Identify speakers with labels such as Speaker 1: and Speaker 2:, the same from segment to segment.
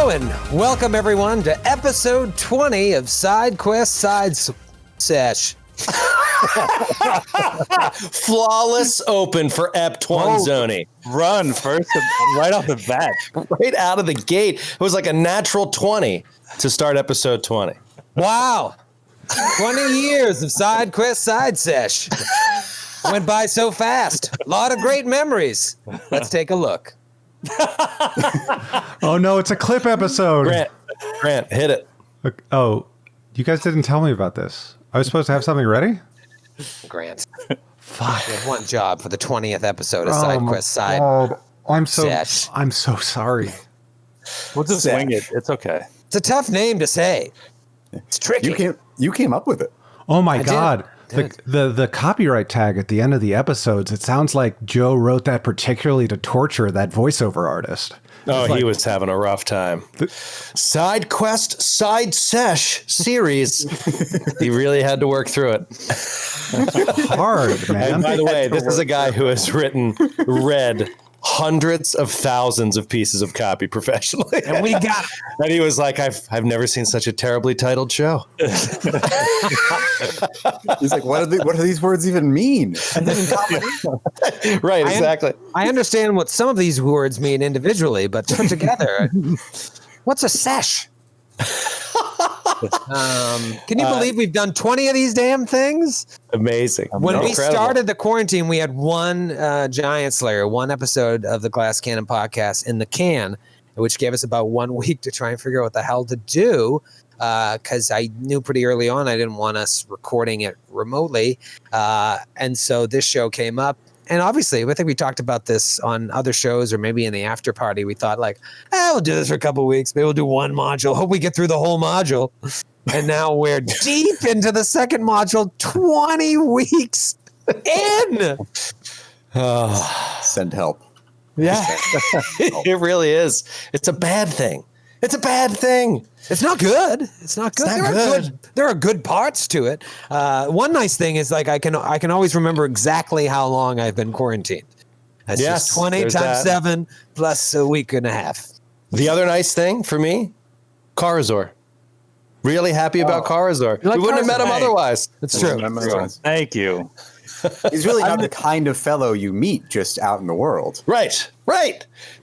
Speaker 1: Hello and welcome everyone to episode 20 of Side Quest Sesh.
Speaker 2: Flawless open for Ep Twanzoni.
Speaker 3: Run first, right off the bat.
Speaker 2: Right out of the gate. It was like a natural 20 to start episode 20.
Speaker 1: Wow. 20 years of Side Quest Sesh. Went by so fast. A lot of great memories. Let's take a look.
Speaker 4: Oh no, it's a clip episode.
Speaker 2: Grant, hit it.
Speaker 4: Oh, you guys didn't tell me about this. I was supposed to have something ready?
Speaker 1: Grant.
Speaker 4: Fuck.
Speaker 1: You had one job for the 20th episode of Side Quest Sesh.
Speaker 4: I'm so sorry.
Speaker 3: We'll just swing it. It's okay.
Speaker 1: It's a tough name to say. It's tricky.
Speaker 5: You came up with it.
Speaker 4: Oh my God. The copyright tag at the end of the episodes, it sounds like Joe wrote that particularly to torture that voiceover artist.
Speaker 2: Oh, he was having a rough time. Side Quest Side Sesh series. He really had to work through it.
Speaker 4: Hard, man.
Speaker 2: And by the way, this is a guy who has read hundreds of thousands of pieces of copy professionally.
Speaker 1: And we got it.
Speaker 2: And he was like, I've never seen such a terribly titled show.
Speaker 5: He's like, what do these words even mean?
Speaker 1: And then in comedy,
Speaker 2: Right, exactly.
Speaker 1: I understand what some of these words mean individually, but put together, what's a sesh? Can you believe we've done 20 of these damn things?
Speaker 2: Amazing.
Speaker 1: When we
Speaker 2: Incredible.
Speaker 1: started the quarantine, we had one Giant Slayer, one episode of the Glass Cannon podcast in the can, which gave us about 1 week to try and figure out what the hell to do. Because I knew pretty early on I didn't want us recording it remotely. And so this show came up. And obviously, I think we talked about this on other shows or maybe in the after party. We thought like, we'll do this for a couple of weeks. Maybe we'll do one module. Hope we get through the whole module. And now we're deep into the second module, 20 weeks in.
Speaker 5: Send help.
Speaker 2: Yeah, it really is. It's a bad thing. It's a bad thing.
Speaker 1: It's not good. It's not good. There are good parts to it. One nice thing is like I can always remember exactly how long I've been quarantined. That's just 20 times
Speaker 2: that.
Speaker 1: 7 plus a week and a half.
Speaker 2: The other nice thing for me, Karazor. Really happy about Karazor.
Speaker 1: You like
Speaker 2: We wouldn't have met him
Speaker 1: Karazor?
Speaker 2: otherwise.
Speaker 1: It's true.
Speaker 3: Thank you.
Speaker 5: He's really not the kind of fellow you meet just out in the world.
Speaker 2: Right.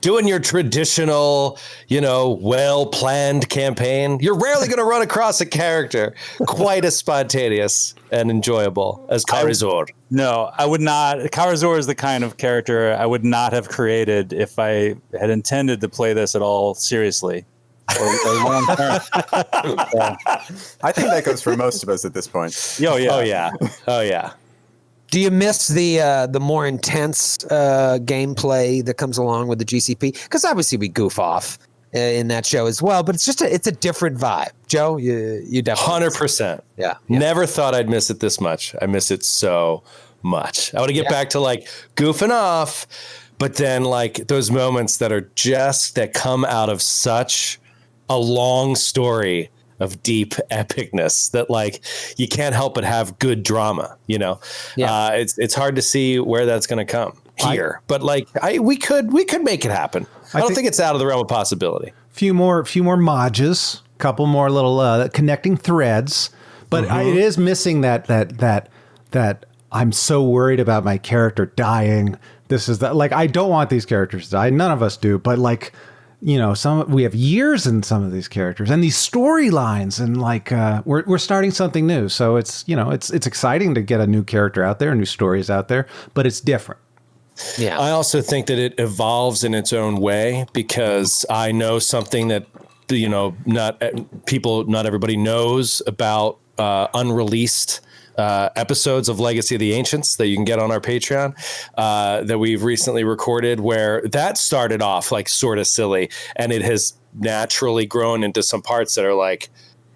Speaker 2: Doing your traditional, well-planned campaign. You're rarely going to run across a character quite as spontaneous and enjoyable as Karazor.
Speaker 3: No, I would not. Karazor is the kind of character I would not have created if I had intended to play this at all seriously. Or long term.
Speaker 5: I think that goes for most of us at this point.
Speaker 2: Oh, yeah.
Speaker 1: Do you miss the more intense gameplay that comes along with the GCP? Because obviously we goof off in that show as well, but it's a different vibe. Joe, you definitely
Speaker 2: 100%.
Speaker 1: Yeah.
Speaker 2: Never thought I'd miss it this much. I miss it so much. I want to get back to like goofing off, but then like those moments that come out of such a long story of deep epicness that like you can't help but have good drama, it's hard to see where that's going to come here, but like we could make it happen. I don't think it's out of the realm of possibility.
Speaker 4: Few more modges, couple more little connecting threads, but it is missing that I'm so worried about my character dying. This is that, like, I don't want these characters to die. None of us do, but like, we have years in some of these characters and these storylines, and like we're starting something new. So it's it's exciting to get a new character out there, new stories out there, but it's different.
Speaker 1: Yeah.
Speaker 2: I also think that it evolves in its own way because I know something that not everybody knows about unreleased episodes of Legacy of the Ancients that you can get on our Patreon that we've recently recorded, where that started off like sort of silly and it has naturally grown into some parts that are like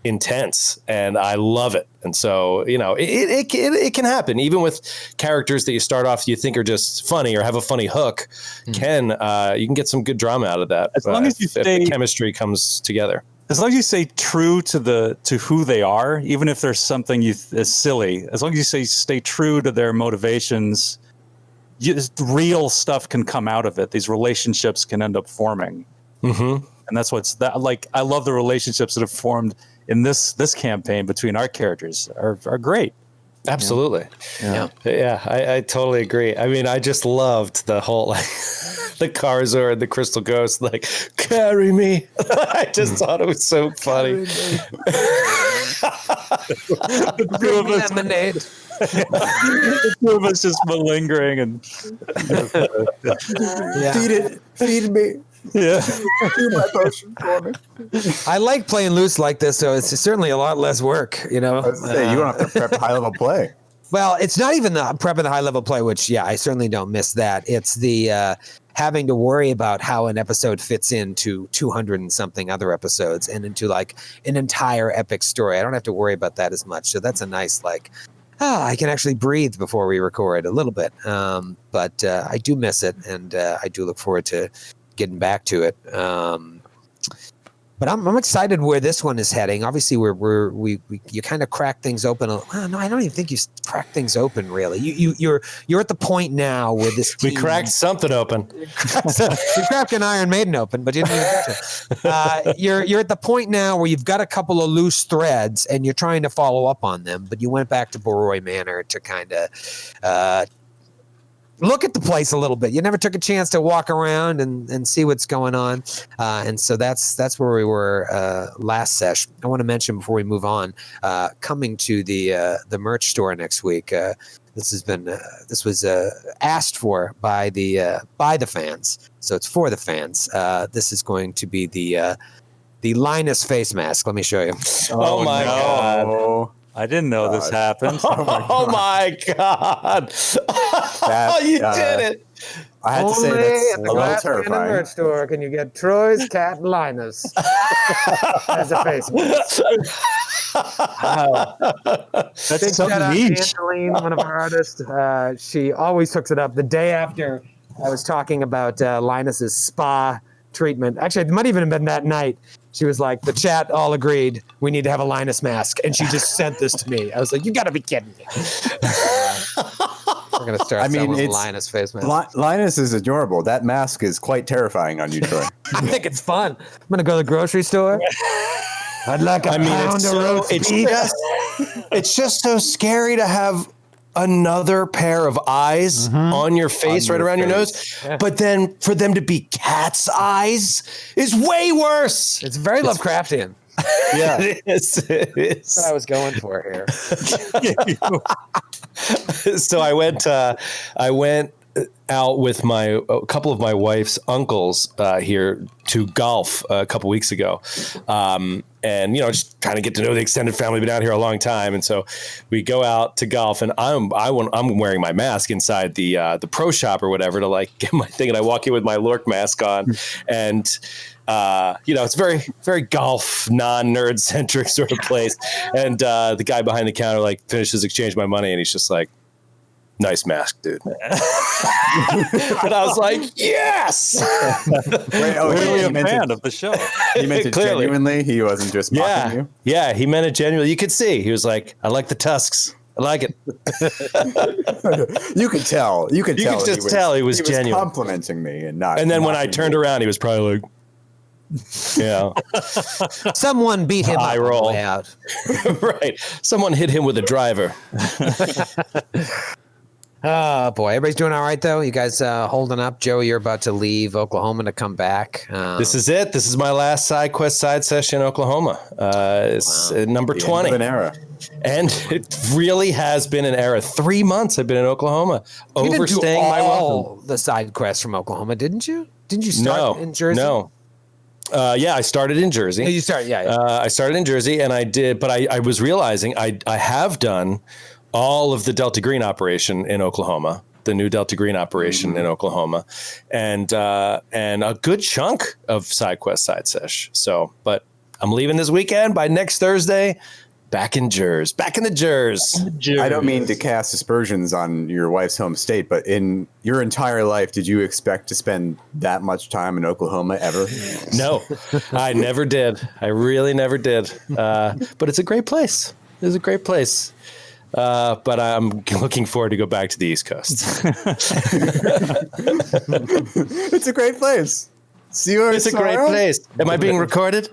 Speaker 2: intense, and I love it. And so, it can happen even with characters that you start off, you think are just funny or have a funny hook. You can get some good drama out of that.
Speaker 3: As long as if the
Speaker 2: chemistry comes together.
Speaker 3: As long as you stay true to who they are, even if there's something is silly, as long as you stay true to their motivations, real stuff can come out of it. These relationships can end up forming.
Speaker 2: Mm-hmm.
Speaker 3: and that's what's that like. I love the relationships that have formed in this campaign between our characters are great.
Speaker 2: Absolutely.
Speaker 3: Yeah.
Speaker 2: I totally agree. I mean, I just loved the whole, like, the Karazor and the Crystal Ghost, like, carry me. I just thought it was so funny.
Speaker 1: Lemonade.
Speaker 3: The two of us just malingering and
Speaker 5: Feed me.
Speaker 3: yeah.
Speaker 5: Do my potion for me.
Speaker 1: I like playing loose like this, so it's certainly a lot less work, you know.
Speaker 5: I was gonna say, you don't have to prep high level play.
Speaker 1: Well, it's not even the prepping the high level play, which, yeah, I certainly don't miss that. It's the having to worry about how an episode fits into 200 and something other episodes and into like an entire epic story. I don't have to worry about that as much. So that's a nice, like, I can actually breathe before we record a little bit. But I do miss it, and I do look forward to getting back to it. But I'm excited where this one is heading. Obviously, you kind of crack things open. No, I don't even think you crack things open really. You're at the point now where this team,
Speaker 2: We cracked something open.
Speaker 1: you cracked an Iron Maiden open, but you didn't even get to. You're at the point now where you've got a couple of loose threads and you're trying to follow up on them. But you went back to Boroi Manor to kind of look at the place a little bit. You never took a chance to walk around and see what's going on. And so that's where we were last sesh. I want to mention before we move on, coming to the merch store next week. This was asked for by the fans. So it's for the fans. This is going to be the Linus face mask. Let me show you.
Speaker 2: Oh my God.
Speaker 3: I didn't know this happened.
Speaker 2: Oh my God. You did it.
Speaker 5: I had to say that's a little terrifying.
Speaker 1: merch store can you get Troy's cat Linus as a face mask.
Speaker 3: That's so
Speaker 1: Shout out to
Speaker 3: niche.
Speaker 1: Angeline, one of our artists. She always hooks it up the day after I was talking about Linus's spa treatment. Actually, it might even have been that night. She was like, the chat all agreed we need to have a Linus mask. And she just sent this to me. I was like, you got to be kidding me. We're going to start selling a Linus face mask.
Speaker 5: Linus is adorable. That mask is quite terrifying on you, Troy.
Speaker 1: I think it's fun. I'm going to go to the grocery store. I'd like a pound of roast beef.
Speaker 2: It's just so scary to have another pair of eyes on your face, right around your nose. Yeah. But then for them to be cat's eyes is way worse.
Speaker 1: It's very Lovecraftian.
Speaker 2: Yeah, it is.
Speaker 1: That's what I was going for here.
Speaker 2: So I went out with a couple of my wife's uncles here to golf a couple weeks ago. And, just trying to get to know the extended family. Been out here a long time. And so we go out to golf, and I'm wearing my mask inside the pro shop or whatever to like get my thing. And I walk in with my Lork mask on, and it's very, very golf, non-nerd centric sort of place. And the guy behind the counter like finishes exchanging my money, and he's just like, "Nice mask, dude." And I was like, "Yes!"
Speaker 3: Really a fan of the show.
Speaker 5: He meant it genuinely. He wasn't just mocking you.
Speaker 2: Yeah, he meant it genuinely. You could see. He was like, "I like the tusks. I like it."
Speaker 5: You could tell. You could
Speaker 2: just tell he was genuine.
Speaker 5: Complimenting me and not.
Speaker 2: And then when I turned around, he was probably like,
Speaker 1: Someone beat him
Speaker 2: eye roll.
Speaker 1: on the way out.
Speaker 2: Right. Someone hit him with a driver.
Speaker 1: Oh boy, everybody's doing all right though. You guys holding up? Joe, you're about to leave Oklahoma to come back.
Speaker 2: This is it. This is my last side quest side session in Oklahoma. It's number 20.
Speaker 5: An era.
Speaker 2: And it really has been an era. 3 months I've been in Oklahoma, overstaying my welcome.
Speaker 1: The side quests from Oklahoma, didn't you? Didn't you start in Jersey?
Speaker 2: No. I started in Jersey.
Speaker 1: You started, yeah.
Speaker 2: I started in Jersey, and I did, but I was realizing I have done all of the Delta Green operation in Oklahoma, the new Delta Green operation in Oklahoma, and a good chunk of side quest side sesh. So, but I'm leaving this weekend. By next Thursday, back in the Jers.
Speaker 5: I don't mean to cast aspersions on your wife's home state, but in your entire life, did you expect to spend that much time in Oklahoma ever?
Speaker 2: No, I never did. I really never did. But it's a great place. It's a great place. But I'm looking forward to go back to the East Coast.
Speaker 5: It's a great place.
Speaker 2: It's a great place. Am I being recorded?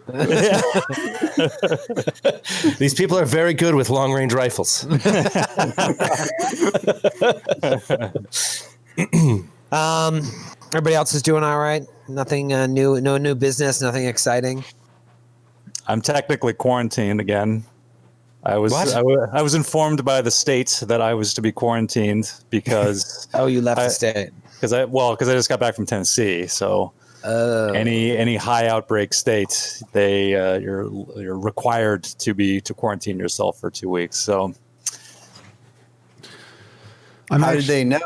Speaker 2: These people are very good with long-range rifles.
Speaker 1: Everybody else is doing all right. Nothing new, no new business, nothing exciting.
Speaker 3: I'm technically quarantined again. I was informed by the state that I was to be quarantined because
Speaker 1: Oh, you left the state.
Speaker 3: because I just got back from Tennessee. So any high outbreak state, you're required to quarantine yourself for 2 weeks. So
Speaker 5: How did they know?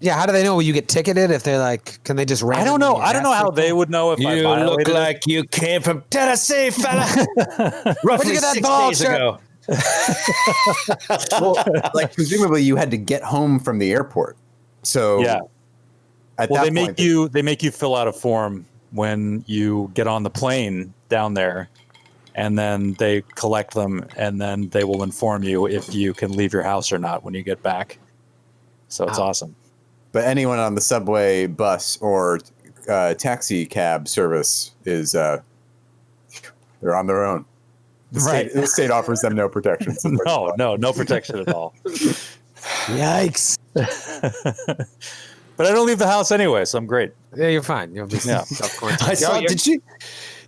Speaker 1: Yeah, how do they know? Will you get ticketed if they're like? Can they just?
Speaker 3: I don't know. I don't know how they would know if I
Speaker 2: You
Speaker 3: violated
Speaker 2: look like you came from Tennessee, fella. Roughly
Speaker 1: Look at that
Speaker 2: 6
Speaker 1: ball,
Speaker 2: days
Speaker 1: sir.
Speaker 2: ago.
Speaker 5: Well, like presumably you had to get home from the airport. So
Speaker 3: Yeah.
Speaker 5: at
Speaker 3: Well,
Speaker 5: that
Speaker 3: they make you fill out a form when you get on the plane down there, and then they collect them, and then they will inform you if you can leave your house or not when you get back. So it's awesome.
Speaker 5: But anyone on the subway, bus, or taxi cab service is they're on their own. The state offers them no protection.
Speaker 3: No protection at all.
Speaker 1: Yikes!
Speaker 3: But I don't leave the house anyway, so I'm great.
Speaker 1: Yeah, you're fine. You'll just
Speaker 3: Yeah.
Speaker 1: self-quarantine.
Speaker 2: I saw.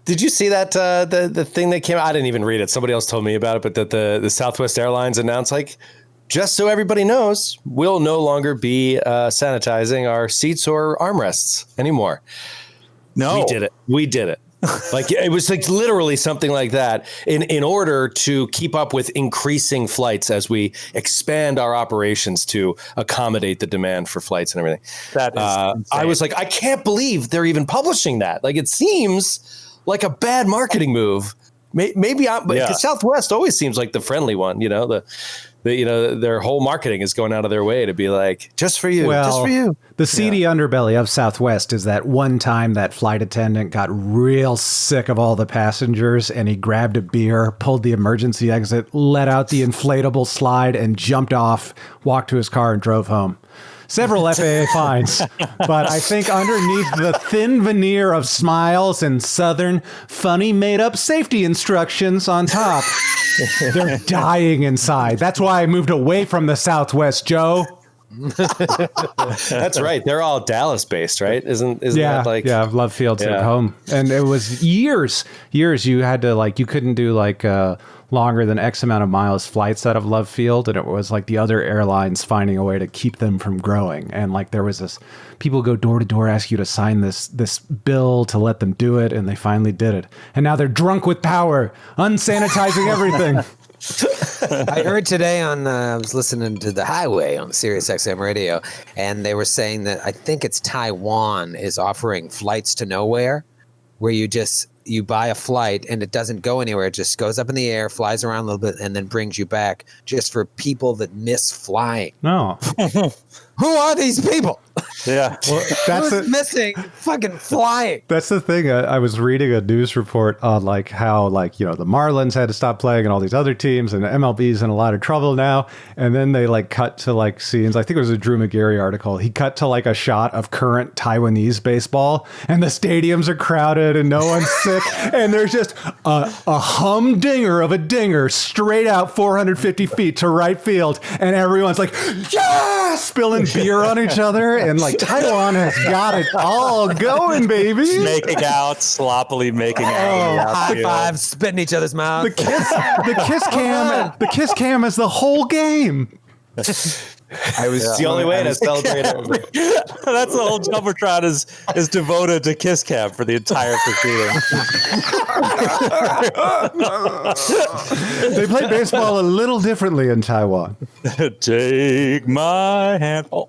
Speaker 2: Did you see that the thing that came out? I didn't even read it. Somebody else told me about it. But that the Southwest Airlines announced, like, just so everybody knows, we'll no longer be sanitizing our seats or armrests anymore.
Speaker 3: No,
Speaker 2: We did it. Like, it was like literally something like that in order to keep up with increasing flights as we expand our operations to accommodate the demand for flights and everything.
Speaker 3: That is insane.
Speaker 2: I was like, I can't believe they're even publishing that. Like, it seems like a bad marketing move. Maybe because Southwest always seems like the friendly one, their whole marketing is going out of their way to be like, just for you, just for you.
Speaker 4: The seedy underbelly of Southwest is that one time that flight attendant got real sick of all the passengers and he grabbed a beer, pulled the emergency exit, let out the inflatable slide and jumped off, walked to his car and drove home. Several FAA fines, but I think underneath the thin veneer of smiles and Southern funny made-up safety instructions on top, they're dying inside. That's why I moved away from the Southwest, Joe.
Speaker 2: That's right. They're all Dallas based, right? Isn't that like?
Speaker 4: Yeah, Love Field's at home. And it was years you had to you couldn't do longer than X amount of miles flights out of Love Field. And it was like the other airlines finding a way to keep them from growing. And there was this, people go door to door, ask you to sign this bill to let them do it. And they finally did it. And now they're drunk with power, unsanitizing everything.
Speaker 1: I heard today I was listening to The Highway on Sirius XM radio, and they were saying that I think it's Taiwan is offering flights to nowhere, where you buy a flight and it doesn't go anywhere. It just goes up in the air, flies around a little bit, and then brings you back just for people that miss flying.
Speaker 4: No.
Speaker 1: Who are these people?
Speaker 3: Yeah.
Speaker 4: Well, that's
Speaker 1: missing fucking flying.
Speaker 4: That's the thing. I was reading a news report on how the Marlins had to stop playing and all these other teams, and MLB's in a lot of trouble now. And then they cut to scenes. I think it was a Drew McGarry article. He cut to a shot of current Taiwanese baseball, and the stadiums are crowded and no one's sick. And there's just a humdinger of a dinger straight out 450 feet to right field, and everyone's like, yeah, spilling beer on each other. And Taiwan has got it all going, baby.
Speaker 3: Sloppily making out.
Speaker 1: High fives, spitting each other's mouth.
Speaker 4: The kiss cam is the whole game.
Speaker 2: It's the only way to celebrate it.
Speaker 3: That's the whole Jumbotron is devoted to kiss cam for the entire proceeding.
Speaker 4: They play baseball a little differently in Taiwan.
Speaker 3: Take my hand. Oh.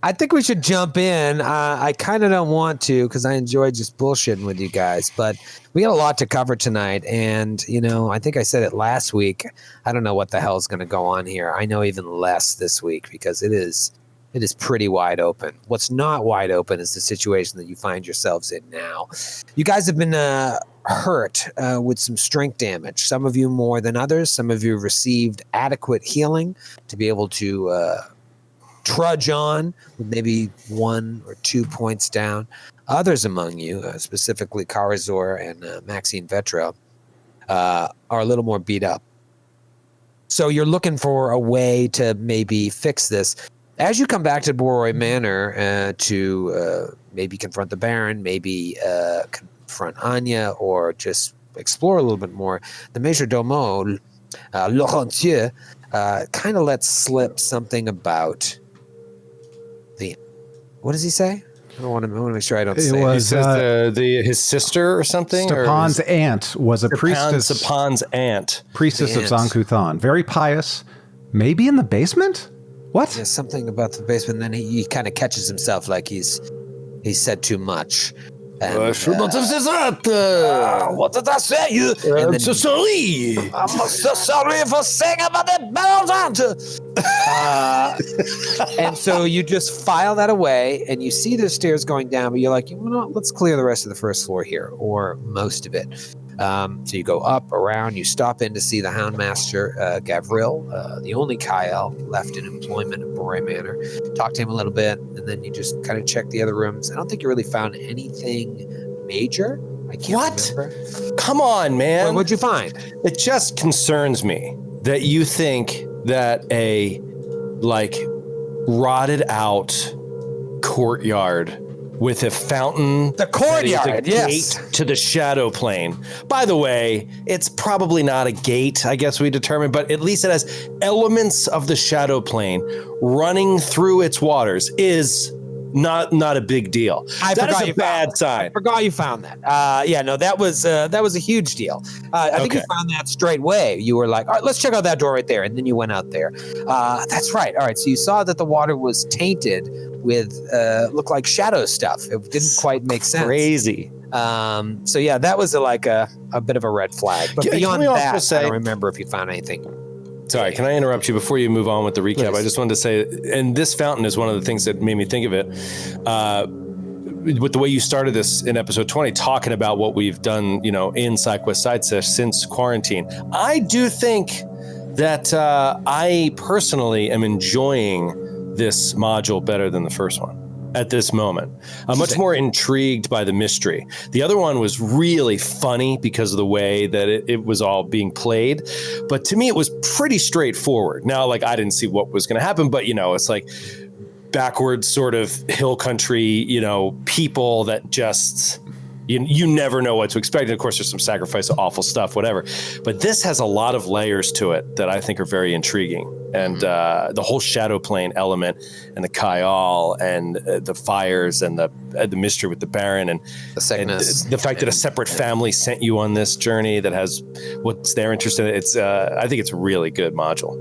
Speaker 1: I think we should jump in. I kind of don't want to because I enjoy just bullshitting with you guys, but we got a lot to cover tonight. And, I think I said it last week. I don't know what the hell is going to go on here. I know even less this week because it is It is pretty wide open. What's not wide open is the situation that you find yourselves in now. You guys have been hurt with some strength damage. Some of you more than others. Some of you received adequate healing to be able to trudge on with maybe 1 or 2 points down. Others among you, specifically Karazor and Maxine Vetro, are a little more beat up. So you're looking for a way to maybe fix this. As you come back to Boroi Manor to maybe confront the Baron, maybe confront Anya, or just explore a little bit more, the Major Domo, Laurentieux, kind of lets slip something about the... What does he say? I want to make sure I don't say it.
Speaker 2: He says his sister or something?
Speaker 4: Stepan's aunt was a priestess.
Speaker 2: Stepan's aunt.
Speaker 4: Priestess of Zon-Kuthon. Very pious. Maybe in the basement? What?
Speaker 1: Yeah, something about the basement. Then he kind of catches himself like he's said too much. And,
Speaker 2: I should not have said that.
Speaker 1: What did I say?
Speaker 2: I'm so sorry.
Speaker 1: I'm so sorry for saying about that bell. And so you just file that away, and you see the stairs going down, but you're like, you know what? Let's clear the rest of the first floor here, or most of it. So you go up, around, you stop in to see the Houndmaster, Gavril, the only Kyle left in employment at Boroi Manor. Talk to him a little bit, and then you just kind of check the other rooms. I don't think you really found anything major. I can't remember.
Speaker 2: Come on, man.
Speaker 1: What'd you find?
Speaker 2: It just concerns me that you think that a, rotted out courtyard with a fountain,
Speaker 1: the courtyard,
Speaker 2: gate to the shadow plane. By the way, it's probably not a gate, I guess we determined, but at least it has elements of the shadow plane running through its waters is not a big deal. That is a bad sign.
Speaker 1: I forgot you found that. That was a huge deal. I think you found that straight away. You were like, all right, let's check out that door right there. And then you went out there. That's right. All right. So you saw that the water was tainted with looked like shadow stuff. It didn't quite make sense.
Speaker 2: Crazy.
Speaker 1: That was a bit of a red flag. But beyond that, I don't remember if you found anything.
Speaker 2: Sorry, can I interrupt you before you move on with the recap?
Speaker 1: Please.
Speaker 2: I just wanted to say, and this fountain is one of the things that made me think of it. With the way you started this in episode 20, talking about what we've done, in SideQuest Side Sesh since quarantine. I do think that I personally am enjoying this module better than the first one at this moment. I'm much more intrigued by the mystery. The other one was really funny because of the way that it was all being played. But to me, it was pretty straightforward. Now, I didn't see what was going to happen, but, it's like backwards sort of hill country, people that just... You never know what to expect. And of course, there's some sacrifice, awful stuff, whatever. But this has a lot of layers to it that I think are very intriguing. And the whole shadow plane element and the Kyle and the fires and the mystery with the Baron and
Speaker 1: the sickness.
Speaker 2: And the fact that a separate family sent you on this journey that has what's their interest in it. It's I think it's a really good module.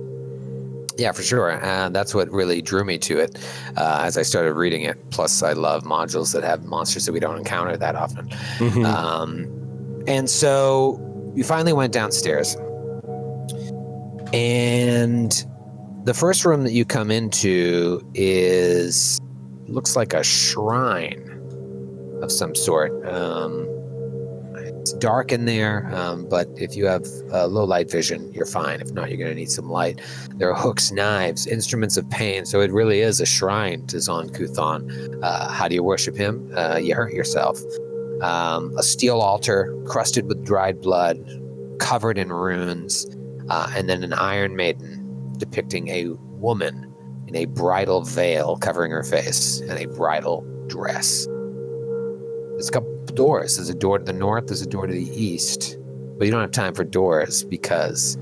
Speaker 1: Yeah, for sure. And that's what really drew me to it as I started reading it. Plus, I love modules that have monsters that we don't encounter that often.
Speaker 2: Mm-hmm.
Speaker 1: And so you finally went downstairs. And the first room that you come into looks like a shrine of some sort. It's dark in there, but if you have low light vision, you're fine. If not, you're going to need some light. There are hooks, knives, instruments of pain. So it really is a shrine to Zon-Kuthon. How do you worship him? You hurt yourself. A steel altar crusted with dried blood, covered in runes, and then an iron maiden depicting a woman in a bridal veil covering her face and a bridal dress. There's a couple doors. There's a door to the north, there's a door to the east. But you don't have time for doors because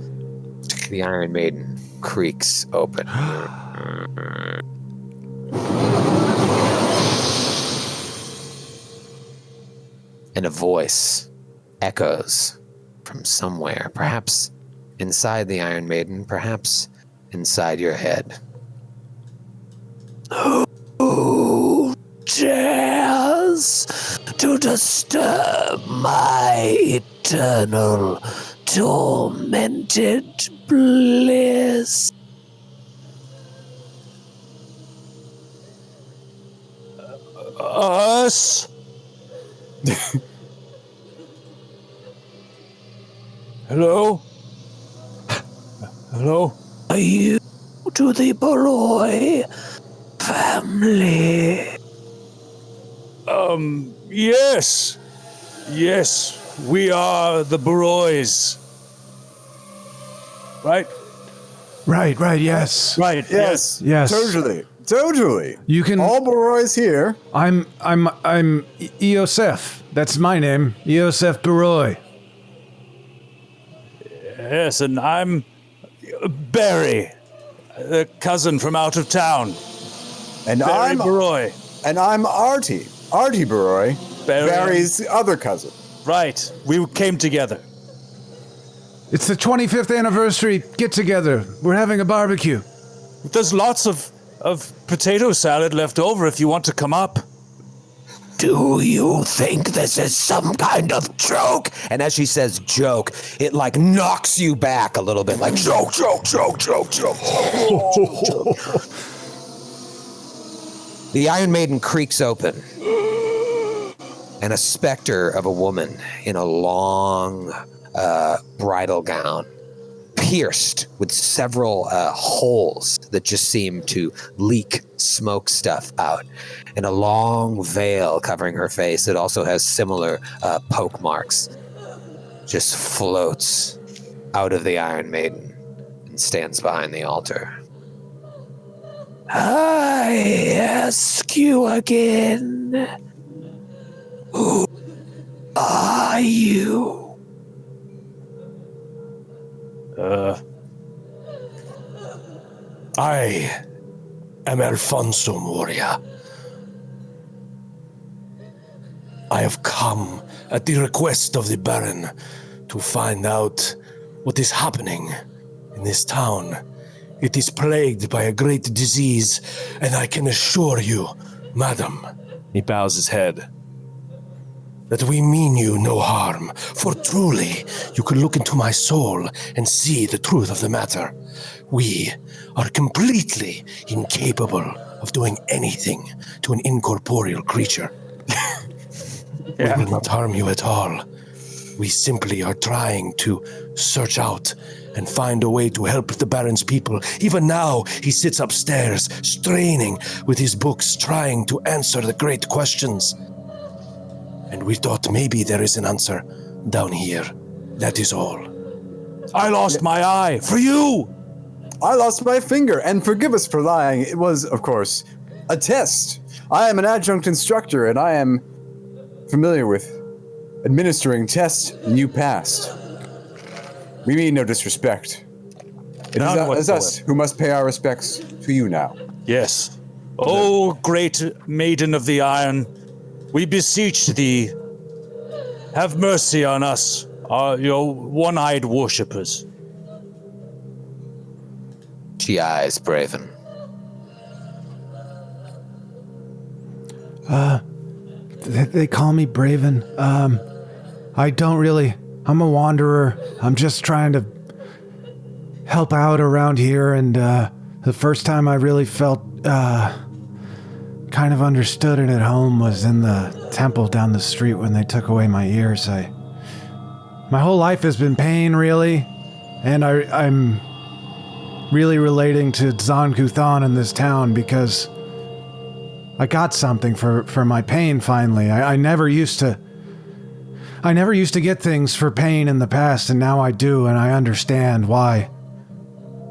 Speaker 1: the Iron Maiden creaks open. And a voice echoes from somewhere, perhaps inside the Iron Maiden, perhaps inside your head. Who dares to disturb my eternal tormented bliss?
Speaker 3: Us? Hello? Hello?
Speaker 1: Are you to the Boroi family?
Speaker 3: Yes. Yes, we are the Borois. Right?
Speaker 4: Right, yes.
Speaker 3: Right,
Speaker 5: Yes.
Speaker 4: Yes.
Speaker 5: Totally.
Speaker 4: You can-
Speaker 5: All Borois here.
Speaker 4: I'm Eosef. That's my name. Eosef Boroi.
Speaker 3: Yes, and I'm Barry, a cousin from out of town.
Speaker 5: And
Speaker 3: Barry Boroi.
Speaker 5: I'm Artie. Artie Boroi.
Speaker 3: Barry.
Speaker 5: Barry's other cousin.
Speaker 3: Right, we came together.
Speaker 4: It's the 25th anniversary get-together. We're having a barbecue.
Speaker 3: There's lots of potato salad left over if you want to come up.
Speaker 1: Do you think this is some kind of joke? And as she says joke, it like knocks you back a little bit, like joke. The Iron Maiden creaks open, and a specter of a woman in a long bridal gown, pierced with several holes that just seem to leak smoke stuff out, and a long veil covering her face that also has similar poke marks, just floats out of the Iron Maiden and stands behind the altar. I ask you again, who are you?
Speaker 6: I am Alfonso Moria. I have come at the request of the Baron to find out what is happening in this town. It is plagued by a great disease, and I can assure you, madam,
Speaker 2: He bows his head.
Speaker 6: that we mean you no harm, for truly you can look into my soul and see the truth of the matter. We are completely incapable of doing anything to an incorporeal creature. We will not harm you at all. We simply are trying to search out and find a way to help the Baron's people. Even now, he sits upstairs, straining with his books, trying to answer the great questions. And we thought maybe there is an answer down here. That is all.
Speaker 3: I lost my eye for you.
Speaker 5: I lost my finger, and forgive us for lying. It was, of course, a test. I am an adjunct instructor, and I am familiar with administering tests, and you passed. We mean no disrespect. It is us who must pay our respects to you now.
Speaker 3: Yes. Oh, great maiden of the iron, we beseech thee, have mercy on us, your one-eyed worshippers.
Speaker 1: She eyes Braven.
Speaker 4: They call me Braven. I don't really... I'm a wanderer. I'm just trying to help out around here, and the first time I really felt kind of understood and at home was in the temple down the street when they took away my ears. My whole life has been pain, really, and I'm really relating to Zon-Kuthon in this town because I got something for my pain finally. I never used to get things for pain in the past, and now I do, and I understand why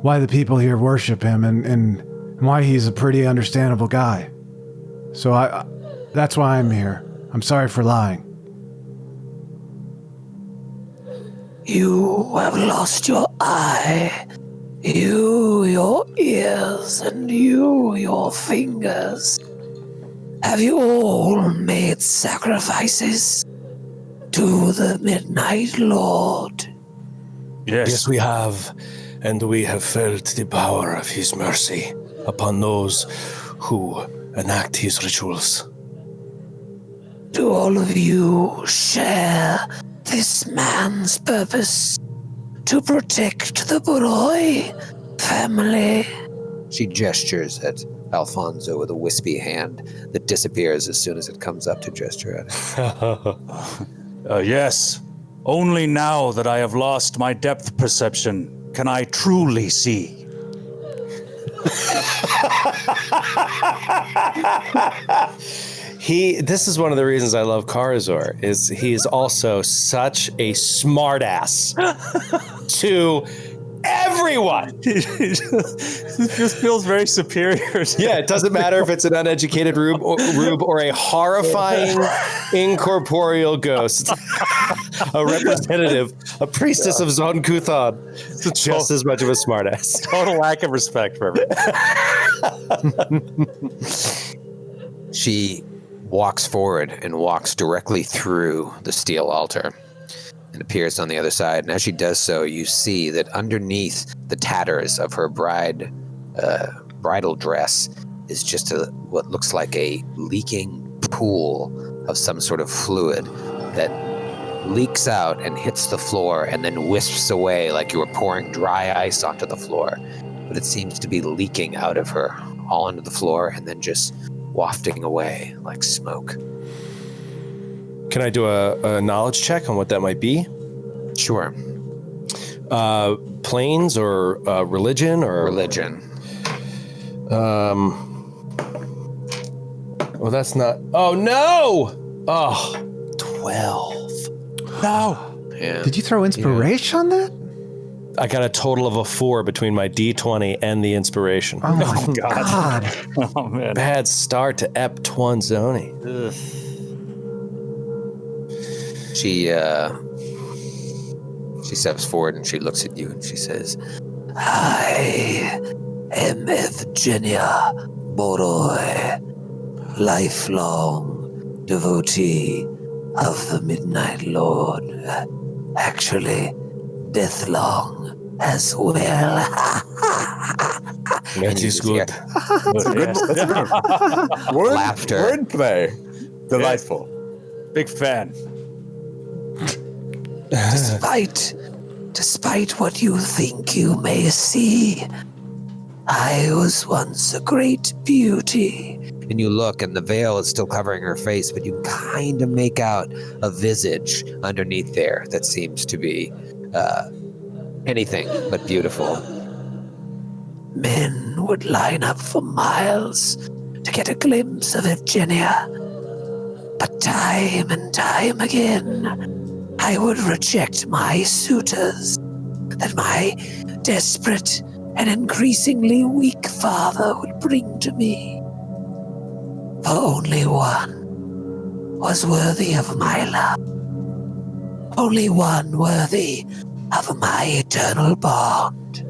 Speaker 4: the people here worship him and why he's a pretty understandable guy. So that's why I'm here. I'm sorry for lying.
Speaker 1: You have lost your eye, you your ears, and you your fingers. Have you all made sacrifices to the Midnight Lord?
Speaker 6: Yes, we have, and we have felt the power of his mercy upon those who enact his rituals.
Speaker 1: Do all of you share this man's purpose to protect the Boroi family? She gestures at Alfonso with a wispy hand that disappears as soon as it comes up to gesture at it.
Speaker 3: Yes. Only now that I have lost my depth perception can I truly see.
Speaker 2: This is one of the reasons I love Karazor, is he's also such a smartass to everyone.
Speaker 3: It just feels very superior.
Speaker 2: Yeah, it doesn't matter if it's an uneducated rube or a horrifying incorporeal ghost. A representative, a priestess of Zon-Kuthon. It's just as much of a smartass.
Speaker 3: Total lack of respect for everything.
Speaker 1: She walks forward and walks directly through the steel altar and appears on the other side. And as she does so, you see that underneath the tatters of her bridal dress is just what looks like a leaking pool of some sort of fluid that leaks out and hits the floor and then wisps away like you were pouring dry ice onto the floor. But it seems to be leaking out of her all onto the floor and then just wafting away like smoke.
Speaker 2: Can I do a knowledge check on what that might be?
Speaker 1: Sure.
Speaker 2: Planes or religion or
Speaker 1: Religion.
Speaker 2: Well, that's not. Oh no! Oh, 12.
Speaker 3: No.
Speaker 1: Yeah.
Speaker 4: Did you throw inspiration on that?
Speaker 2: I got a total of a 4 between my D20 and the inspiration.
Speaker 4: Oh my God.
Speaker 3: Oh, man.
Speaker 2: Bad start to Ep Twanzoni.
Speaker 1: She steps forward and she looks at you and she says, I am Evgenia Boroi, lifelong devotee of the Midnight Lord. Actually, deathlong as well.
Speaker 2: That is good.
Speaker 1: Laughter.
Speaker 5: Wordplay. Delightful.
Speaker 3: Big fan.
Speaker 1: Despite what you think you may see, I was once a great beauty. And you look, and the veil is still covering her face, but you kind of make out a visage underneath there that seems to be anything but beautiful. Men would line up for miles to get a glimpse of Evgenia. But time and time again, I would reject my suitors that my desperate and increasingly weak father would bring to me. For only one was worthy of my love. Only one worthy of my eternal bond.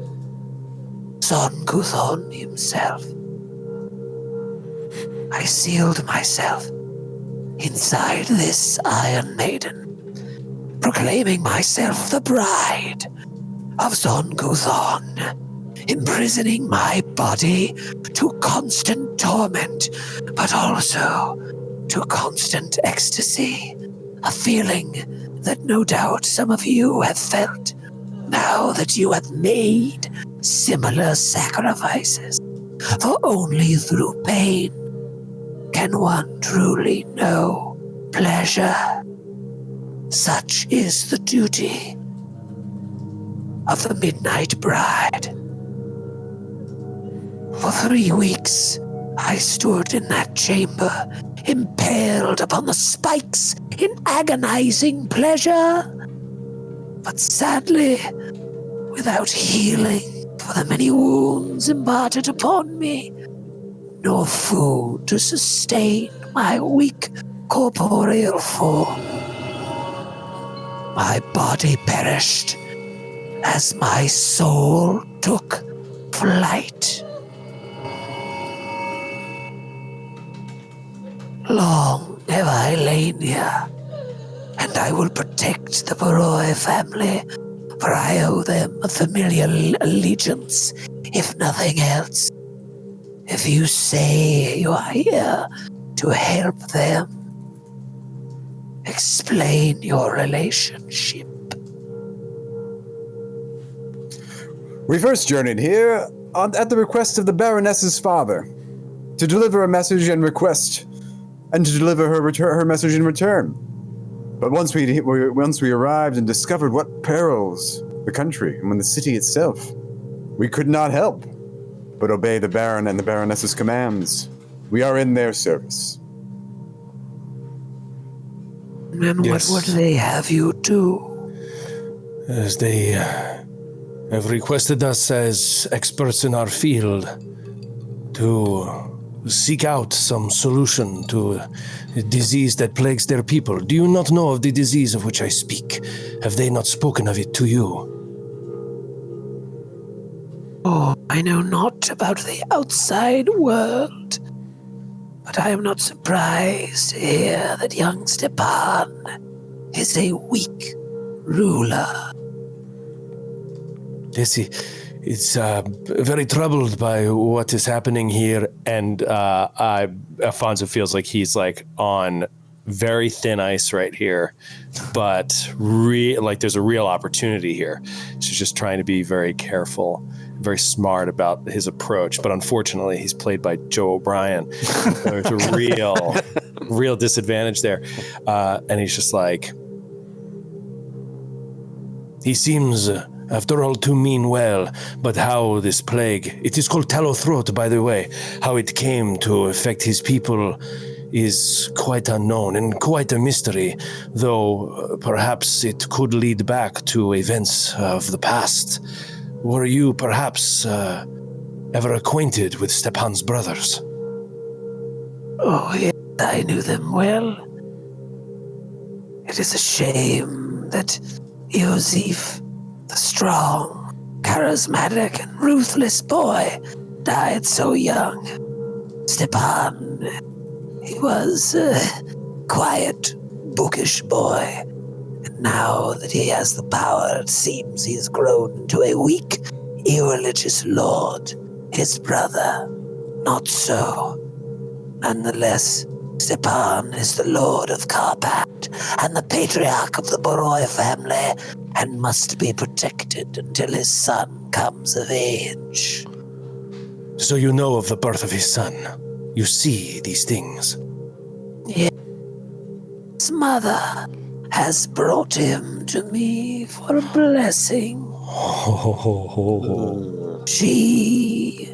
Speaker 1: Zon-Kuthon himself. I sealed myself inside this Iron Maiden, proclaiming myself the bride of Zon-Kuthon, imprisoning my body to constant torment, but also to constant ecstasy, a feeling that no doubt some of you have felt now that you have made similar sacrifices, for only through pain can one truly know pleasure. Such is the duty of the Midnight Bride. For 3 weeks, I stood in that chamber, impaled upon the spikes in agonizing pleasure, but sadly, without healing for the many wounds imparted upon me, nor food to sustain my weak corporeal form. My body perished as my soul took flight. Long have I lain here, and I will protect the Boroi family, for I owe them a familial allegiance, if nothing else. If you say you are here to help them, explain your relationship.
Speaker 5: We first journeyed here at the request of the Baroness's father. to deliver a message and request, and to deliver her message in return. But once we arrived and discovered what perils the country and the city itself, we could not help but obey the Baron and the Baroness's commands. We are in their service.
Speaker 7: And
Speaker 6: Yes.
Speaker 7: what would they have you do?
Speaker 6: As they have requested us as experts in our field to seek out some solution to a disease that plagues their people. Do you not know of the disease of which I speak? Have they not spoken of it to you?
Speaker 7: Oh, I know not about the outside world, but I am not surprised to hear that young Stepan is a weak ruler.
Speaker 6: Yes, it's very troubled by what is happening here, and Alfonso feels like he's like on very thin ice right here, but there's a real opportunity here. She's just trying to be very careful, very smart about his approach. But unfortunately, he's played by Joe O'Brien. So there's a real disadvantage there, and he's just like, he seems. After all, to mean well, but how this plague, it is called tallow throat, by the way, how it came to affect his people is quite unknown and quite a mystery, though perhaps it could lead back to events of the past. Were you perhaps ever acquainted with Stepan's brothers?
Speaker 7: Oh, yes, I knew them well. It is a shame that Iosif, the strong, charismatic, and ruthless boy, died so young. Stepan, he was a quiet, bookish boy. And now that he has the power, it seems he has grown into a weak, irreligious lord. His brother, not so. Nonetheless, Stepan is the lord of Karpat and the patriarch of the Boroi family, and must be protected until his son comes of age.
Speaker 6: So you know of the birth of his son. You see these things.
Speaker 7: Yes. His mother has brought him to me for a blessing. She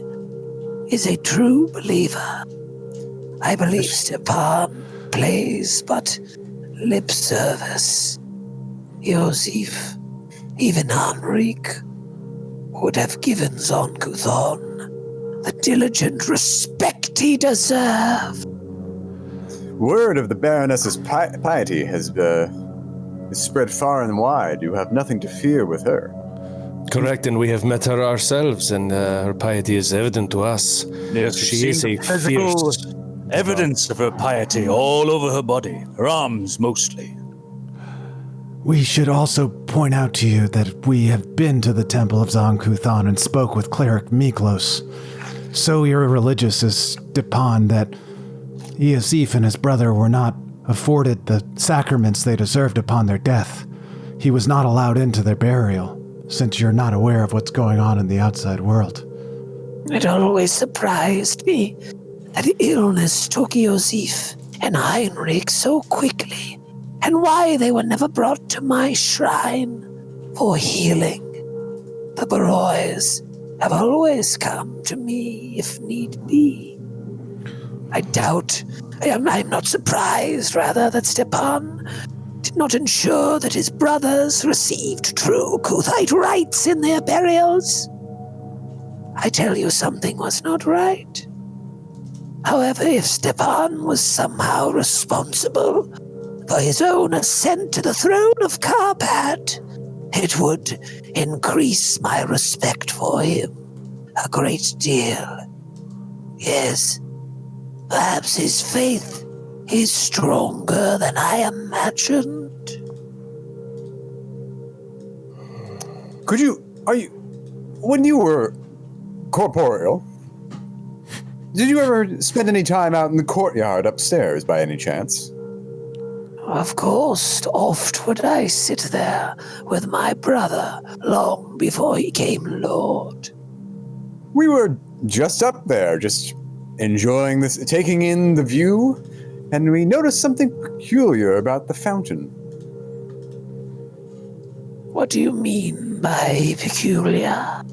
Speaker 7: is a true believer. I believe Stepan plays but lip service. Iosif, even Henrik, would have given Zon-Kuthon the diligent respect he deserved.
Speaker 5: Word of the Baroness's piety has spread far and wide. You have nothing to fear with her.
Speaker 6: Correct, and we have met her ourselves, and her piety is evident to us.
Speaker 3: Yes,
Speaker 6: She is a
Speaker 3: physical
Speaker 6: fierce...
Speaker 3: evidence of her piety all over her body, her arms mostly.
Speaker 4: We should also point out to you that we have been to the Temple of Zon-Kuthon and spoke with Cleric Miklos. So irreligious is Stepan that Iosif and his brother were not afforded the sacraments they deserved upon their death. He was not allowed into their burial, since you're not aware of what's going on in the outside world.
Speaker 7: It always surprised me that illness took Iosif and Heinrich so quickly, and why they were never brought to my shrine for healing. The Borois have always come to me if need be. I am not surprised, rather, that Stepan did not ensure that his brothers received true Kuthite rites in their burials. I tell you, something was not right. However, if Stepan was somehow responsible for his own ascent to the throne of Karpat, it would increase my respect for him a great deal. Yes, perhaps his faith is stronger than I imagined.
Speaker 5: When you were corporeal, did you ever spend any time out in the courtyard upstairs by any chance?
Speaker 7: Of course, oft would I sit there with my brother long before he came lord.
Speaker 5: We were just up there, just enjoying this, taking in the view, and we noticed something peculiar about the fountain.
Speaker 7: What do you mean by peculiar?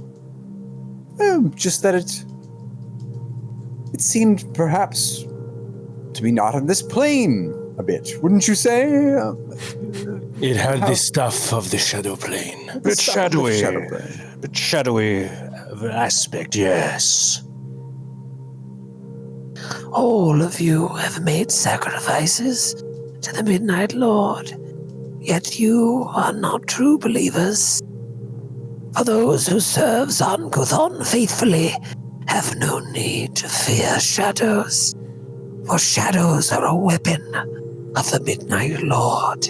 Speaker 5: Just that it seemed perhaps to be not on this plane a bit, wouldn't you say?
Speaker 6: It had the stuff of the shadow plane.
Speaker 3: Bit shadowy. Bit shadowy of an aspect, yes.
Speaker 7: All of you have made sacrifices to the Midnight Lord, yet you are not true believers. For those who serve Zon-Kuthon faithfully have no need to fear shadows, for shadows are a weapon of the Midnight Lord.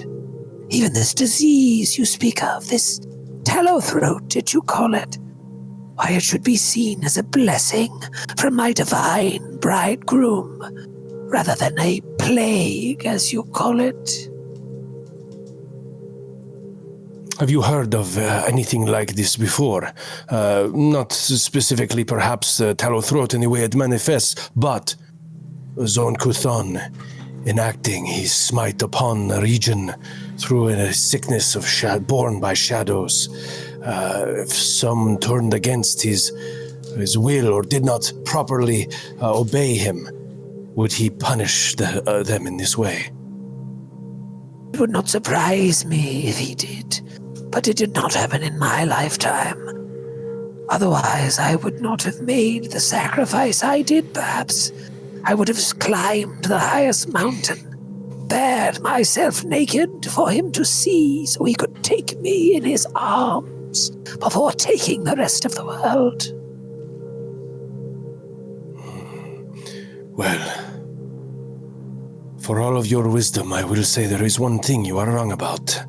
Speaker 7: Even this disease you speak of, this tallow throat, did you call it? Why, it should be seen as a blessing from my divine bridegroom, rather than a plague, as you call it.
Speaker 6: Have you heard of anything like this before? Not specifically, perhaps, tallow throat in the way it manifests, but Zon-Kuthon enacting his smite upon a region through a sickness of born by shadows. If some turned against his will or did not properly obey him, would he punish them in this way?
Speaker 7: It would not surprise me if he did, but it did not happen in my lifetime. Otherwise, I would not have made the sacrifice I did, perhaps. I would have climbed the highest mountain, bared myself naked for him to see, so he could take me in his arms before taking the rest of the world.
Speaker 6: Well, for all of your wisdom, I will say there is one thing you are wrong about.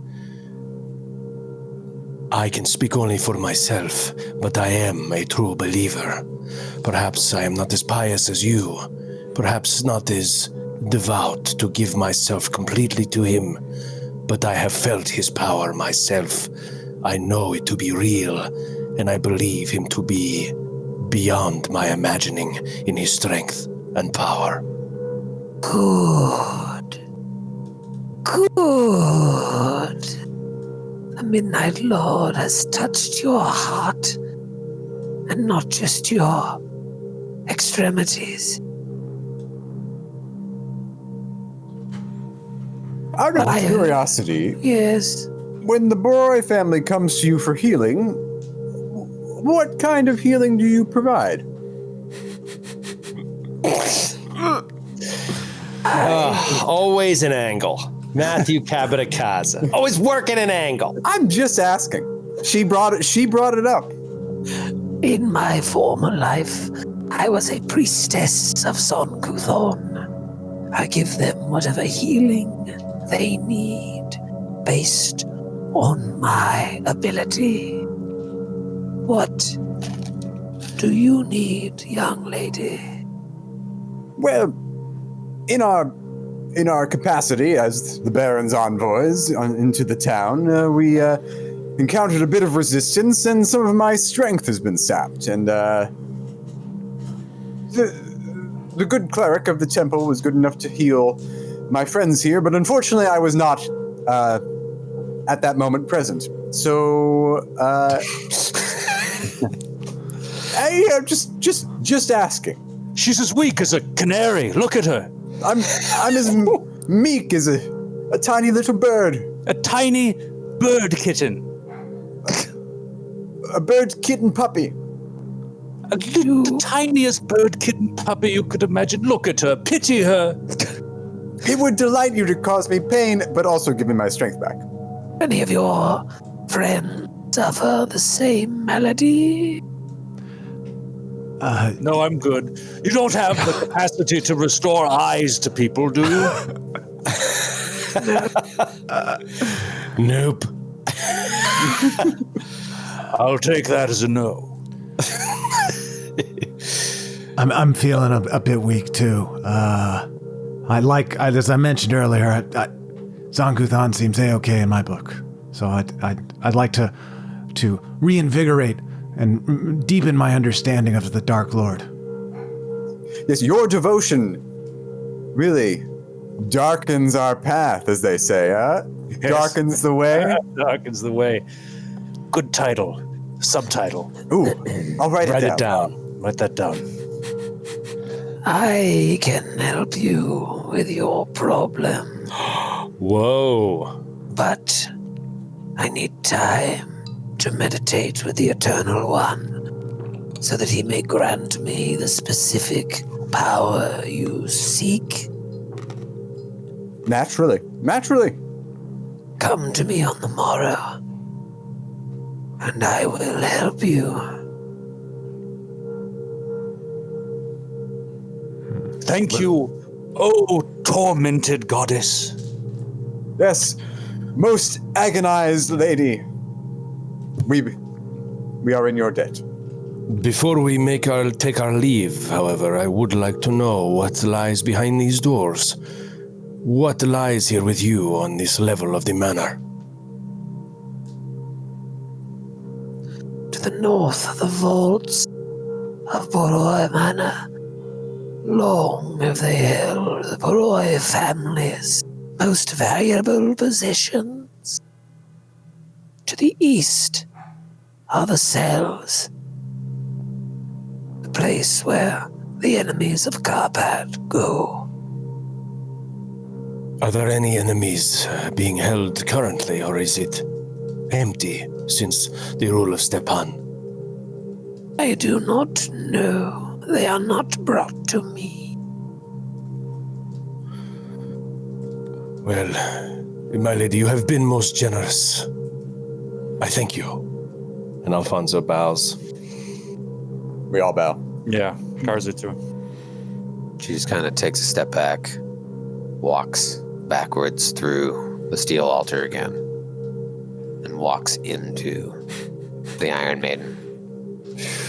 Speaker 6: I can speak only for myself, but I am a true believer. Perhaps I am not as pious as you, perhaps not as devout to give myself completely to him, but I have felt his power myself. I know it to be real, and I believe him to be beyond my imagining in his strength and power.
Speaker 7: Good. Good. The Midnight Lord has touched your heart, and not just your extremities.
Speaker 5: Out of curiosity,
Speaker 7: Yes.
Speaker 5: when the Boroi family comes to you for healing, what kind of healing do you provide?
Speaker 2: Always an angle. Matthew Cabotakaza. Always working an angle.
Speaker 5: I'm just asking. She brought it up.
Speaker 7: In my former life, I was a priestess of Zon-Kuthon. I give them whatever healing they need based on my ability. What do you need, young lady?
Speaker 5: Well, in our capacity as the Baron's envoys into the town, we encountered a bit of resistance, and some of my strength has been sapped. And the good cleric of the temple was good enough to heal my friends here, but unfortunately, I was not at that moment present. So, I'm just asking.
Speaker 3: She's as weak as a canary. Look at her.
Speaker 5: I'm as meek as a tiny little bird.
Speaker 3: A tiny bird kitten.
Speaker 5: A bird kitten puppy.
Speaker 3: The tiniest bird kitten puppy you could imagine. Look at her. Pity her.
Speaker 5: It would delight you to cause me pain, but also give me my strength back.
Speaker 7: Any of your friends suffer the same malady?
Speaker 3: No, I'm good. You don't have the capacity to restore eyes to people, do you?
Speaker 6: Nope.
Speaker 3: I'll take that as a no.
Speaker 4: I'm feeling a bit weak too. As I mentioned earlier, Zon-Kuthon seems a-okay in my book. So I'd like to reinvigorate and deepen my understanding of the Dark Lord.
Speaker 5: Yes, your devotion really darkens our path, as they say, huh?
Speaker 3: Yes.
Speaker 5: Darkens the way.
Speaker 3: Darkens the way. Good title. Subtitle.
Speaker 5: Ooh, I'll write it down.
Speaker 3: Write that down.
Speaker 7: I can help you with your problem,
Speaker 2: Whoa.
Speaker 7: but I need time to meditate with the Eternal One so that he may grant me the specific power you seek.
Speaker 5: Naturally.
Speaker 7: Come to me on the morrow, and I will help you.
Speaker 3: Thank you, oh tormented goddess.
Speaker 5: Yes, most agonized lady. We are in your debt.
Speaker 6: Before we take our leave, however, I would like to know what lies behind these doors. What lies here with you on this level of the manor?
Speaker 7: To the north of the vaults of Boroi Manor, long have they held the Boroi family's most valuable possessions. To the east are the cells, the place where the enemies of Carpad go.
Speaker 6: Are there any enemies being held currently, or is it empty since the rule of Stepan?
Speaker 7: I do not know. They are not brought to me.
Speaker 6: Well, my lady, you have been most generous. I thank you.
Speaker 2: And Alfonso bows.
Speaker 5: We all bow.
Speaker 3: Yeah, Garza too.
Speaker 1: She just kind of takes a step back, walks backwards through the steel altar again, and walks into the Iron Maiden.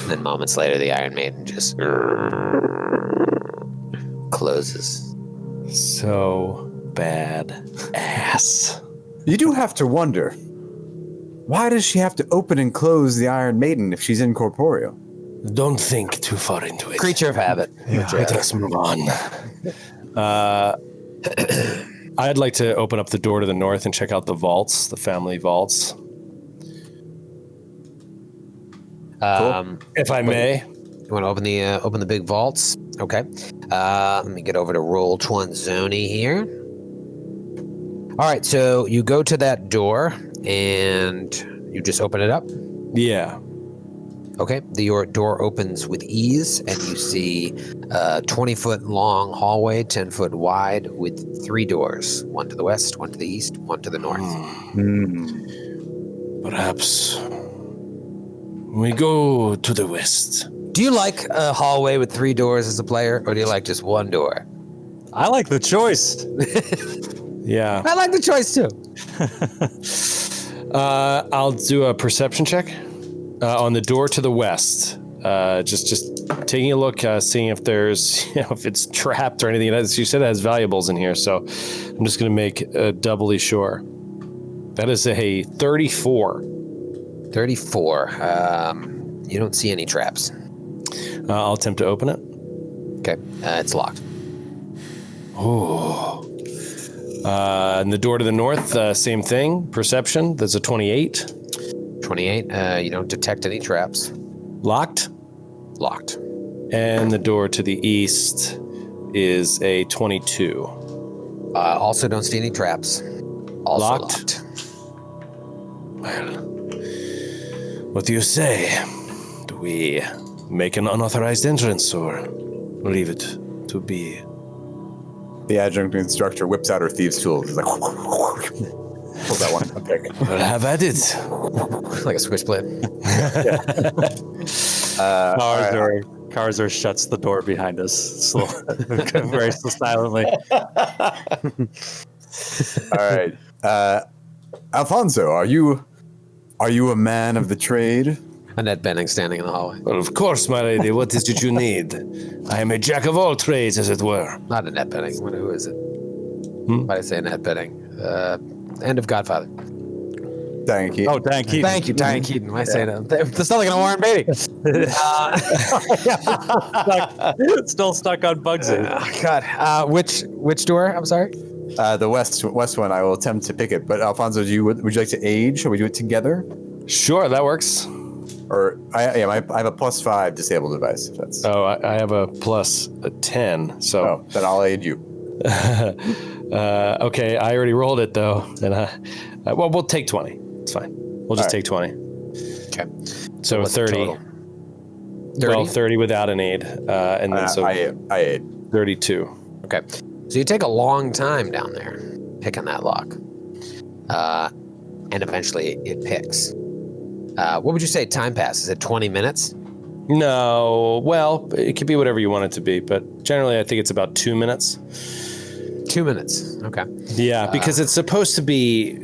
Speaker 1: And then moments later, the Iron Maiden just closes.
Speaker 2: So bad ass.
Speaker 5: You do have to wonder, why does she have to open and close the Iron Maiden if she's incorporeal?
Speaker 6: Don't think too far into it.
Speaker 1: Creature of habit.
Speaker 6: Let us move on.
Speaker 2: I'd like to open up the door to the north and check out the vaults, the family vaults. If I may.
Speaker 1: You want to open the big vaults? Okay. Let me get over to Roll20 here. All right, so you go to that door and you just open it up.
Speaker 2: Yeah.
Speaker 1: Okay, the door opens with ease, and you see a 20-foot long hallway, 10-foot wide, with 3 doors. One to the west, one to the east, one to the north.
Speaker 6: Perhaps we go to the west.
Speaker 1: Do you like a hallway with 3 doors as a player, or do you like just one door?
Speaker 3: I like the choice.
Speaker 2: Yeah.
Speaker 1: I like the choice too.
Speaker 2: I'll do a perception check on the door to the west. Just taking a look, seeing if there's, if it's trapped or anything. As you said, it has valuables in here, so I'm just going to make doubly sure. That is a 34.
Speaker 1: 34. You don't see any traps.
Speaker 2: I'll attempt to open it.
Speaker 1: Okay, it's locked.
Speaker 2: Oh. And the door to the north, same thing. Perception, that's a 28.
Speaker 1: 28. You don't detect any traps.
Speaker 2: Locked.
Speaker 1: Locked.
Speaker 2: And the door to the east is a 22.
Speaker 1: Also don't see any traps. Also
Speaker 2: Locked.
Speaker 6: Well, what do you say? Do we make an unauthorized entrance or leave it to be?
Speaker 5: The adjunct instructor whips out her thieves' tools. He's like, pulls that one. Okay.
Speaker 6: Well, have at it.
Speaker 1: Like a switchblade.
Speaker 3: Karzor shuts the door behind us very silently.
Speaker 5: All right. Alfonso, are you a man of the trade?
Speaker 1: Annette Benning standing in the hallway.
Speaker 6: Well, of course, my lady. What is it you need? I am a jack of all trades, as it were.
Speaker 1: Not Annette Benning. Who is it? Why did I say Annette Benning? End of Godfather.
Speaker 5: Diane Keaton.
Speaker 3: Oh, Diane Keaton.
Speaker 1: Thank you, Diane Keaton. Why say that? There's nothing on Warren Beatty.
Speaker 3: Still stuck on Bugsy.
Speaker 1: God, which door? I'm sorry.
Speaker 5: The west one. I will attempt to pick it. But Alfonso, would you like to age? Shall we do it together?
Speaker 2: Sure, that works.
Speaker 5: Or I have a +5 disabled device. If that's
Speaker 2: I have a plus 10. So
Speaker 5: then I'll aid you.
Speaker 2: okay, I already rolled it though, and well, we'll take 20. It's fine. We'll just take 20.
Speaker 1: Okay.
Speaker 2: So
Speaker 1: what's the
Speaker 2: 30.
Speaker 1: total? 30?
Speaker 2: Well, 30 without an aid, and then so
Speaker 5: I aid.
Speaker 2: 32.
Speaker 1: Okay. So you take a long time down there picking that lock, and eventually it picks. What would you say time pass? Is it 20 minutes?
Speaker 2: No, well, it could be whatever you want it to be, but generally I think it's about 2 minutes.
Speaker 1: 2 minutes. Okay.
Speaker 2: Yeah, because it's supposed to be,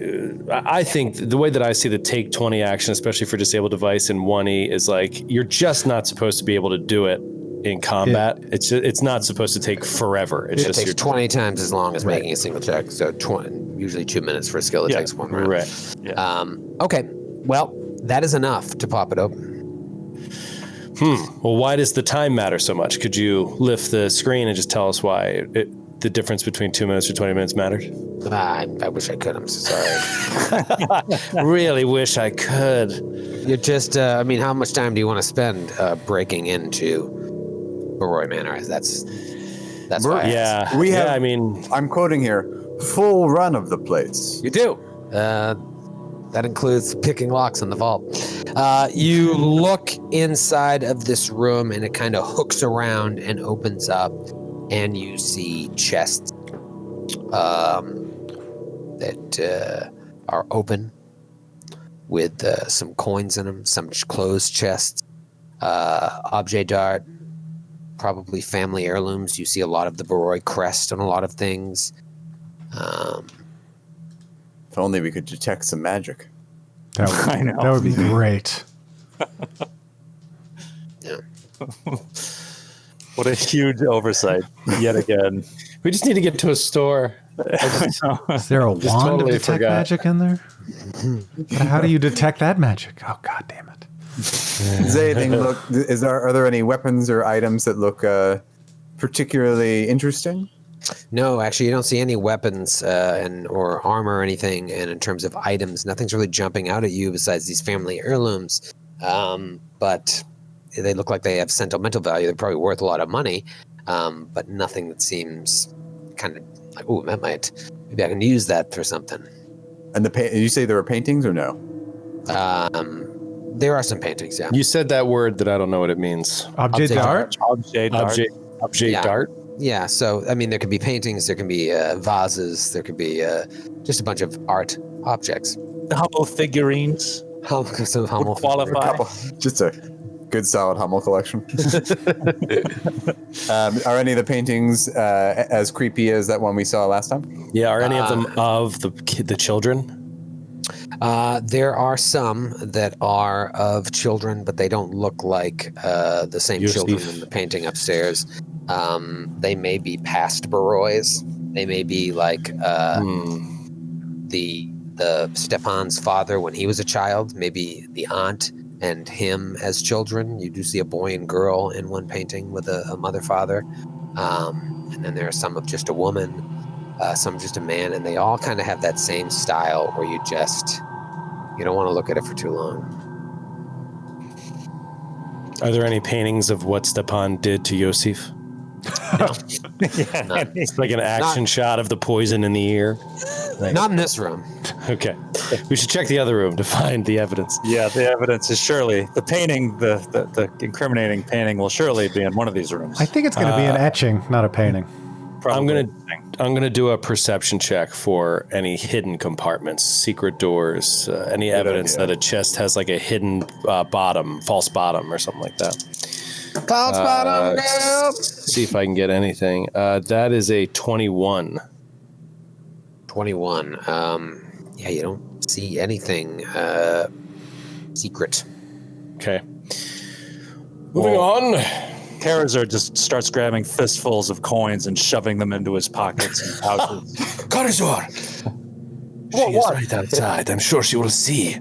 Speaker 2: I think the way that I see the take 20 action, especially for disabled device in 1E, is like, you're just not supposed to be able to do it in combat. It's not supposed to take forever. It's
Speaker 1: It
Speaker 2: just
Speaker 1: takes 20 times as long as making a single check. So usually 2 minutes for a skill. It takes one round.
Speaker 2: Right.
Speaker 3: Yeah.
Speaker 1: Okay. Well, that is enough to pop it open.
Speaker 2: Well, why does the time matter so much? Could you lift the screen and just tell us why the difference between 2 minutes or 20 minutes matters?
Speaker 1: I wish I could. I'm so sorry.
Speaker 2: Really wish I could.
Speaker 1: You're just, how much time do you want to spend breaking into Boroi Manor? That's why I asked.
Speaker 5: We have.
Speaker 2: I mean,
Speaker 5: I'm quoting here. Full run of the place.
Speaker 1: You do. That includes picking locks in the vault. You look inside of this room and it kind of hooks around and opens up, and you see chests that are open with some coins in them, some closed chests, objet d'art, probably family heirlooms. You see a lot of the Boroi crest on a lot of things.
Speaker 5: If only we could detect some magic.
Speaker 3: I know.
Speaker 4: That would be great.
Speaker 1: Yeah.
Speaker 3: What a huge oversight yet again.
Speaker 2: we just need to get to a store.
Speaker 4: Is there a wand
Speaker 2: totally
Speaker 4: to detect
Speaker 2: forgot.
Speaker 4: magic in there? How do you detect that magic? Oh, God damn it.
Speaker 5: Does anything look? Are there any weapons or items that look particularly interesting?
Speaker 1: No, actually, you don't see any weapons or armor or anything. And in terms of items, nothing's really jumping out at you besides these family heirlooms. But they look like they have sentimental value. They're probably worth a lot of money, but nothing that seems kind of like, oh, maybe I can use that for something.
Speaker 5: And you say there were paintings or no?
Speaker 1: There are some paintings, yeah.
Speaker 2: You said that word that I don't know what it means.
Speaker 4: Objet d'art?
Speaker 3: Objet d'art.
Speaker 2: Objet d'art.
Speaker 1: Yeah, so, there could be paintings, there can be vases, there could be just a bunch of art objects.
Speaker 3: Hummel figurines.
Speaker 1: Some Hummel
Speaker 3: Qualify.
Speaker 5: Just a good solid Hummel collection. Are any of the paintings as creepy as that one we saw last time?
Speaker 2: Yeah, are any of them of the children?
Speaker 1: There are some that are of children, but they don't look like the same children in the painting upstairs. They may be past Borois. They may be like the Stepan's father when he was a child, maybe the aunt and him as children. You do see a boy and girl in one painting with a mother-father. And then there are some of just a woman, some just a man, and they all kind of have that same style where you don't want to look at it for too long.
Speaker 2: Are there any paintings of what Stepan did to Yosef?
Speaker 1: No.
Speaker 2: It's like an action shot of the poison in the ear.
Speaker 1: Not in this room.
Speaker 2: Okay. We should check the other room to find the evidence.
Speaker 3: Yeah, the evidence is surely the painting, the incriminating painting will surely be in one of these rooms.
Speaker 4: I think it's going to be an etching, not a painting.
Speaker 2: I'm gonna do a perception check for any hidden compartments, secret doors, any evidence that a chest has like a hidden false bottom or something like that.
Speaker 1: False bottom, girl.
Speaker 2: See if I can get anything. That is a 21.
Speaker 1: 21. Yeah, you don't see anything secret.
Speaker 2: Okay. Moving on.
Speaker 3: Karazar just starts grabbing fistfuls of coins and shoving them into his pockets and pouches.
Speaker 6: Karazor, She is right outside. I'm sure she will see.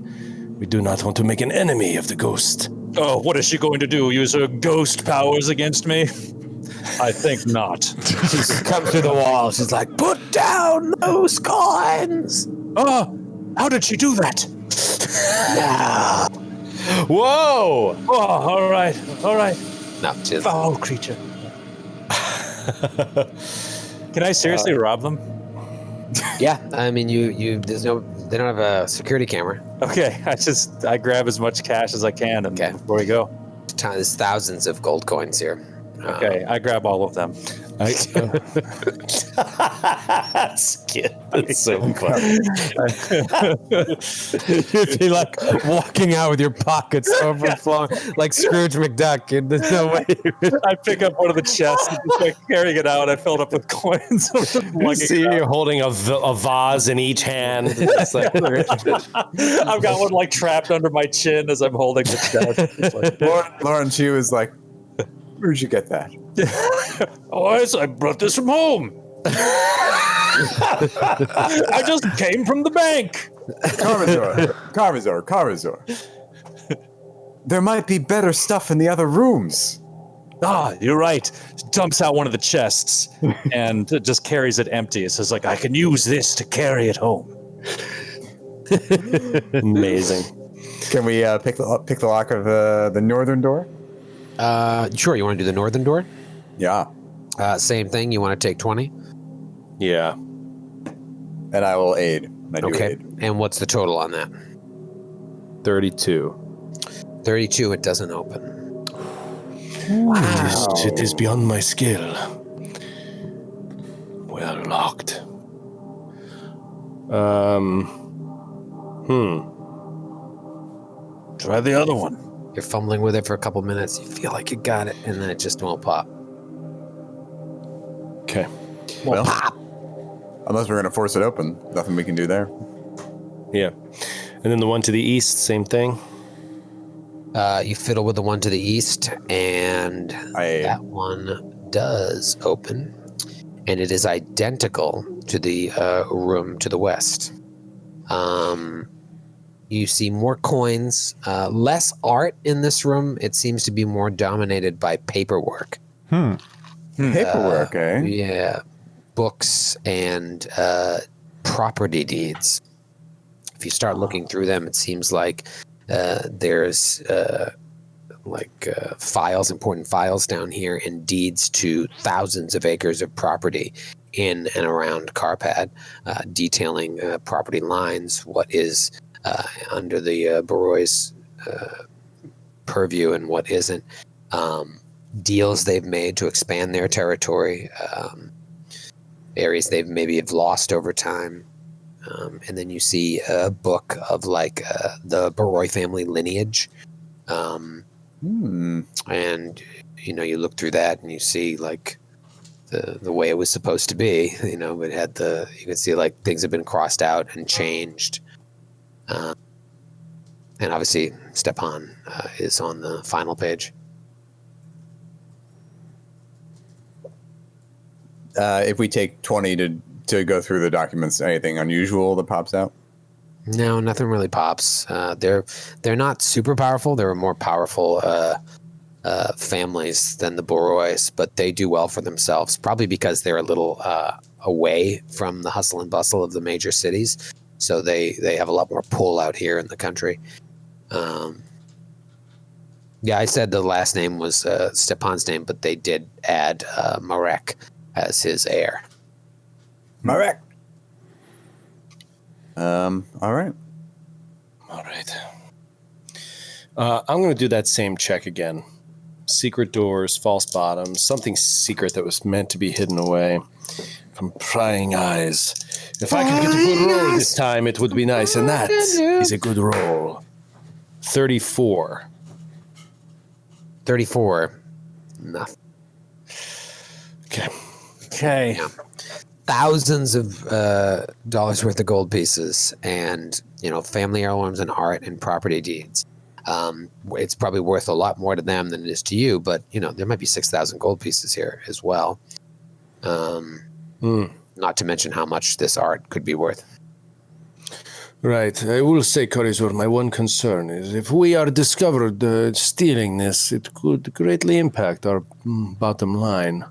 Speaker 6: We do not want to make an enemy of the ghost.
Speaker 3: Oh, what is she going to do? Use her ghost powers against me? I think not.
Speaker 1: She comes through the wall. She's like, put down those coins.
Speaker 3: Oh, how did she do that?
Speaker 2: Whoa!
Speaker 3: Oh, all right.
Speaker 1: No, just
Speaker 3: Foul creature. Can I seriously rob them?
Speaker 1: yeah. I mean, they don't have a security camera.
Speaker 3: Okay, I grab as much cash as I can, and
Speaker 1: Okay.
Speaker 3: before we go.
Speaker 1: There's thousands of gold coins here.
Speaker 3: Okay, I grab all of them.
Speaker 2: Skip. That's so funny.
Speaker 1: You'd be like walking out with your pockets overflowing, like Scrooge McDuck. There's no way.
Speaker 3: I pick up one of the chests and just like carrying it out. I fill it up with coins.
Speaker 2: You see, you're holding a vase in each hand. It's like,
Speaker 3: I've got one like trapped under my chin as I'm holding the chest. It's like,
Speaker 5: Lauren, she was like, where'd you get that?
Speaker 3: oh, yes, I brought this from home. I just came from the bank.
Speaker 5: Carvazor. There might be better stuff in the other rooms.
Speaker 3: Ah, you're right. Dumps out one of the chests and just carries it empty. It says like, I can use this to carry it home.
Speaker 2: amazing.
Speaker 5: Can we pick the lock of the northern door?
Speaker 1: Sure. You want to do the northern door?
Speaker 5: Yeah.
Speaker 1: Same thing. You want to take 20?
Speaker 2: Yeah.
Speaker 5: And I will aid. I do
Speaker 1: Okay.
Speaker 5: aid.
Speaker 1: And what's the total on that?
Speaker 2: 32.
Speaker 1: 32. It doesn't open.
Speaker 6: It is beyond my skill. Well locked.
Speaker 3: Try the other one.
Speaker 1: You're fumbling with it for a couple minutes. You feel like you got it, and then it just won't pop.
Speaker 2: Okay.
Speaker 5: Well, unless we're going to force it open, nothing we can do there.
Speaker 2: Yeah. And then the one to the east, same thing.
Speaker 1: You fiddle with the one to the east, and
Speaker 5: I-
Speaker 1: that one does open, and it is identical to the room to the west. You see more coins, less art in this room. It seems to be more dominated by paperwork.
Speaker 5: Paperwork, eh?
Speaker 1: Yeah, books and property deeds. If you start looking through them, it seems like there's files, important files down here, and deeds to thousands of acres of property in and around Carpad, detailing property lines, what is under the Boroi's purview and what isn't. Deals they've made to expand their territory, areas they've maybe have lost over time. And then you see a book of the Boroi family lineage. And, you look through that and you see the way it was supposed to be, it had you can see things have been crossed out and changed. And obviously Stepan is on the final page.
Speaker 5: If we take 20 to go through the documents, anything unusual that pops out?
Speaker 1: No, nothing really pops. They're not super powerful. They're more powerful families than the Borois, but they do well for themselves, probably because they're a little away from the hustle and bustle of the major cities. So they have a lot more pull out here in the country. Yeah, I said the last name was Stepan's name, but they did add Marek as his heir.
Speaker 5: Marek. All right.
Speaker 2: All right. I'm going to do that same check again. Secret doors, false bottoms, something secret that was meant to be hidden away from prying eyes. If I could get a good roll this time, it would be nice. And that is a good roll. 34.
Speaker 1: 34. Nothing.
Speaker 2: Okay.
Speaker 1: Yeah. Thousands of dollars worth of gold pieces and, family heirlooms and art and property deeds. It's probably worth a lot more to them than it is to you, but, there might be 6,000 gold pieces here as well. Not to mention how much this art could be worth.
Speaker 6: Right. I will say, Corisor, my one concern is if we are discovered stealing this, it could greatly impact our bottom line.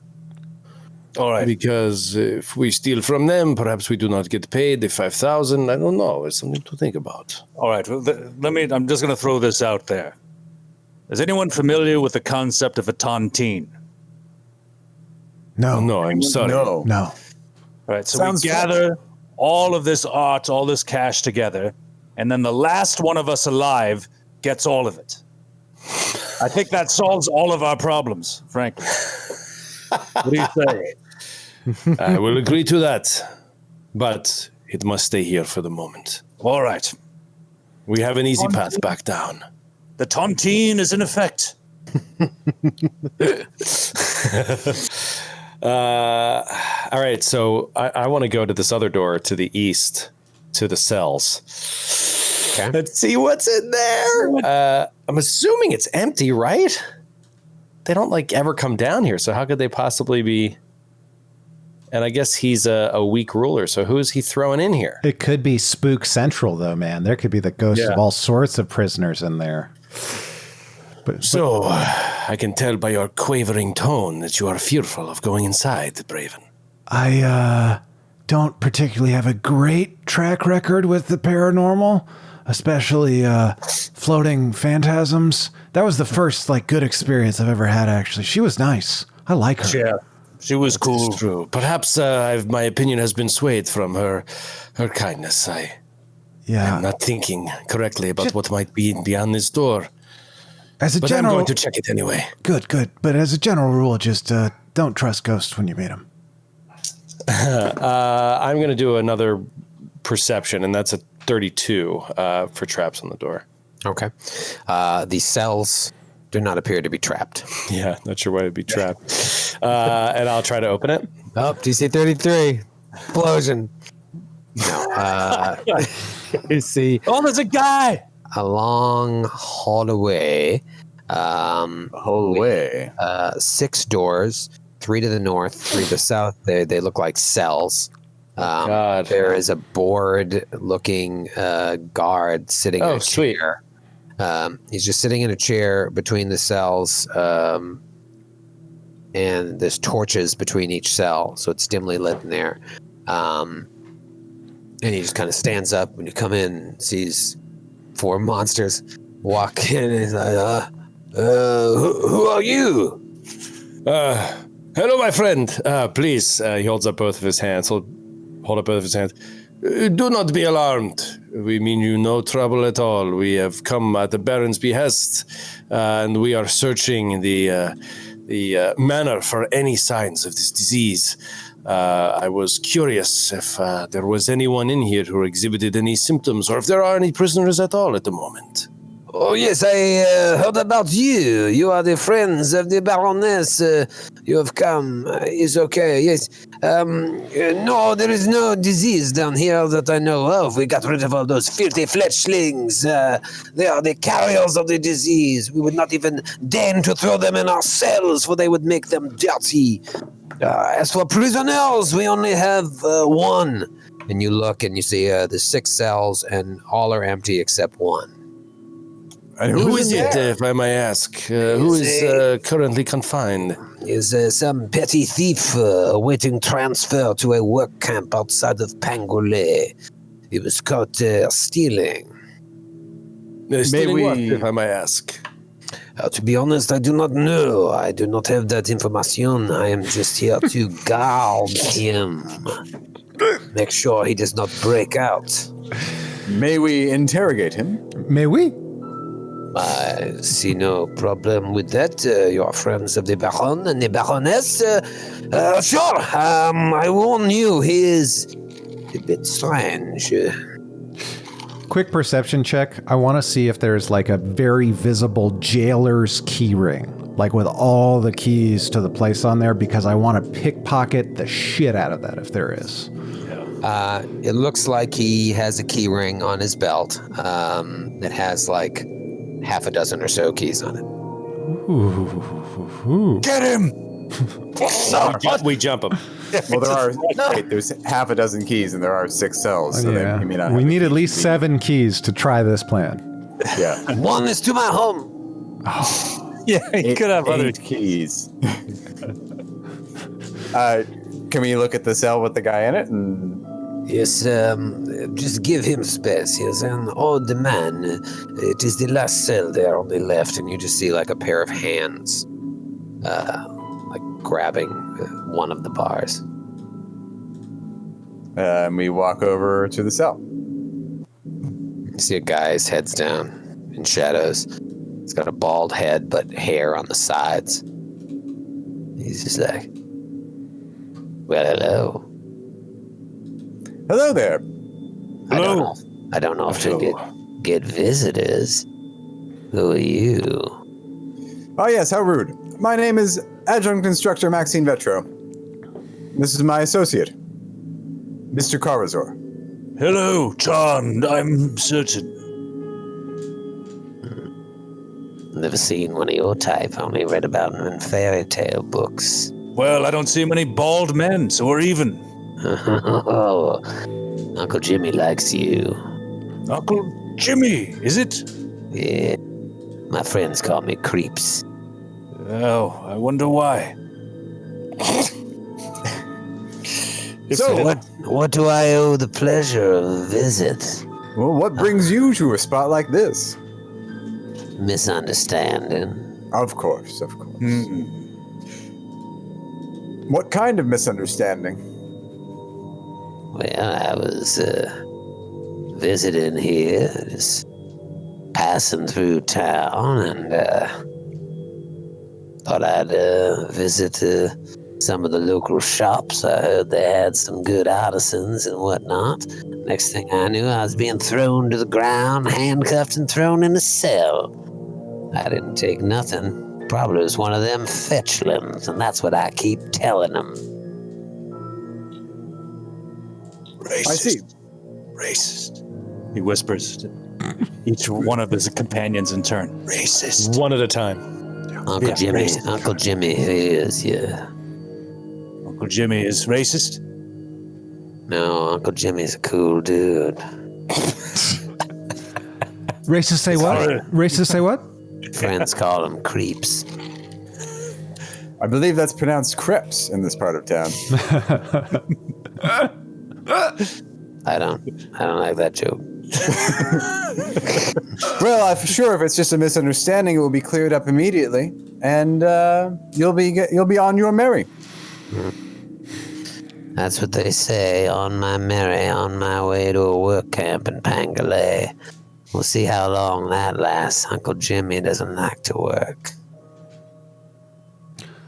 Speaker 3: All right.
Speaker 6: Because if we steal from them, perhaps we do not get paid the 5,000. I don't know. It's something to think about.
Speaker 3: All right. Well, I'm just going to throw this out there. Is anyone familiar with the concept of a tontine?
Speaker 4: No.
Speaker 6: No, I'm sorry.
Speaker 5: No.
Speaker 4: No.
Speaker 3: All right. So
Speaker 5: Sounds
Speaker 3: we gather all of this art, all this cash together, and then the last one of us alive gets all of it. I think that solves all of our problems, frankly. What do you say?
Speaker 6: I will agree to that. But it must stay here for the moment.
Speaker 3: All right.
Speaker 6: We have an easy path back down.
Speaker 3: The tontine is in effect.
Speaker 2: All right, so I want to go to this other door to the east, to the cells.
Speaker 1: Okay.
Speaker 2: Let's see what's in there. I'm assuming it's empty, right? They don't ever come down here, so how could they possibly be? And I guess he's a weak ruler, so who is he throwing in here?
Speaker 4: It could be Spook Central, though, man. There could be the ghosts of all sorts of prisoners in there.
Speaker 6: So, I can tell by your quavering tone that you are fearful of going inside, Braven.
Speaker 4: I don't particularly have a great track record with the paranormal, especially floating phantasms. That was the first good experience I've ever had, actually. She was nice. I like her.
Speaker 3: Yeah. She was cool.
Speaker 6: It's true. Perhaps my opinion has been swayed from her kindness. I'm not thinking correctly about what might be beyond this door.
Speaker 4: As a
Speaker 6: But
Speaker 4: general,
Speaker 6: I'm going to check it anyway.
Speaker 4: Good. But as a general rule, just don't trust ghosts when you meet them.
Speaker 2: I'm going to do another perception, and that's a 32 for traps on the door.
Speaker 1: Okay. The cells do not appear to be trapped.
Speaker 2: Yeah, not sure why it'd be trapped. And I'll try to open it.
Speaker 1: Oh, DC 33. Explosion. No. You see
Speaker 3: Oh, there's a guy.
Speaker 1: a long hallway.
Speaker 5: Whole way.
Speaker 1: 6 doors, 3 to the north, 3 to the south. They look like cells.
Speaker 2: God.
Speaker 1: There is a bored-looking guard sitting in a
Speaker 2: sweet.
Speaker 1: chair. He's just sitting in a chair between the cells, and there's torches between each cell, so it's dimly lit in there. And he just kind of stands up when you come in and sees 4 monsters walk in, and he's like, who are you?
Speaker 6: Hello, my friend. Please, he holds up both of his hands. He'll hold up both of his hands. Do not be alarmed. We mean you no trouble at all. We have come at the Baron's behest, and we are searching the manor for any signs of this disease. I was curious if there was anyone in here who exhibited any symptoms, or if there are any prisoners at all at the moment.
Speaker 7: Oh, yes, I heard about you. You are the friends of the Baroness. You have come. It's okay, yes. No, there is no disease down here that I know of. We got rid of all those filthy fletchlings. They are the carriers of the disease. We would not even deign to throw them in our cells, for they would make them dirty. As for prisoners, we only have 1.
Speaker 1: And you look and you see the 6 cells, and all are empty except 1.
Speaker 5: And
Speaker 6: Who is it, if I may ask? Who is currently confined?
Speaker 7: Is some petty thief awaiting transfer to a work camp outside of Pangolé. He was caught stealing.
Speaker 6: Stealing what,
Speaker 5: we-
Speaker 6: if I may ask?
Speaker 7: To be honest, I do not know. I do not have that information. I am just here to guard him. Make sure he does not break out.
Speaker 5: May we interrogate him?
Speaker 4: May we?
Speaker 7: I see no problem with that. You're friends of the Baron and the Baroness. Sure. I warn you, he is a bit strange.
Speaker 4: Quick perception check. I want to see if there's a very visible jailer's key ring, with all the keys to the place on there, because I want to pickpocket the shit out of that if there is.
Speaker 1: It looks like he has a key ring on his belt that has half a dozen or so keys on it.
Speaker 4: Ooh.
Speaker 5: Get him!
Speaker 2: We jump them.
Speaker 5: Well, there's half a dozen keys, and there are 6 cells. So
Speaker 4: Yeah.
Speaker 5: you may not
Speaker 4: We
Speaker 5: have
Speaker 4: need
Speaker 5: the
Speaker 4: at
Speaker 5: key
Speaker 4: least
Speaker 5: to
Speaker 4: 7 keys to try this plan.
Speaker 5: Yeah.
Speaker 1: One is to my home.
Speaker 3: Yeah, you could have other.
Speaker 5: 8 keys. Can we look at the cell with the guy in it? And
Speaker 7: Yes, just give him space. He is an old man. It is the last cell there on the left.
Speaker 1: And you just see like a pair of hands, like grabbing one of the bars.
Speaker 5: we walk over to the cell.
Speaker 1: You see a guy's head's down in shadows. He's got a bald head, but hair on the sides. He's just like, well, hello.
Speaker 5: Hello there.
Speaker 1: I don't know if to get visitors. Who are you?
Speaker 5: Oh, yes, how rude. My name is Adjunct Instructor Maxine Vetro. This is my associate, Mr. Karazor.
Speaker 3: Hello, John. I'm certain.
Speaker 1: Never seen one of your type. Only read about them in fairy tale books.
Speaker 3: Well, I don't see many bald men, so we're even.
Speaker 1: Oh, Uncle Jimmy likes you.
Speaker 3: Uncle Jimmy, is it?
Speaker 1: Yeah, my friends call me Creeps.
Speaker 3: Oh, I wonder why.
Speaker 5: So,
Speaker 1: What do I owe the pleasure of a visit?
Speaker 5: well, what brings you to a spot like this?
Speaker 1: Misunderstanding.
Speaker 5: Of course. What kind of misunderstanding?
Speaker 1: Well, I was visiting here, just passing through town, and thought I'd visit some of the local shops. I heard they had some good artisans and whatnot. Next thing I knew, I was being thrown to the ground, handcuffed, and thrown in a cell. I didn't take nothing. Probably was one of them fetchlims, and that's what I keep telling them.
Speaker 6: Racist.
Speaker 5: I see.
Speaker 6: Racist.
Speaker 3: He whispers to each one of his companions in turn.
Speaker 6: Racist.
Speaker 2: One at a time.
Speaker 1: Uncle Jimmy,
Speaker 3: racist.
Speaker 1: Uncle Jimmy, he is, yeah.
Speaker 3: Uncle Jimmy is racist?
Speaker 1: No, Uncle Jimmy's a cool dude.
Speaker 4: Racist say what? Racist say what?
Speaker 1: Friends call him Creeps.
Speaker 5: I believe that's pronounced crepes in this part of town.
Speaker 1: I don't like that joke.
Speaker 5: Well, I'm sure if it's just a misunderstanding, it will be cleared up immediately, and you'll be on your merry.
Speaker 1: That's what they say, on my way to a work camp in Pangalay. We'll see how long that lasts. Uncle Jimmy doesn't like to work.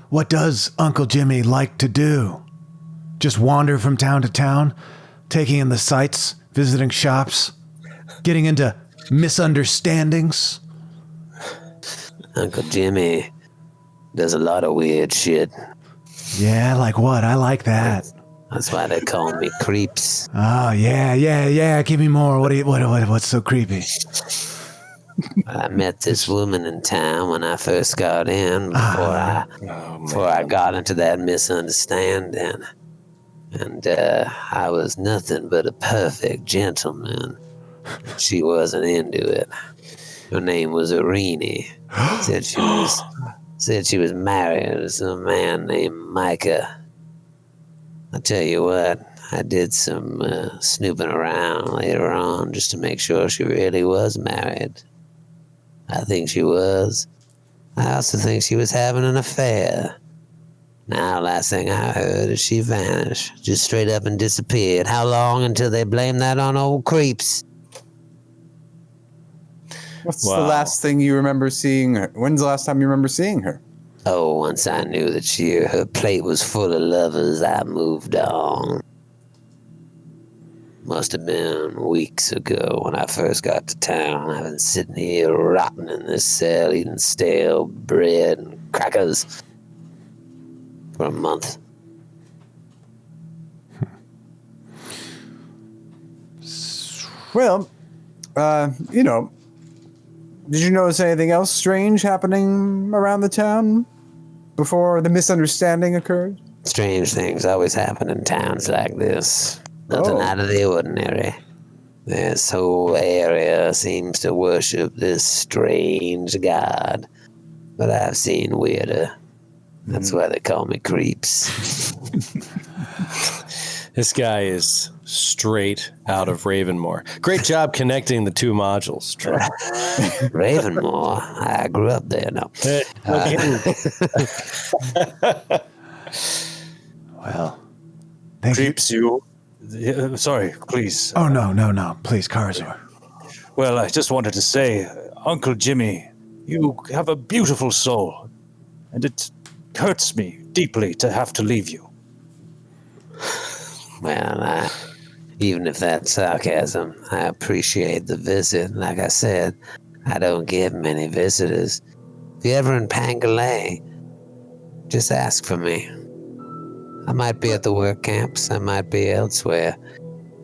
Speaker 4: What does Uncle Jimmy like to do? Just wander from town to town, taking in the sights, visiting shops, getting into misunderstandings?
Speaker 1: Uncle Jimmy does a lot of weird shit.
Speaker 4: Yeah, like what? I like that.
Speaker 1: That's why they call me Creeps.
Speaker 4: Oh, yeah. Give me more. What's so creepy?
Speaker 1: I met this woman in town when I first got in, before I got into that misunderstanding. And I was nothing but a perfect gentleman. She wasn't into it. Her name was Irini. Said she was married to some man named Micah. I tell you what, I did some snooping around later on just to make sure she really was married. I think she was. I also think she was having an affair. Now, last thing I heard is she vanished, just straight up and disappeared. How long until they blame that on old Creeps?
Speaker 5: What's the last thing you remember seeing her? When's the last time you remember seeing her?
Speaker 1: Oh, once I knew that her plate was full of lovers, I moved on. Must have been weeks ago when I first got to town. I've been sitting here rotting in this cell, eating stale bread and crackers for a month.
Speaker 5: Well, did you notice anything else strange happening around the town before the misunderstanding occurred?
Speaker 7: Strange things always happen in towns like this. Nothing out of the ordinary. This whole area seems to worship this strange god. But I've seen weirder. That's why they call me Creeps.
Speaker 2: This guy is straight out of Ravenmore. Great job connecting the two modules, Troy.
Speaker 7: Ravenmore? I grew up there, no.
Speaker 4: Well, thank you.
Speaker 3: Creeps you. Sorry, please.
Speaker 4: Oh, no. Please, Karazor.
Speaker 3: Well, I just wanted to say, Uncle Jimmy, you have a beautiful soul, and it hurts me deeply to have to leave you.
Speaker 7: Well, even if that's sarcasm, I appreciate the visit. Like I said, I don't get many visitors. If you're ever in Pangalay, just ask for me. I might be at the work camps. I might be elsewhere.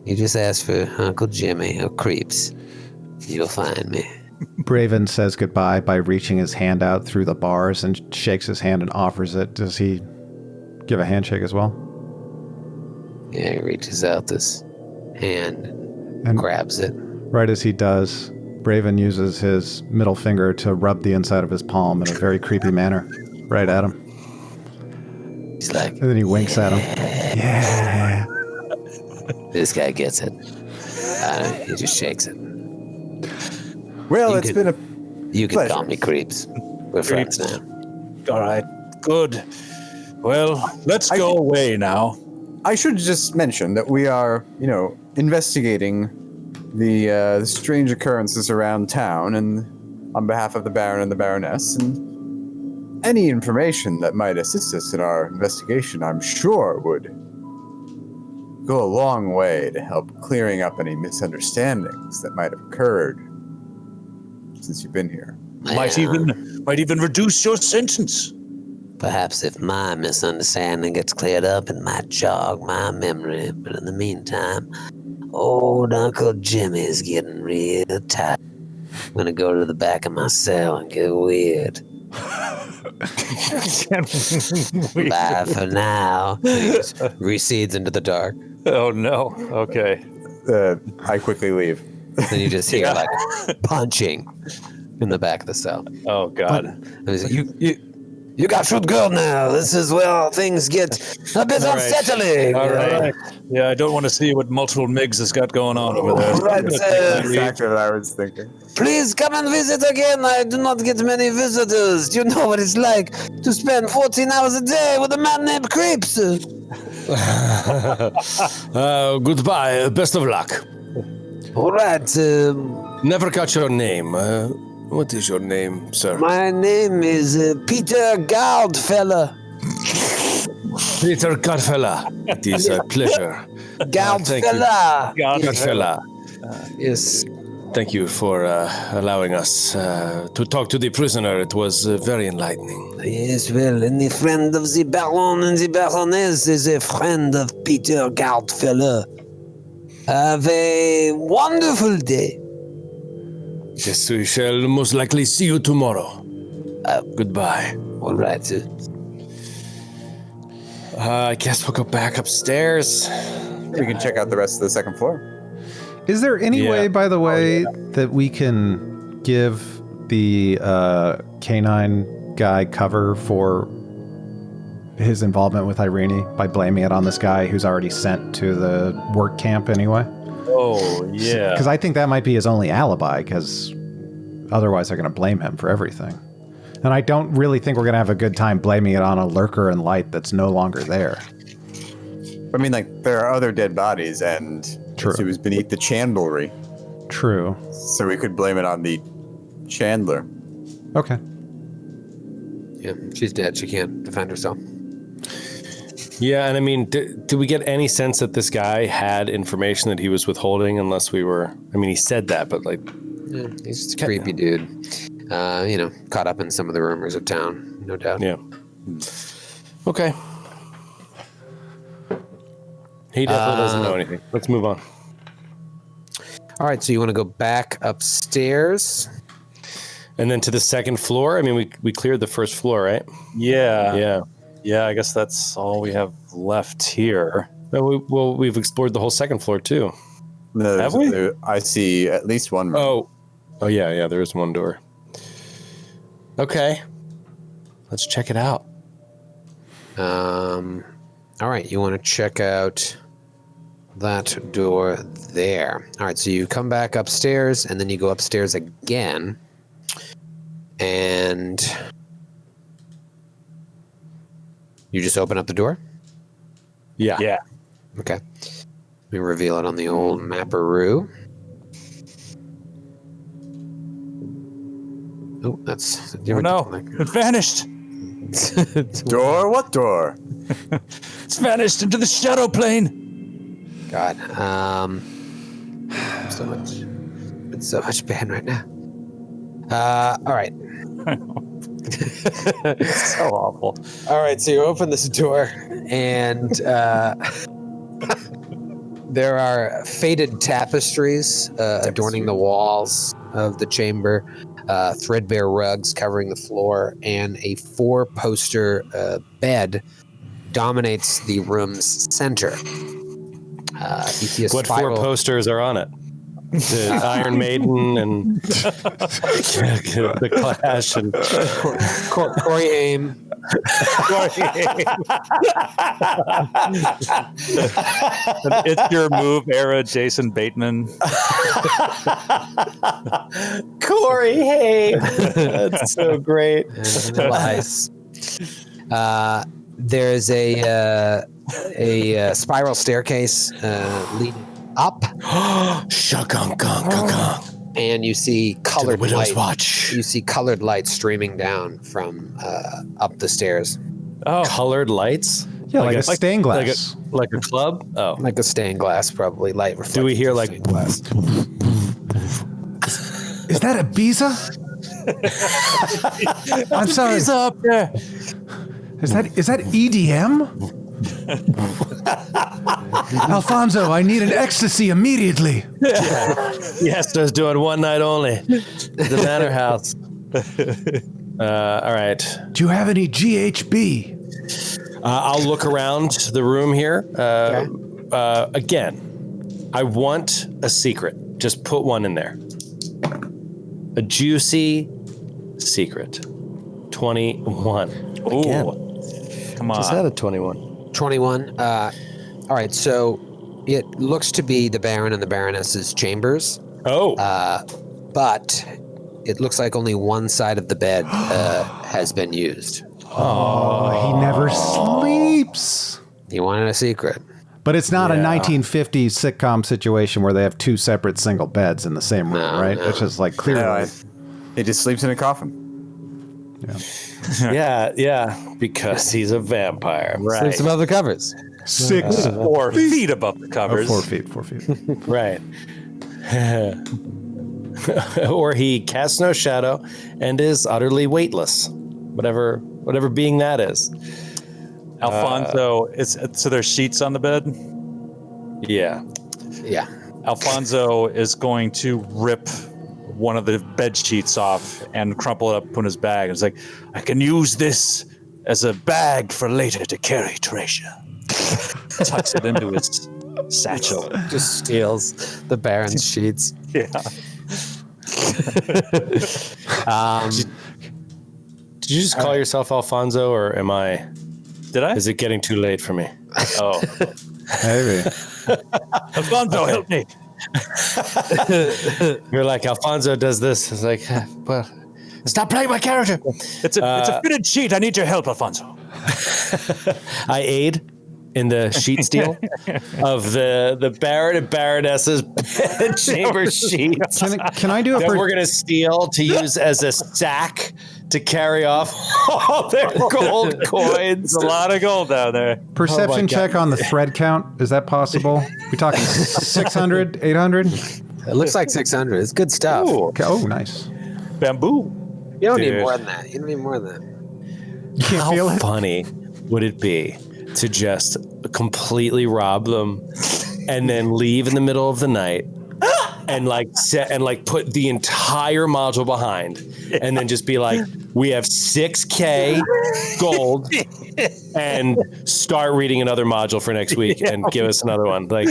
Speaker 7: You just ask for Uncle Jimmy or Creeps. You'll find me.
Speaker 4: Braven says goodbye by reaching his hand out through the bars and shakes his hand and offers it. Does he give a handshake as well?
Speaker 7: Yeah, he reaches out this hand and grabs it.
Speaker 4: Right as he does, Braven uses his middle finger to rub the inside of his palm in a very creepy manner. Right at him.
Speaker 7: He's like,
Speaker 4: And then he winks at him. Yeah.
Speaker 7: this guy gets it. He just shakes it.
Speaker 5: Well,
Speaker 7: You
Speaker 5: it's
Speaker 7: could-
Speaker 5: been a
Speaker 7: You can
Speaker 5: pleasure.
Speaker 7: call me Creeps. We're friends now.
Speaker 3: All right, good. Well, let's go away now.
Speaker 5: I should just mention that we are, investigating the strange occurrences around town, and on behalf of the Baron and the Baroness, and any information that might assist us in our investigation, I'm sure would go a long way to help clearing up any misunderstandings that might have occurred since you've been here.
Speaker 3: Might even reduce your sentence.
Speaker 7: Perhaps if my misunderstanding gets cleared up, it might jog my memory. But in the meantime, old Uncle Jimmy's getting real tired. I'm gonna go to the back of my cell and get weird. Bye for now. He just recedes into the dark.
Speaker 3: Oh no. Okay.
Speaker 5: I quickly leave.
Speaker 1: Then you just hear like punching in the back of the cell.
Speaker 3: Oh God.
Speaker 1: And he's like, you got should go now. This is where things get a bit unsettling.
Speaker 3: All right. Yeah, I don't want to see what multiple MIGs has got going on over there.
Speaker 1: Right,
Speaker 5: Exactly what I was thinking.
Speaker 1: Please come and visit again. I do not get many visitors. You know what it's like to spend 14 hours a day with a man named Creeps.
Speaker 6: Goodbye. Best of luck.
Speaker 1: All right.
Speaker 6: Never got your name. What is your name, sir?
Speaker 1: My name is Peter Goldfeller.
Speaker 6: Peter Godfella. It is a pleasure.
Speaker 1: Goldfeller.
Speaker 6: Godfella.
Speaker 1: Yes.
Speaker 6: Thank you for allowing us to talk to the prisoner. It was very enlightening.
Speaker 1: Yes, well, any friend of the Baron and the Baroness is a friend of Peter Goldfeller. Have a wonderful day.
Speaker 6: Yes, we shall most likely see you tomorrow. Goodbye.
Speaker 1: All right.
Speaker 2: I guess we'll go back upstairs.
Speaker 5: We can check out the rest of the second floor.
Speaker 4: Is there any
Speaker 2: Yeah.
Speaker 4: way, by the way, that we can give the canine guy cover for his involvement with Irene by blaming it on this guy who's already sent to the work camp anyway?
Speaker 3: Oh yeah.
Speaker 4: Because I think that might be his only alibi, because otherwise they're going to blame him for everything. And I don't really think we're going to have a good time blaming it on a lurker in light that's no longer there.
Speaker 5: I mean, like, there are other dead bodies, and
Speaker 4: True.
Speaker 5: it was beneath the chandlery,
Speaker 4: True.
Speaker 5: so we could blame it on the chandler.
Speaker 4: Okay.
Speaker 1: Yeah, she's dead. She can't defend herself.
Speaker 2: Yeah, and I mean, did we get any sense that this guy had information that he was withholding unless we were... I mean, he said that, but like...
Speaker 1: Yeah, he's just a creepy dude. Caught up in some of the rumors of town, no doubt.
Speaker 2: Yeah. Okay. He definitely doesn't know anything. Let's move on.
Speaker 1: All right, so you want to go back upstairs?
Speaker 2: And then to the second floor. I mean, we cleared the first floor, right?
Speaker 3: Yeah. I guess that's all we have left here.
Speaker 2: We've explored the whole second floor too.
Speaker 5: No,
Speaker 3: Have we?
Speaker 5: I see at least one room.
Speaker 2: Oh yeah. There is one door. Okay, let's check it out.
Speaker 1: All right, you want to check out that door there. All right, so you come back upstairs, and then you go upstairs again, and you just open up the door?
Speaker 2: Yeah.
Speaker 1: Okay. Let me reveal it on the old mapperoo. Oh, that's...
Speaker 3: Oh no, it vanished.
Speaker 5: Door? What door?
Speaker 3: It's vanished into the shadow plane.
Speaker 1: God. It's so much pain right now. All right.
Speaker 3: It's so awful.
Speaker 1: All right, so you open this door, and there are faded tapestries adorning the walls of the chamber, threadbare rugs covering the floor, and a 4-poster bed dominates the room's center. You see a
Speaker 2: What
Speaker 1: spiral.
Speaker 2: 4 posters are on it? The Iron Maiden and the Clash and
Speaker 1: Corey Haim.
Speaker 3: It's your move era, Jason Bateman.
Speaker 2: Corey Hay. That's so great.
Speaker 1: Lies. There's a spiral staircase leading up, and you see colored
Speaker 6: Widow's
Speaker 1: light.
Speaker 6: Watch.
Speaker 1: You see colored lights streaming down from up the stairs,
Speaker 3: Oh,
Speaker 2: Colored lights?
Speaker 4: Yeah, like a stained glass.
Speaker 2: Like a club? Oh.
Speaker 1: like a stained glass, probably light.
Speaker 2: Do we hear like
Speaker 1: stained glass?
Speaker 4: Is that a Ibiza? I'm sorry.
Speaker 3: He's up there.
Speaker 4: Is that EDM? Alfonso, I need an ecstasy immediately.
Speaker 2: Yes, I was doing one night only. The Manor House. All right.
Speaker 4: Do you have any GHB?
Speaker 2: I'll look around the room here. Again, I want a secret. Just put one in there. A juicy secret. 21.
Speaker 3: Ooh.
Speaker 2: Again.
Speaker 3: Come on.
Speaker 2: Just had a 21.
Speaker 1: 21. All right, so it looks to be the Baron and the Baroness's chambers,
Speaker 2: Oh.
Speaker 1: but it looks like only one side of the bed has been used.
Speaker 4: Oh, he never sleeps.
Speaker 1: You wanted a secret.
Speaker 4: But it's not a 1950s sitcom situation where they have 2 separate single beds in the same room,
Speaker 1: No,
Speaker 4: right?
Speaker 1: no.
Speaker 4: It's just like clearly.
Speaker 5: No, he just sleeps in a coffin.
Speaker 2: Yeah, because he's a vampire. Right.
Speaker 1: Sleeps above the covers.
Speaker 4: 6
Speaker 3: 4 feet above the covers.
Speaker 4: 4 feet. 4 feet.
Speaker 2: Right. Or he casts no shadow and is utterly weightless. Whatever being that is.
Speaker 3: Alfonso, so there's sheets on the bed.
Speaker 2: Yeah.
Speaker 1: Yeah.
Speaker 3: Alfonso is going to rip one of the bed sheets off and crumple it up, put in his bag. It's like, I can use this as a bag for later to carry treasure. Tucks it into his satchel.
Speaker 1: Just steals the Baron's sheets.
Speaker 3: Yeah.
Speaker 2: Did you just call yourself Alfonso, or
Speaker 3: Did I?
Speaker 2: is it getting too late for me?
Speaker 3: Oh.
Speaker 4: Maybe.
Speaker 3: Alfonso, help me.
Speaker 2: You're like, Alfonso does this. It's like, well, stop playing my character.
Speaker 3: It's a fitted sheet. I need your help, Alfonso.
Speaker 2: I aid in the sheet steal of the Baron and Baroness's chamber sheets
Speaker 4: Can I do a
Speaker 2: that we're going to steal to use as a sack to carry off all their gold coins.
Speaker 3: There's a lot of gold down there.
Speaker 4: perception check on the thread count? Is that possible? We talking 600, 800?
Speaker 1: It looks like 600. It's good stuff.
Speaker 4: Okay. Oh, nice.
Speaker 3: Bamboo.
Speaker 1: You don't need
Speaker 2: Dude.
Speaker 1: more than that. You don't need more than that.
Speaker 4: You can't
Speaker 2: How
Speaker 4: feel it?
Speaker 2: funny would it be to just completely rob them and then leave in the middle of the night and put the entire module behind, and then just be like, we have 6K gold, and start reading another module for next week and give us another one. Like,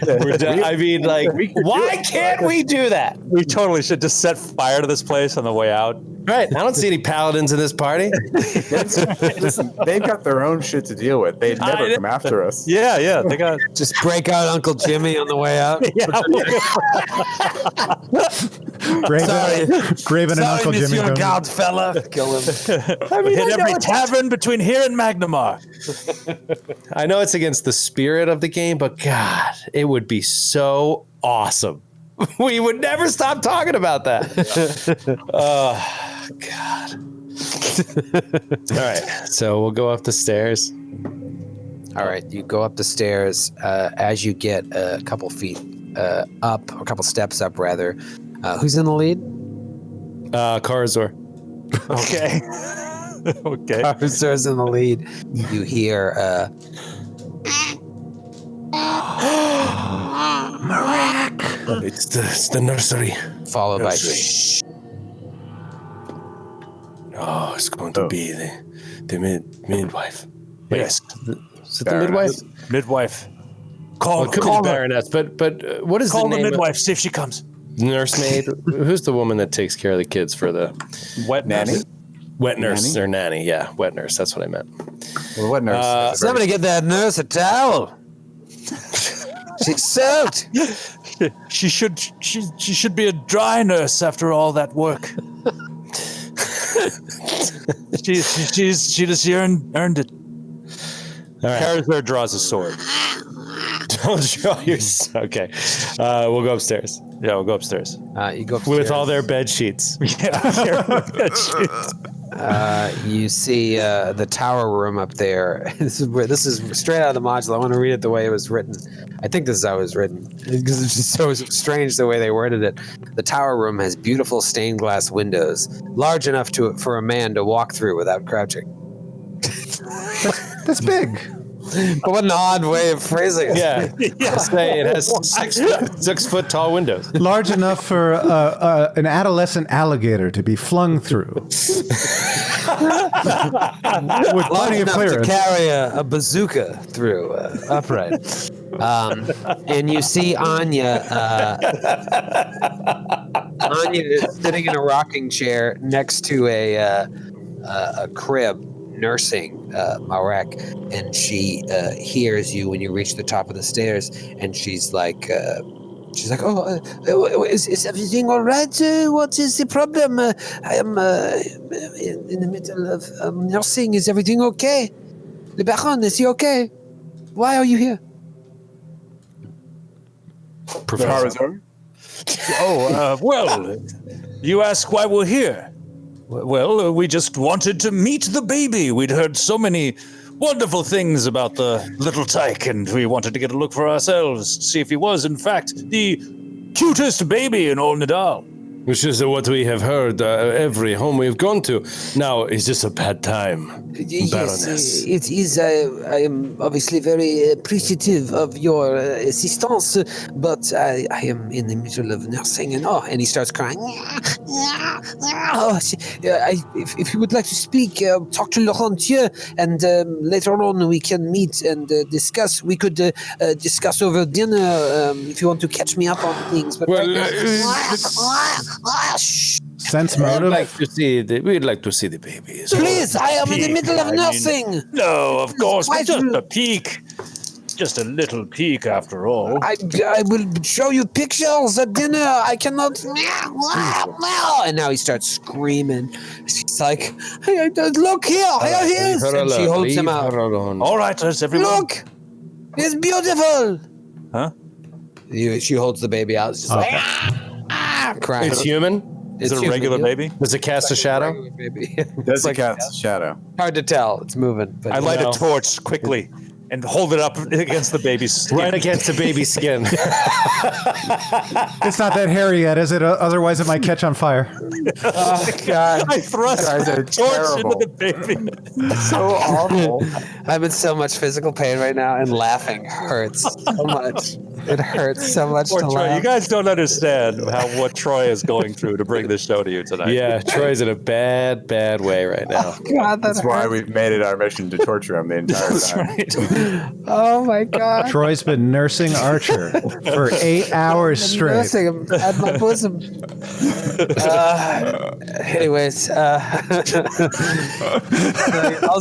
Speaker 2: why can't we do that?
Speaker 3: We totally should just set fire to this place on the way out.
Speaker 2: Right. I don't see any paladins in this party.
Speaker 5: Listen, they've got their own shit to deal with. They'd never come after us.
Speaker 3: Yeah, they got.
Speaker 1: Just break out Uncle Jimmy on the way out.
Speaker 4: Graven and Uncle Jimmy.
Speaker 1: Monsieur God, fella. Kill him.
Speaker 3: Hit every tavern between here and Magnamar.
Speaker 2: I know it's against the spirit of the game, but God, it would be so awesome. We would never stop talking about that. Oh, God. All right. So we'll go up the stairs.
Speaker 1: All right. You go up the stairs. As you get a couple feet up, or a couple steps up, rather. Who's in the lead?
Speaker 2: Karazor.
Speaker 3: Okay. Okay.
Speaker 1: Karazor's in the lead. You hear...
Speaker 6: It's the nursery.
Speaker 1: followed by...
Speaker 6: Oh, it's going to be the midwife.
Speaker 3: Yes.
Speaker 2: Is it the midwife?
Speaker 3: Midwife.
Speaker 2: Well, it could be the Baroness, but what is
Speaker 3: Call
Speaker 2: the name?
Speaker 3: the midwife. See if she comes.
Speaker 2: Nursemaid. Who's the woman that takes care of the kids for the
Speaker 3: Wet
Speaker 5: Nanny?
Speaker 2: wet nurse or nanny? Yeah, wet nurse. That's what I meant.
Speaker 5: Well, what nurse?
Speaker 1: Somebody get that nurse a towel. She's soaked.
Speaker 3: She should be a dry nurse after all that work. she just earned it.
Speaker 2: All right.
Speaker 3: Karazor draws a sword.
Speaker 2: Don't draw your. Okay. We'll go upstairs.
Speaker 3: Yeah, we'll go upstairs.
Speaker 1: You go upstairs.
Speaker 2: With all their bed sheets.
Speaker 1: You see the tower room up there. This is straight out of the module. I want to read it the way it was written. I think this is how it was written because it's just so strange the way they worded it. The tower room has beautiful stained glass windows, large enough for a man to walk through without crouching.
Speaker 4: That's big.
Speaker 1: But what an odd way of phrasing it.
Speaker 2: Yeah. Say it has 6 foot tall windows.
Speaker 4: Large enough for an adolescent alligator to be flung through. With plenty of
Speaker 1: enough to
Speaker 4: clearance.
Speaker 1: carry a bazooka through upright. And you see Anya. Anya is sitting in a rocking chair next to a crib, nursing Marek, and she hears you when you reach the top of the stairs, and she's like, "Oh, is everything all right? What is the problem? I am in the middle of nursing. Is everything okay? Le Baron, is he okay? Why are you here?"
Speaker 5: Karazor?
Speaker 3: Well, you ask why we're here. Well, we just wanted to meet the baby. We'd heard so many wonderful things about the little tyke, and we wanted to get a look for ourselves, see if he was, in fact, the cutest baby in all Nidal.
Speaker 6: Which is what we have heard every home we've gone to. Now, is this a bad time, Baroness?
Speaker 7: Yes, it is. I am obviously very appreciative of your assistance, but I am in the middle of nursing, and he starts crying. If you would like to speak, talk to Laurentier, and later on we can meet and discuss. We could discuss over dinner if you want to catch me up on things. But
Speaker 6: Well,
Speaker 4: Sense
Speaker 6: We'd
Speaker 4: motive.
Speaker 6: like to see the baby.
Speaker 7: please, I am in the middle of nursing.
Speaker 3: No, of course,
Speaker 7: Why
Speaker 3: but just
Speaker 7: do-
Speaker 3: a peek. Just a little peek, after all.
Speaker 7: I will show you pictures at dinner. I cannot.
Speaker 1: And now he starts screaming. She's like, "Hey, look here, here he is!" And she holds him out.
Speaker 3: All right, let's everyone.
Speaker 7: Look, it's beautiful.
Speaker 3: Huh?
Speaker 1: She holds the baby out. It's just like crying.
Speaker 2: It's human.
Speaker 3: Is it a
Speaker 1: human.
Speaker 3: regular baby?
Speaker 2: Does it cast a shadow?
Speaker 1: Baby.
Speaker 5: Does it cast shadow?
Speaker 1: Hard to tell. It's moving. But
Speaker 3: I light
Speaker 2: No.
Speaker 3: a torch quickly. and hold it up against the baby's skin.
Speaker 2: Right against the baby's skin.
Speaker 4: It's not that hairy yet, is it? Otherwise, it might catch on fire.
Speaker 5: Oh, God.
Speaker 3: I thrust
Speaker 5: Guys are
Speaker 3: the torch into
Speaker 5: terrible.
Speaker 3: the baby.
Speaker 5: So awful.
Speaker 1: I'm in so much physical pain right now, and laughing hurts so much. It hurts so much
Speaker 3: Poor
Speaker 1: to
Speaker 3: Troy.
Speaker 1: laugh.
Speaker 3: You guys don't understand what Troy is going through to bring this show to you tonight.
Speaker 2: Yeah, Troy's in a bad way right now.
Speaker 1: God,
Speaker 5: That's why we've made it our mission to torture him the entire time.
Speaker 1: Oh my God.
Speaker 4: Troy's been nursing Archer for 8 hours straight.
Speaker 1: Nursing him at my bosom. Anyways, I'll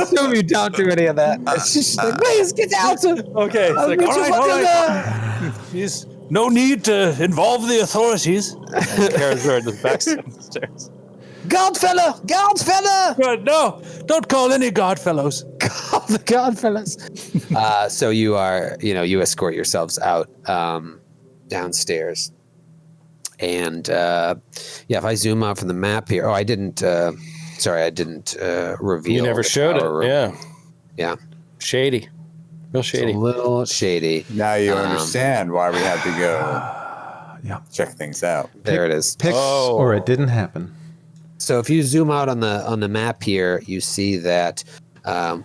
Speaker 1: assume you don't do any of that. It's just like, please get out.
Speaker 3: Okay. It's like, all right. There's no need to involve the authorities. Kara's in the back stairs.
Speaker 1: Guard fella!
Speaker 3: Good. No, don't call any Godfellows.
Speaker 1: Call the guard fellas. So you are, you escort yourselves out downstairs. And if I zoom out from the map here. Oh, I didn't reveal.
Speaker 2: You never
Speaker 1: the
Speaker 2: showed
Speaker 1: power
Speaker 2: it.
Speaker 1: room.
Speaker 2: Yeah. Shady. Real
Speaker 1: It's
Speaker 2: shady.
Speaker 1: a little shady.
Speaker 5: Now you understand why we had to go
Speaker 4: Yeah.
Speaker 5: check things out.
Speaker 1: There it is.
Speaker 4: Pick or it didn't happen.
Speaker 1: So if you zoom out on the map here, you see that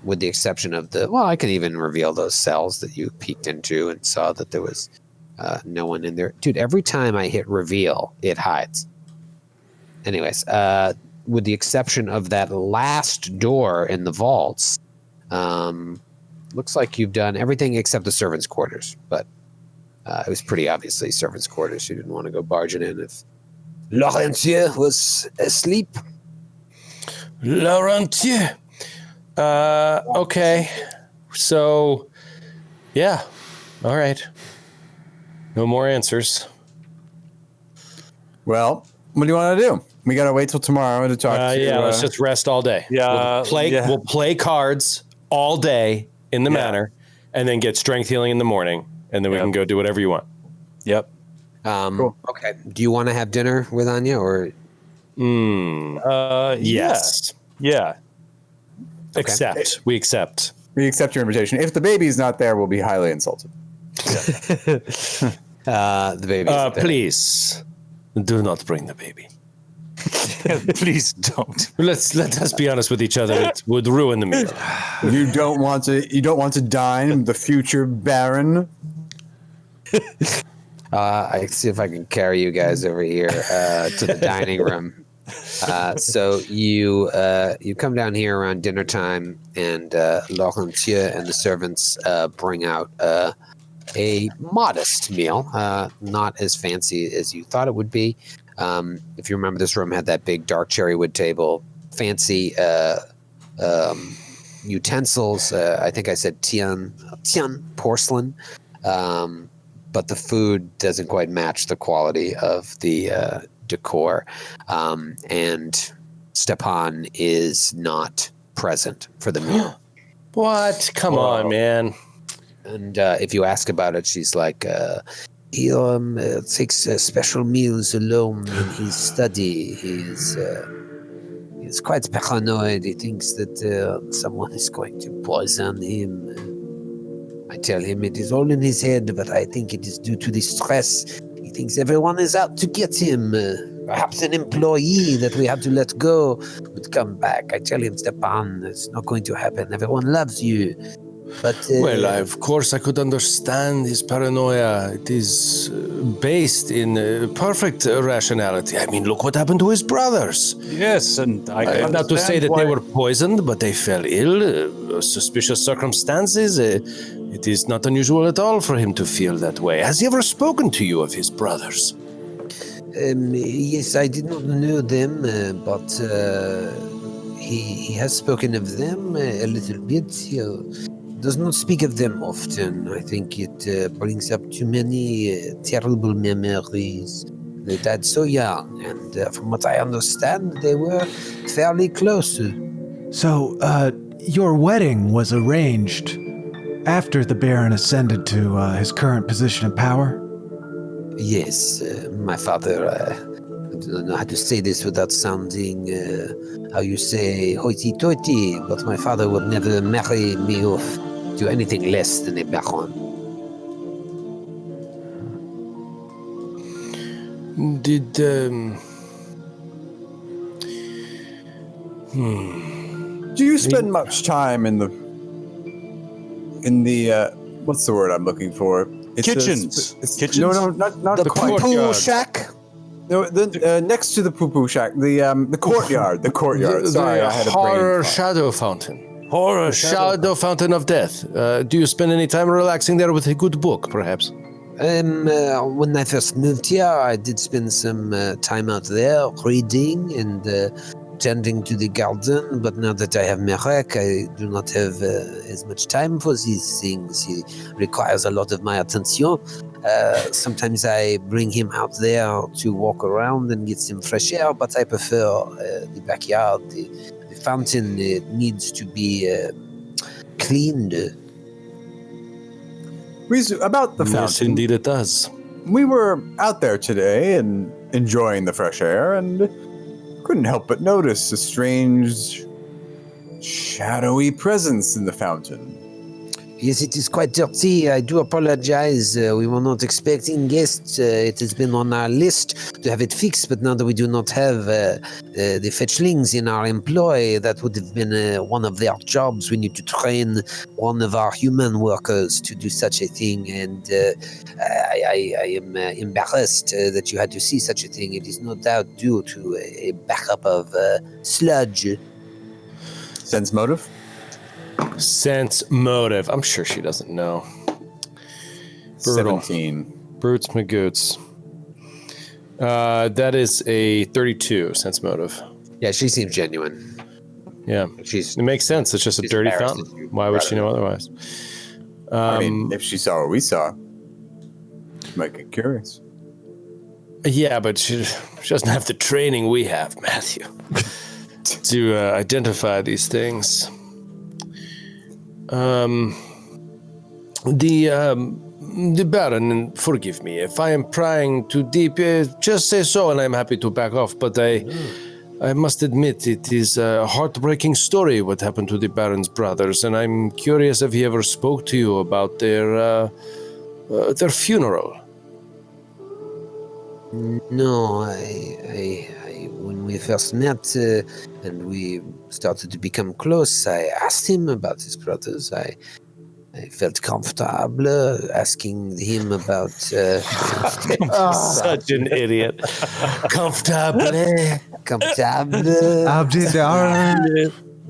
Speaker 1: with the exception of I can even reveal those cells that you peeked into and saw that there was no one in there. Dude, every time I hit reveal, it hides. Anyways, with the exception of that last door in the vaults, looks like you've done everything except the servants' quarters. But it was pretty obviously servants' quarters. You didn't want to go barging in if Laurentier was asleep.
Speaker 2: Laurentier. Okay. So, yeah. All right. No more answers.
Speaker 5: Well, what do you want to do? We got to wait till tomorrow to talk to
Speaker 2: Yeah, let's just rest all day.
Speaker 3: Yeah,
Speaker 2: We'll play cards all day in the manor, and then get strength healing in the morning, and then we can go do whatever you want.
Speaker 3: Yep.
Speaker 5: Cool.
Speaker 1: Okay. Do you want to have dinner with Anya or?
Speaker 2: Yes.
Speaker 3: Yeah.
Speaker 2: Accept. We accept.
Speaker 5: We accept your invitation. If the baby's not there, we'll be highly insulted.
Speaker 1: The baby.
Speaker 2: Please, do not bring the baby.
Speaker 3: Please don't.
Speaker 2: Let us be honest with each other. It would ruin the meal.
Speaker 5: You don't want to dine the future Baron.
Speaker 1: I see if I can carry you guys over here to the dining room. So you come down here around dinner time, and Laurentier and the servants bring out a modest meal, not as fancy as you thought it would be. If you remember, this room had that big dark cherry wood table, fancy utensils. I think I said tian porcelain. But the food doesn't quite match the quality of the decor. And Stepan is not present for the meal.
Speaker 2: What? Come on, man.
Speaker 1: And if you ask about it, she's like, he takes special meals alone in his study. He's quite paranoid. He thinks that someone is going to poison him. I tell him it is all in his head, but I think it is due to the stress. He thinks everyone is out to get him. Perhaps an employee that we have to let go would come back. I tell him, Stepan, it's not going to happen. Everyone loves you. But
Speaker 6: Of course, I could understand his paranoia. It is based in perfect rationality. I mean, look what happened to his brothers.
Speaker 3: Yes, and I can
Speaker 6: Not to say
Speaker 3: understand
Speaker 6: that
Speaker 3: why-
Speaker 6: they were poisoned, but they fell ill, suspicious circumstances. It is not unusual at all for him to feel that way. Has he ever spoken to you of his brothers?
Speaker 1: yes, I did not know them, but he has spoken of them a little bit. He does not speak of them often. I think it brings up too many terrible memories. They died so young, and from what I understand, they were fairly close.
Speaker 4: So, your wedding was arranged after the Baron ascended to his current position of power?
Speaker 1: Yes, my father, I don't know how to say this without sounding, how you say, hoity-toity, but my father would never marry me off.
Speaker 7: do anything less than a baron.
Speaker 6: Did
Speaker 5: Do you spend much time in the what's the word I'm looking for?
Speaker 3: Kitchens. Kitchens?
Speaker 5: No, not
Speaker 1: The
Speaker 5: quite.
Speaker 1: poo shack.
Speaker 5: No, next to the poo shack, the courtyard. The courtyard. Sorry, I had a
Speaker 6: horror
Speaker 5: brain fart.
Speaker 6: shadow fountain. Horror shadow fountain of death. Do you spend any time relaxing there with a good book, perhaps?
Speaker 7: When I first moved here, I did spend some time out there reading and tending to the garden, but now that I have Merek, I do not have as much time for these things. He requires a lot of my attention. Sometimes I bring him out there to walk around and get some fresh air, but I prefer the backyard. The fountain needs to be cleaned.
Speaker 5: About the
Speaker 6: Yes,
Speaker 5: fountain.
Speaker 6: indeed it does.
Speaker 5: We were out there today and enjoying the fresh air, and couldn't help but notice a strange, shadowy presence in the fountain.
Speaker 7: Yes, it is quite dirty. I do apologize. We were not expecting guests. It has been on our list to have it fixed, but now that we do not have the fetchlings in our employ, that would have been one of their jobs. We need to train one of our human workers to do such a thing, and I am embarrassed that you had to see such a thing. It is no doubt due to a backup of sludge.
Speaker 5: Sense motive?
Speaker 6: Sense motive. I'm sure she doesn't know. Brutal.
Speaker 5: 17.
Speaker 6: Brutes Magoots. That is a 32 sense motive.
Speaker 7: Yeah, she seems genuine.
Speaker 6: Yeah.
Speaker 7: She's
Speaker 6: It makes sense. It's just a
Speaker 7: she's
Speaker 6: dirty
Speaker 7: embarrassed
Speaker 6: fountain.
Speaker 7: that you
Speaker 6: Why would
Speaker 7: brought
Speaker 6: she
Speaker 7: it
Speaker 6: know
Speaker 7: up.
Speaker 6: otherwise?
Speaker 5: I mean, if she saw what we saw, she might get curious.
Speaker 6: Yeah, but she doesn't have the training we have, Matthew, to identify these things. The Baron, and forgive me if I am prying too deep, just say so and I'm happy to back off, but I must admit it is a heartbreaking story what happened to the Baron's brothers, and I'm curious if he ever spoke to you about their funeral.
Speaker 7: No, I when we first met and we started to become close, I asked him about his brothers. I felt comfortable asking him about.
Speaker 6: Such an idiot. Comfortable.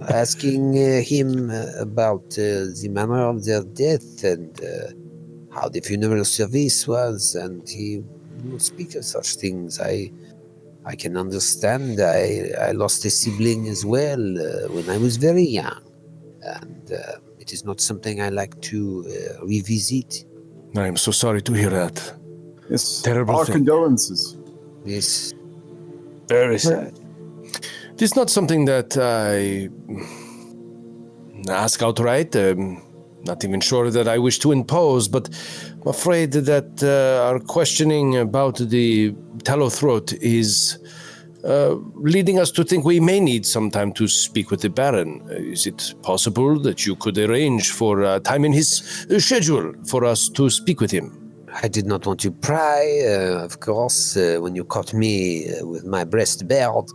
Speaker 7: Asking him about the manner of their death and how the funeral service was, and he would speak of such things. I can understand. I lost a sibling as well when I was very young, and it is not something I like to revisit.
Speaker 6: I am so sorry to hear that.
Speaker 5: Yes.
Speaker 6: Terrible
Speaker 5: Our
Speaker 6: thing.
Speaker 5: condolences.
Speaker 7: Yes.
Speaker 3: Very sad.
Speaker 6: It is not something that I ask outright. Not even sure that I wish to impose, but I'm afraid that our questioning about the tallow throat is leading us to think we may need some time to speak with the Baron. Is it possible that you could arrange for time in his schedule for us to speak with him?
Speaker 7: I did not want to pry, of course, when you caught me with my breast bared.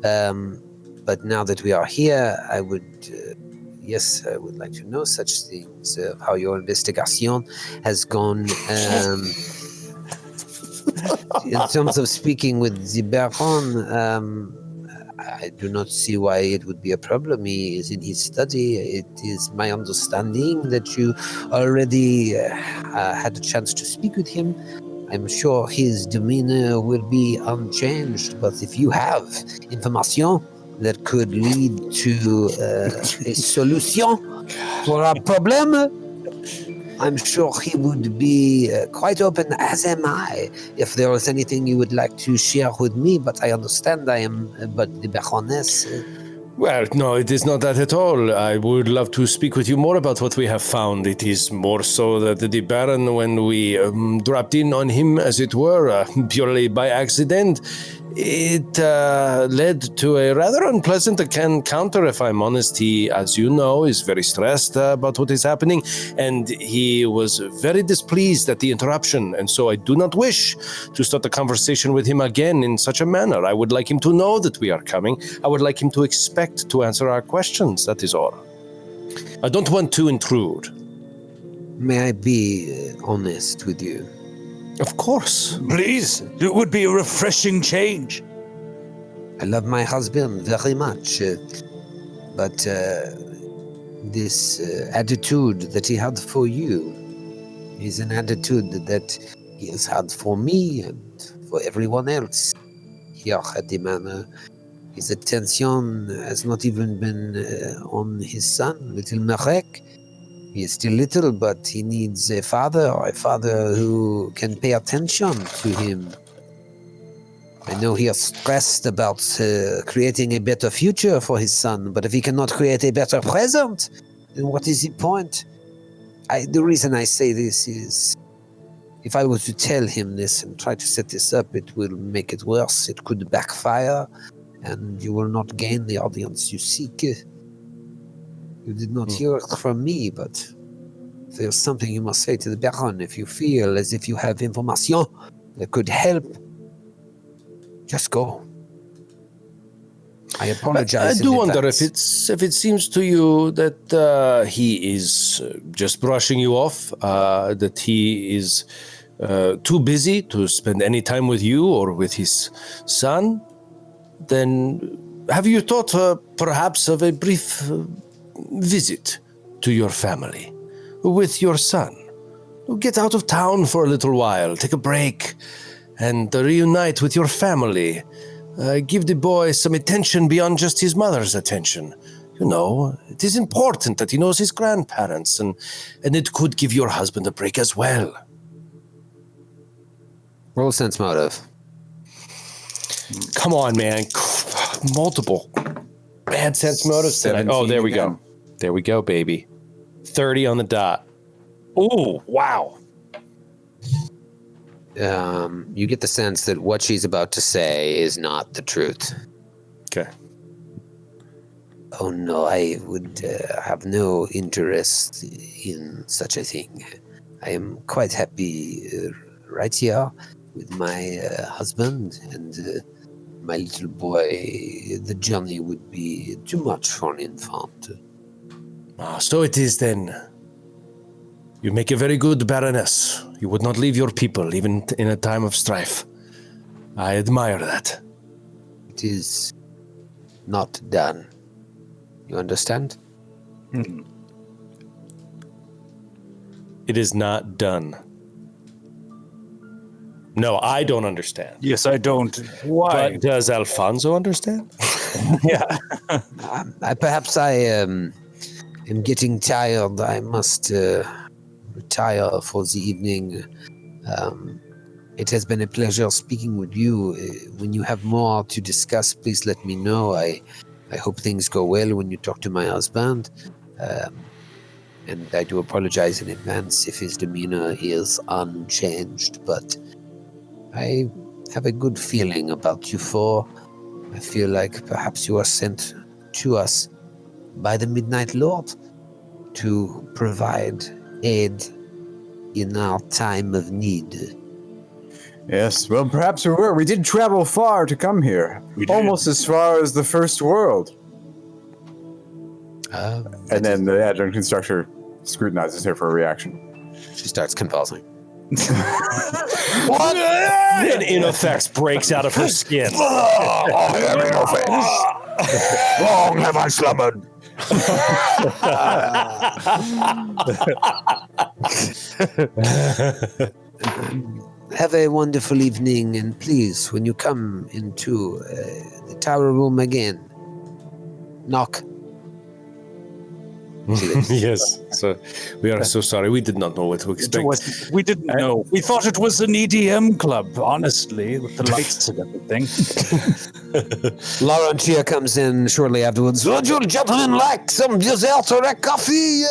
Speaker 7: But now that we are here, I would, yes, I would like to know such things, how your investigation has gone. In terms of speaking with the Baron, I do not see why it would be a problem. He is in his study. It is my understanding that you already had a chance to speak with him. I'm sure his demeanor will be unchanged, but if you have information that could lead to a solution for our problem, I'm sure he would be quite open, as am I, if there was anything you would like to share with me, but I understand I am but the Baroness.
Speaker 6: Well, no, it is not that at all. I would love to speak with you more about what we have found. It is more so that the Baron, when we dropped in on him, as it were, purely by accident, It led to a rather unpleasant encounter, if I'm honest. He, as you know, is very stressed about what is happening, and he was very displeased at the interruption. And so I do not wish to start a conversation with him again in such a manner. I would like him to know that we are coming. I would like him to expect to answer our questions. That is all. I don't want to intrude.
Speaker 7: May I be honest with you?
Speaker 6: Of course.
Speaker 3: Please, it would be a refreshing change.
Speaker 7: I love my husband very much, but this attitude that he had for you is an attitude that he has had for me and for everyone else here at the manor. His attention has not even been on his son, little Marek. He is still little, but he needs a father who can pay attention to him. I know he is stressed about creating a better future for his son, but if he cannot create a better present, then what is the point? The reason I say this is, if I were to tell him this and try to set this up, it will make it worse. It could backfire, and you will not gain the audience you seek. You did not hear it from me, but there's something you must say to the Baron. If you feel as if you have information that could help, just go. I apologize.
Speaker 6: I do wonder if it seems to you that he is just brushing you off, that he is too busy to spend any time with you or with his son. Then have you thought perhaps of a brief visit to your family with your son? Get out of town for a little while, take a break, and reunite with your family. Give the boy some attention beyond just his mother's attention. You know, it is important that he knows his grandparents, and it could give your husband a break as well.
Speaker 7: Roll sense motive.
Speaker 2: Come on, man. Multiple bad sense motives tonight. Oh, there we go. There we go, baby. 30 on the dot.
Speaker 3: Oh, wow.
Speaker 7: You get the sense that what she's about to say is not the truth.
Speaker 2: Okay.
Speaker 7: Oh no, I would have no interest in such a thing. I am quite happy right here with my husband and my little boy. The journey would be too much for an infant.
Speaker 6: So it is then. You make a very good Baroness. You would not leave your people, even in a time of strife. I admire that.
Speaker 7: It is not done. You understand?
Speaker 2: It is not done. No, I don't understand.
Speaker 3: Yes, I don't. Why?
Speaker 2: But does Alfonso understand?
Speaker 3: Yeah.
Speaker 7: Perhaps I am getting tired. I must retire for the evening. It has been a pleasure speaking with you. When you have more to discuss, please let me know. I hope things go well when you talk to my husband. And I do apologize in advance if his demeanor is unchanged, but I have a good feeling about you four. I feel like perhaps you are sent to us by the Midnight Lord to provide aid in our time of need.
Speaker 5: Yes, well, perhaps we were. We did travel far to come here. Almost as far as the First World. And then the adjunct instructor scrutinizes her for a reaction.
Speaker 7: She starts convulsing.
Speaker 2: What? And Ineffects breaks out of her skin.
Speaker 6: Long have I slumbered.
Speaker 7: Have a wonderful evening, and please, when you come into the tower room again, knock.
Speaker 2: Yes. So we are so sorry. We did not know what to expect.
Speaker 3: We didn't know. We thought it was an EDM club, honestly, with the lights and everything.
Speaker 7: Laurentia comes in shortly afterwards. Would you gentlemen like some dessert or a coffee?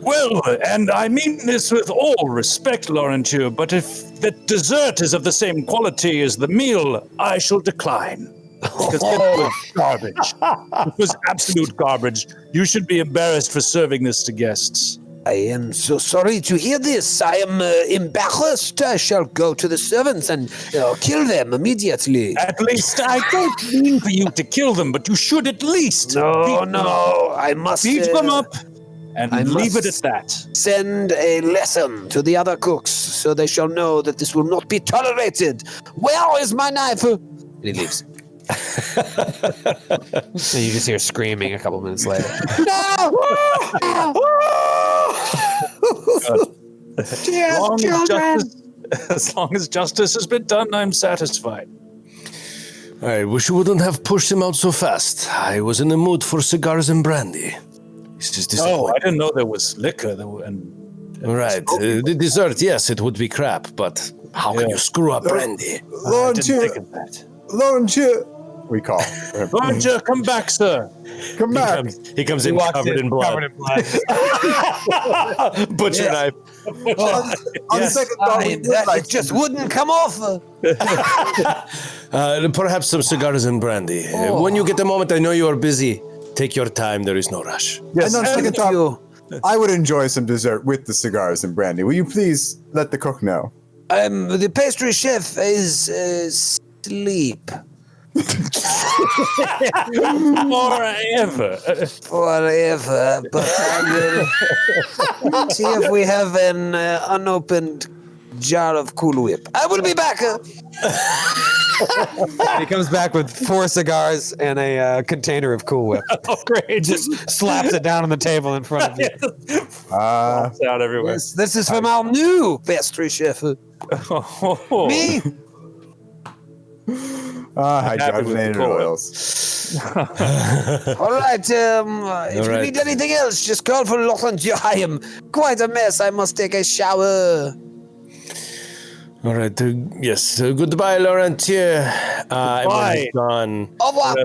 Speaker 3: Well, and I mean this with all respect, Laurentier, but if the dessert is of the same quality as the meal, I shall decline. Because it was garbage. It was absolute garbage. You should be embarrassed for serving this to guests.
Speaker 7: I am so sorry to hear this. I am embarrassed. I shall go to the servants and kill them immediately.
Speaker 3: At least I don't mean for you to kill them, but you should at least
Speaker 7: I must
Speaker 3: beat them up and leave it at that.
Speaker 7: Send a lesson to the other cooks so they shall know that this will not be tolerated. Where is my knife? And he leaves.
Speaker 1: And you just hear screaming a couple minutes later.
Speaker 3: As long as justice has been done, I'm satisfied.
Speaker 6: I wish you wouldn't have pushed him out so fast. I was in the mood for cigars and brandy. It's just disappointing.
Speaker 3: I didn't know there was liquor.
Speaker 6: Right. The dessert, yes, it would be crap, but how can you screw up brandy?
Speaker 5: Laurentier, we call.
Speaker 3: Laurentier, come back, sir.
Speaker 5: Come back.
Speaker 2: He comes in covered in blood. Butcher knife.
Speaker 5: On the second thought,
Speaker 7: It just wouldn't come off.
Speaker 6: Perhaps some cigars and brandy. When you get a moment, I know you are busy. Take your time. There is no rush.
Speaker 5: Yes, on second thought, I would enjoy some dessert with the cigars and brandy. Will you please let the cook know?
Speaker 7: The pastry chef is asleep.
Speaker 3: Forever.
Speaker 7: But I will see if we have an unopened jar of Cool Whip. I will be back.
Speaker 1: He comes back with 4 cigars and a container of Cool Whip.
Speaker 3: Oh, great.
Speaker 1: Just slaps it down on the table in front of you.
Speaker 3: Pops out everywhere.
Speaker 7: Yes, this is from our new pastry chef. Me?
Speaker 5: Hydrogenated oils.
Speaker 7: All right, if you need anything else, just call for Laurentier. I am quite a mess. I must take a shower.
Speaker 6: All right. Yes. Goodbye, Laurentier.
Speaker 3: Bye.
Speaker 6: Gone.
Speaker 7: Au revoir.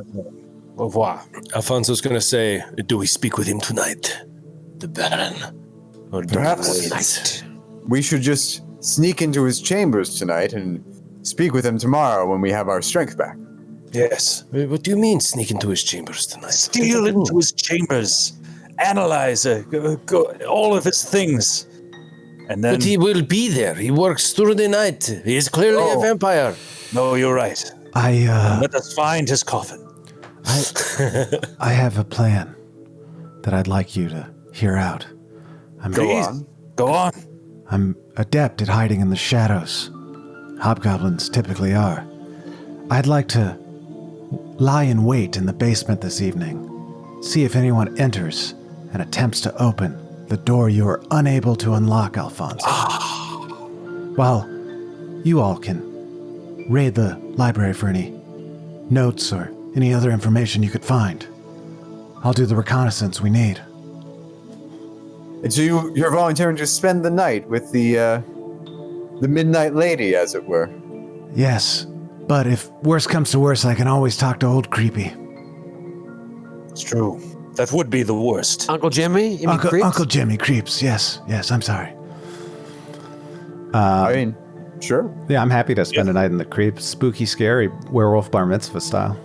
Speaker 3: Au revoir.
Speaker 6: Alfonso's going to say, do we speak with him tonight? The Baron? Or do
Speaker 5: Perhaps
Speaker 6: we wait?
Speaker 5: we should just sneak into his chambers tonight and speak with him tomorrow when we have our strength back.
Speaker 3: Yes.
Speaker 6: What do you mean sneak into his chambers tonight?
Speaker 3: Steal into his chambers. Analyze all of his things. And then...
Speaker 6: But he will be there. He works through the night. He is clearly a vampire.
Speaker 3: No, you're right. Let us find his coffin.
Speaker 4: I have a plan that I'd like you to hear out.
Speaker 3: Go on.
Speaker 4: I'm adept at hiding in the shadows. Hobgoblins typically are. I'd like to lie in wait in the basement this evening. See if anyone enters and attempts to open the door you are unable to unlock, Alfonso. While you all can raid the library for any notes or any other information you could find. I'll do the reconnaissance we need.
Speaker 5: And so you're volunteering to spend the night with the Midnight Lady, as it were.
Speaker 4: Yes, but if worse comes to worse, I can always talk to old Creepy.
Speaker 3: It's true. That would be the worst.
Speaker 1: Uncle Jimmy? You mean Creeps?
Speaker 4: Uncle Jimmy Creeps. Yes, I'm sorry.
Speaker 5: I mean, sure.
Speaker 4: Yeah, I'm happy to spend a night in the Creeps. Spooky, scary werewolf bar mitzvah style.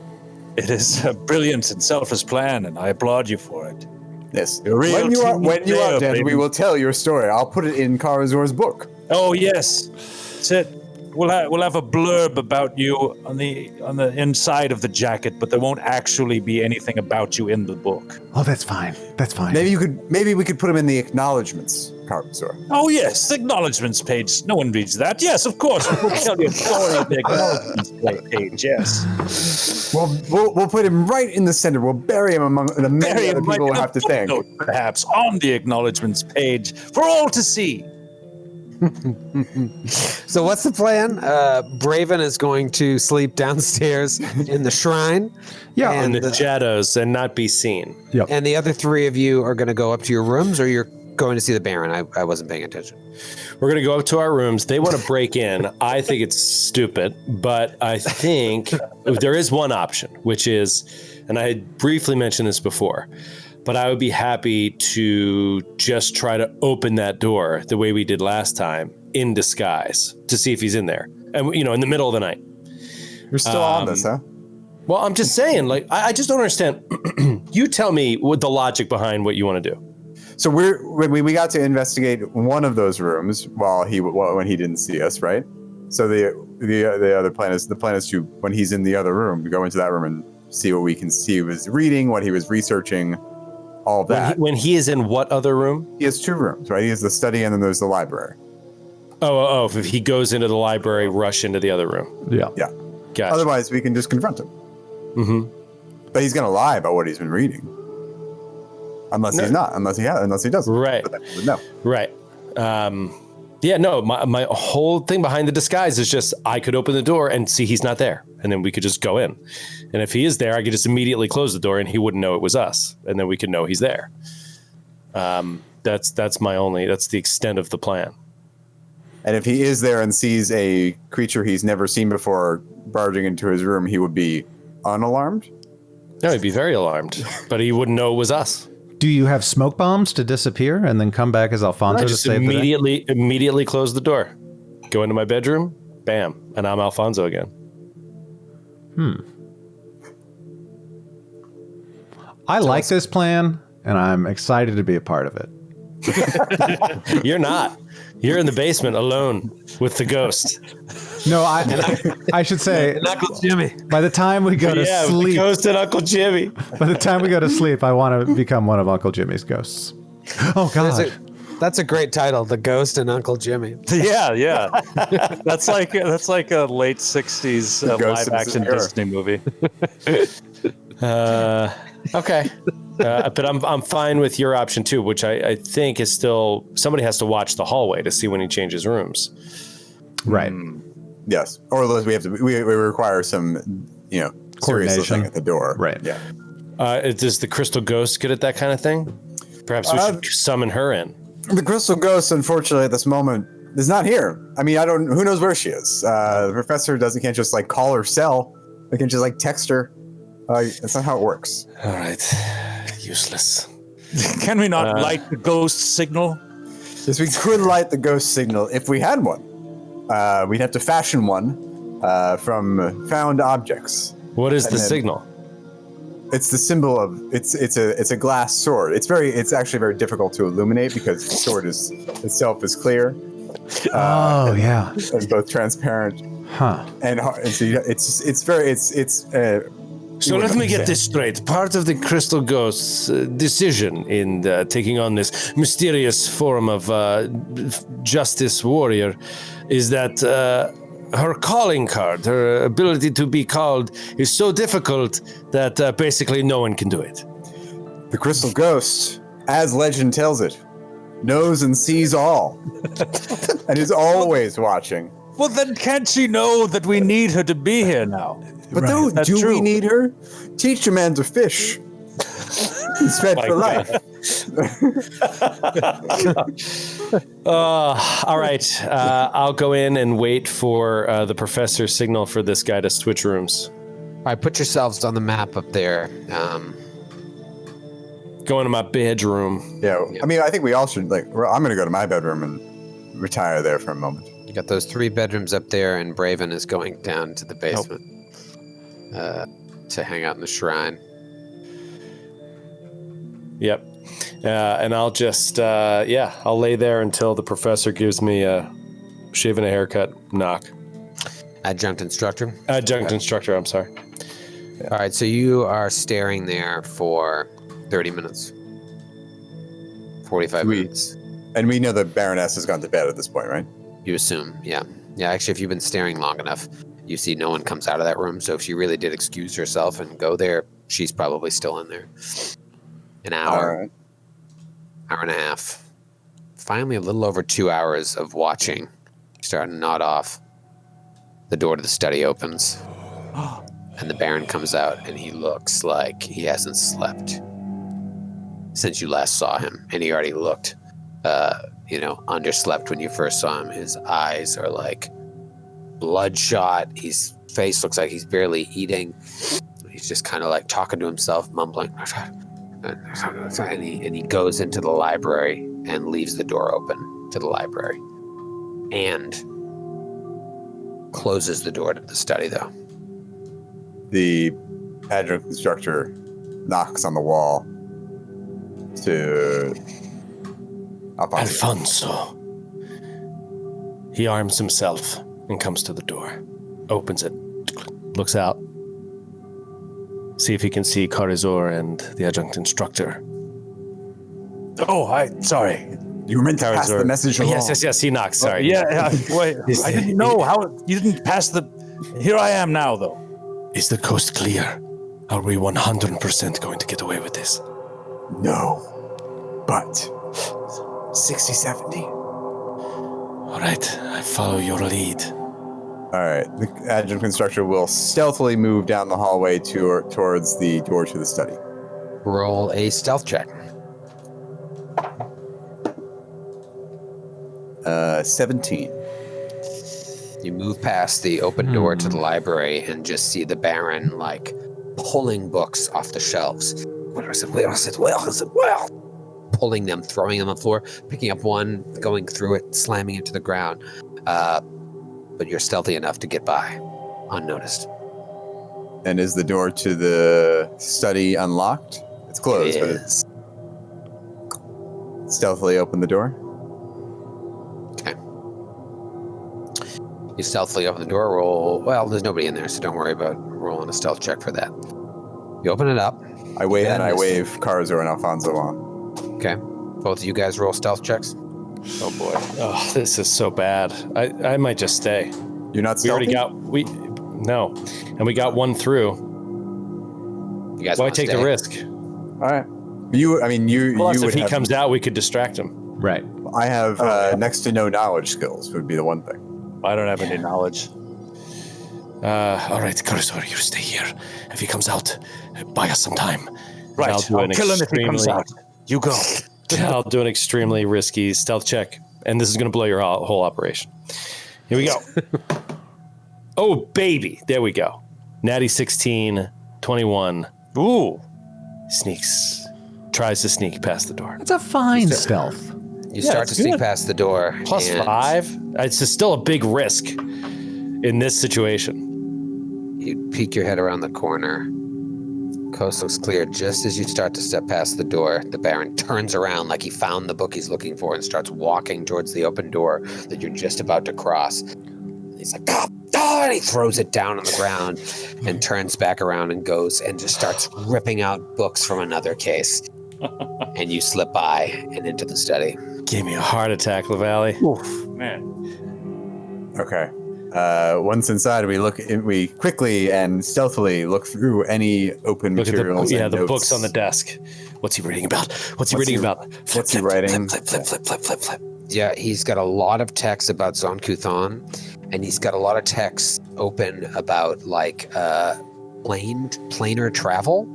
Speaker 3: It is a brilliant and selfless plan, and I applaud you for it.
Speaker 5: Yes.
Speaker 3: You're real
Speaker 5: When you are
Speaker 3: player,
Speaker 5: dead,
Speaker 3: baby.
Speaker 5: we will tell your story. I'll put it in Karazor's book.
Speaker 3: Oh yes, that's it. We'll have a blurb about you on the inside of the jacket, but there won't actually be anything about you in the book.
Speaker 4: Oh, that's fine. That's fine.
Speaker 5: Maybe we could put him in the acknowledgements, Karazor.
Speaker 3: Oh yes, the acknowledgements page. No one reads that. Yes, of course. We'll tell you a story on the acknowledgements page. Yes.
Speaker 5: We'll put him right in the center. We'll bury him among the many other people we'll have to thank.
Speaker 3: Perhaps on the acknowledgements page for all to see.
Speaker 1: So what's the plan? Braven is going to sleep downstairs in the shrine.
Speaker 4: Yeah,
Speaker 2: in
Speaker 1: and
Speaker 2: the shadows and not be seen.
Speaker 4: Yep.
Speaker 1: And the other 3 of you are going to go up to your rooms, or you're going to see the Baron? I wasn't paying attention.
Speaker 2: We're going to go up to our rooms. They want to break in. I think it's stupid, but I think there is one option, which is, and I had briefly mentioned this before, but I would be happy to just try to open that door the way we did last time in disguise to see if he's in there. And, in the middle of the night.
Speaker 5: You're still on this, huh?
Speaker 2: Well, I'm just saying, like, I just don't understand. You tell me what the logic behind what you want to do.
Speaker 5: So we got to investigate one of those rooms when he didn't see us, right? So the other plan is to, when he's in the other room, go into that room and see what we can see. He was reading, what he was researching, all of that.
Speaker 2: When he is in what other room?
Speaker 5: He has two rooms, right? He has the study and then there's the library.
Speaker 2: Oh, if he goes into the library, rush into the other room.
Speaker 4: Yeah.
Speaker 5: Yeah.
Speaker 2: Gotcha.
Speaker 5: Otherwise, we can just confront him.
Speaker 2: Mm-hmm.
Speaker 5: But he's going to lie about what he's been reading. Unless he's not. Unless he doesn't.
Speaker 2: Right.
Speaker 5: No.
Speaker 2: Right. My whole thing behind the disguise is just I could open the door and see he's not there. And then we could just go in. And if he is there, I could just immediately close the door and he wouldn't know it was us. And then we could know he's there. That's the extent of the plan.
Speaker 5: And if he is there and sees a creature he's never seen before barging into his room, he would be unalarmed?
Speaker 2: No, he'd be very alarmed, but he wouldn't know it was us.
Speaker 4: Do you have smoke bombs to disappear and then come back as Alfonso to save the day?
Speaker 2: Immediately close the door. Go into my bedroom, bam, and I'm Alfonso again.
Speaker 4: I like this plan, and I'm excited to be a part of it.
Speaker 2: You're not. You're in the basement alone with the ghost.
Speaker 4: No, I should say,
Speaker 1: Uncle Jimmy.
Speaker 4: by the time we go to
Speaker 2: With the
Speaker 4: sleep,
Speaker 2: ghost and Uncle Jimmy.
Speaker 4: by the time we go to sleep, I want to become one of Uncle Jimmy's ghosts. Oh God.
Speaker 1: That's a great title, The Ghost and Uncle Jimmy.
Speaker 3: Yeah. That's like a late 60s
Speaker 5: Ghost
Speaker 3: live action Disney movie.
Speaker 2: Okay. But I'm fine with your option too, which I think is still somebody has to watch the hallway to see when he changes rooms.
Speaker 4: Right.
Speaker 5: Yes. Or we require some, serious listening at the door.
Speaker 4: Right.
Speaker 5: Yeah.
Speaker 2: Does the crystal ghost good at that kind of thing? Perhaps we should summon her in.
Speaker 5: The crystal ghost, unfortunately, at this moment, is not here. I mean, who knows where she is? The professor can't just like call her cell. They can just like text her. That's not how it works.
Speaker 2: All right. Useless.
Speaker 3: Can we not light the ghost signal?
Speaker 5: Yes, we could light the ghost signal if we had one. We'd have to fashion one from found objects.
Speaker 2: What is the signal?
Speaker 5: It's the symbol of it's a glass sword. It's actually very difficult to illuminate because the sword itself is clear.
Speaker 4: Yeah.
Speaker 5: It's both transparent.
Speaker 4: Huh.
Speaker 5: And so it's
Speaker 2: So let me get this straight. Part of the Crystal Ghost's decision in taking on this mysterious form of justice warrior is that her calling card, her ability to be called, is so difficult that basically no one can do it.
Speaker 5: The Crystal Ghost, as legend tells it, knows and sees all, and is always watching.
Speaker 3: Well, then can't she know that we need her to be here now?
Speaker 5: But do we need her? Teach a man to fish. He's fed for life.
Speaker 2: All right. I'll go in and wait for the professor's signal for this guy to switch rooms.
Speaker 1: All right, put yourselves on the map up there.
Speaker 2: Go into my bedroom.
Speaker 5: Yeah, I mean, I think we all should, I'm going to go to my bedroom and retire there for a moment.
Speaker 1: You got those 3 bedrooms up there, and Braven is going down to the basement to hang out in the shrine.
Speaker 2: Yep. And I'll just, I'll lay there until the professor gives me a shave and a haircut knock.
Speaker 1: Adjunct instructor?
Speaker 2: Adjunct instructor, I'm sorry.
Speaker 1: All right, so you are staring there for 30 minutes. 45 minutes.
Speaker 5: And we know the Baroness has gone to bed at this point, right?
Speaker 1: You assume, yeah. Yeah, actually, if you've been staring long enough, you see no one comes out of that room. So if she really did excuse herself and go there, she's probably still in there. An hour, hour and a half. Finally, a little over 2 hours of watching. You start to nod off. The door to the study opens. And the Baron comes out, and he looks like he hasn't slept since you last saw him. And he already looked, underslept when you first saw him. His eyes are like bloodshot. His face looks like he's barely eating. He's just kind of like talking to himself, mumbling. And he goes into the library and leaves the door open to the library. And closes the door to the study, though.
Speaker 5: The adjunct instructor knocks on the wall to
Speaker 6: Alfonso. He arms himself and comes to the door. Opens it. Looks out. See if he can see Carizor and the adjunct instructor.
Speaker 3: Oh, sorry.
Speaker 5: You were meant to pass the message along.
Speaker 2: Yes. He knocks. Sorry.
Speaker 3: Wait, I didn't know how you didn't pass the. Here I am now, though.
Speaker 6: Is the coast clear? Are we 100% going to get away with this?
Speaker 5: No. But 60, 70.
Speaker 6: All right, I follow your lead.
Speaker 5: All right. The adjunct instructor will stealthily move down the hallway towards the door to the study.
Speaker 1: Roll a stealth check.
Speaker 5: 17.
Speaker 1: You move past the open door to the library and just see the Baron, like, pulling books off the shelves. Where is it? Pulling them, throwing them on the floor, picking up one, going through it, slamming it to the ground. But you're stealthy enough to get by, unnoticed.
Speaker 5: And is the door to the study unlocked? It's closed, but it's stealthily open the door.
Speaker 1: Okay. You stealthily open the door, roll. Well, there's nobody in there, so don't worry about rolling a stealth check for that. You open it up.
Speaker 5: I wave Carizor and Alfonso on.
Speaker 1: Okay. Both of you guys roll stealth checks.
Speaker 2: Oh boy. Oh, this is so bad. I might just stay.
Speaker 5: You're not
Speaker 2: We
Speaker 5: stealthy?
Speaker 2: already no. And we got one through.
Speaker 1: You guys
Speaker 2: Why
Speaker 1: want to
Speaker 2: take
Speaker 1: stay?
Speaker 2: the risk?
Speaker 5: All right. You
Speaker 2: Plus,
Speaker 5: would
Speaker 2: if he
Speaker 5: have,
Speaker 2: comes out, we could distract him.
Speaker 4: Right.
Speaker 5: I have next to no knowledge skills would be the one thing.
Speaker 3: I don't have any knowledge.
Speaker 6: All right, Carizor, you stay here. If he comes out, buy us some time.
Speaker 3: Right,
Speaker 2: I'll do
Speaker 3: I'll
Speaker 2: an
Speaker 3: kill him if he comes
Speaker 2: extremely-
Speaker 3: out. You go.
Speaker 2: I'll do an extremely risky stealth check, and this is going to blow your whole operation. Here we go. Oh, baby. There we go. Natty 16, 21.
Speaker 3: Ooh.
Speaker 2: Tries to sneak past the door.
Speaker 4: That's a fine stealth.
Speaker 1: You start to
Speaker 2: it's
Speaker 1: sneak
Speaker 2: good.
Speaker 1: past the door.
Speaker 2: Plus
Speaker 1: and
Speaker 2: 5? It's still a big risk in this situation.
Speaker 1: You peek your head around the corner. Coast looks clear. Just as you start to step past the door, the Baron turns around like he found the book he's looking for and starts walking towards the open door that you're just about to cross. He's like, and he throws it down on the ground and turns back around and goes and just starts ripping out books from another case. And you slip by and into the study.
Speaker 2: Gave me a heart attack, LaValle.
Speaker 3: Oof, man.
Speaker 5: Okay. Once inside, we quickly and stealthily look through any open
Speaker 2: Look at
Speaker 5: materials.
Speaker 2: the
Speaker 5: and notes.
Speaker 2: books on the desk.
Speaker 6: What's he reading about?
Speaker 5: What's he writing?
Speaker 6: Flip.
Speaker 1: Yeah, he's got a lot of text about Zon-Kuthon, and he's got a lot of text open about like planar travel.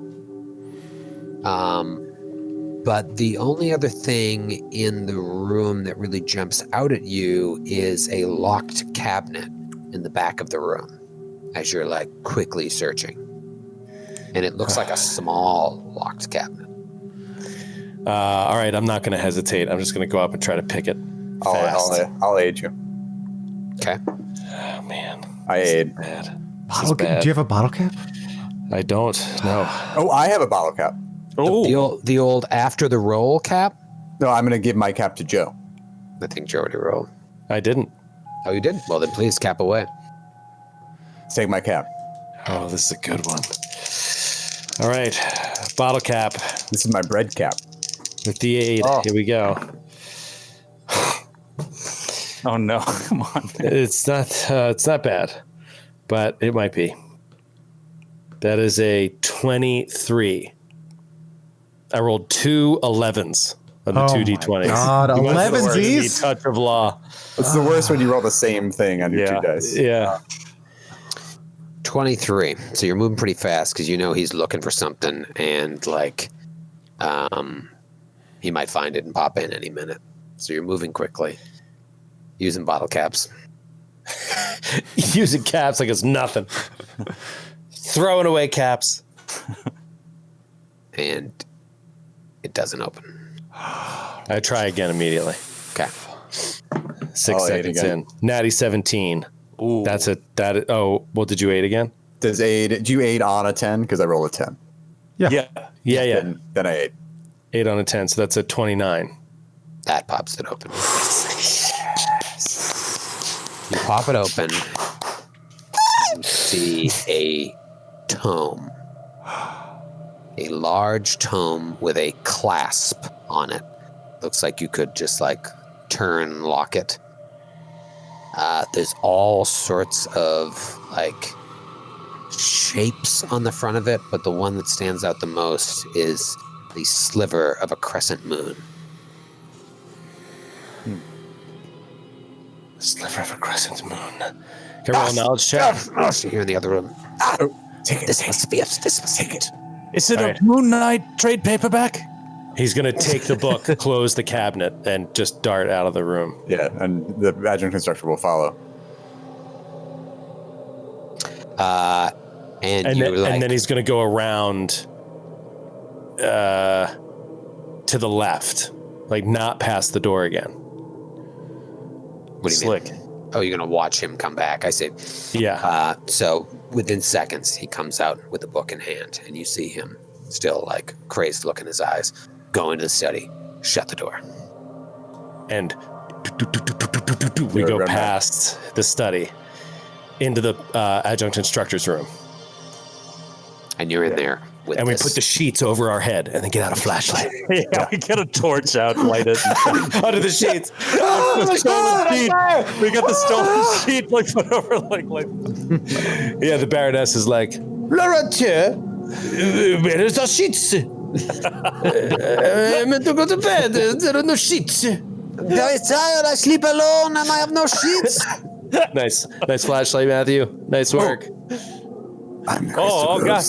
Speaker 1: But the only other thing in the room that really jumps out at you is a locked cabinet in the back of the room as you're like quickly searching. And it looks like a small locked cabinet.
Speaker 2: All right, I'm not going to hesitate. I'm just going to go up and try to pick it fast.
Speaker 5: I'll aid you.
Speaker 1: Okay.
Speaker 2: Oh, man.
Speaker 5: I aid.
Speaker 2: Bad. This is
Speaker 4: Bottle cap?
Speaker 2: bad.
Speaker 4: Do you have a bottle cap?
Speaker 2: I don't. No.
Speaker 5: Oh, I have a bottle cap.
Speaker 1: The old after the roll cap?
Speaker 5: No, I'm going to give my cap to Joe.
Speaker 1: I think Joe already rolled.
Speaker 2: I didn't.
Speaker 1: Oh, you did? Well, then please cap away.
Speaker 5: Take my cap.
Speaker 2: Oh, this is a good one. All right. Bottle cap
Speaker 5: This is my bread cap.
Speaker 2: with the aid.
Speaker 5: Oh.
Speaker 2: Here we go.
Speaker 3: Oh no! Come on.
Speaker 2: It's not bad, but it might be. That is a 23. I rolled 2 11s on the 2d20s.
Speaker 4: God,
Speaker 2: You must have
Speaker 4: 11s?
Speaker 2: the touch of law.
Speaker 5: It's the worst when you roll the same thing on your two dice.
Speaker 2: Yeah.
Speaker 1: 23. So you're moving pretty fast because you know he's looking for something and like he might find it and pop in any minute. So you're moving quickly. Using bottle caps.
Speaker 2: Using caps like it's nothing. Throwing away caps.
Speaker 1: And It doesn't open.
Speaker 2: I try again immediately.
Speaker 1: Okay.
Speaker 2: 6 seconds in. Natty 17.
Speaker 3: Ooh.
Speaker 2: Well, did you aid again?
Speaker 5: Do you aid on a 10? Because I rolled a 10.
Speaker 2: Yeah.
Speaker 5: Then I aid.
Speaker 2: 8 on a 10, so that's a 29.
Speaker 1: That pops it open. You pop it open. You see a tome. A large tome with a clasp on it. Looks like you could just turn and lock it. There's all sorts of shapes on the front of it, but the one that stands out the most is the sliver of a crescent moon.
Speaker 6: Sliver of a crescent moon.
Speaker 2: Can we roll a knowledge check?
Speaker 1: You hear in the other room.
Speaker 5: Take it.
Speaker 1: This must be take it.
Speaker 3: Is it
Speaker 2: All
Speaker 3: a
Speaker 2: right.
Speaker 3: Moon Knight trade paperback?
Speaker 2: He's going to take the book, close the cabinet, and just dart out of the room.
Speaker 5: Yeah, and the adjunct instructor will follow.
Speaker 1: And
Speaker 2: then he's going to go around to the left, not past the door again.
Speaker 1: What do you
Speaker 3: Slick.
Speaker 1: mean? Oh, you're going to watch him come back. I see.
Speaker 2: Yeah.
Speaker 1: So within seconds, he comes out with the book in hand, and you see him still crazed look in his eyes, go into the study, shut the door.
Speaker 2: And we go past the study into the adjunct instructor's room.
Speaker 1: And you're in there with
Speaker 2: And we put the sheets over our head and then get out a flashlight.
Speaker 3: Yeah, we get a torch out, light it.
Speaker 2: Under the sheets.
Speaker 3: We got the stolen sheet, put over,
Speaker 2: Yeah, the Baroness is like, Laurentier, where is the sheets? I meant to go to bed. There are no sheets.
Speaker 1: Very tired. I sleep alone, and I have no sheets.
Speaker 2: Nice flashlight, Matthew. Nice work.
Speaker 3: Oh, God.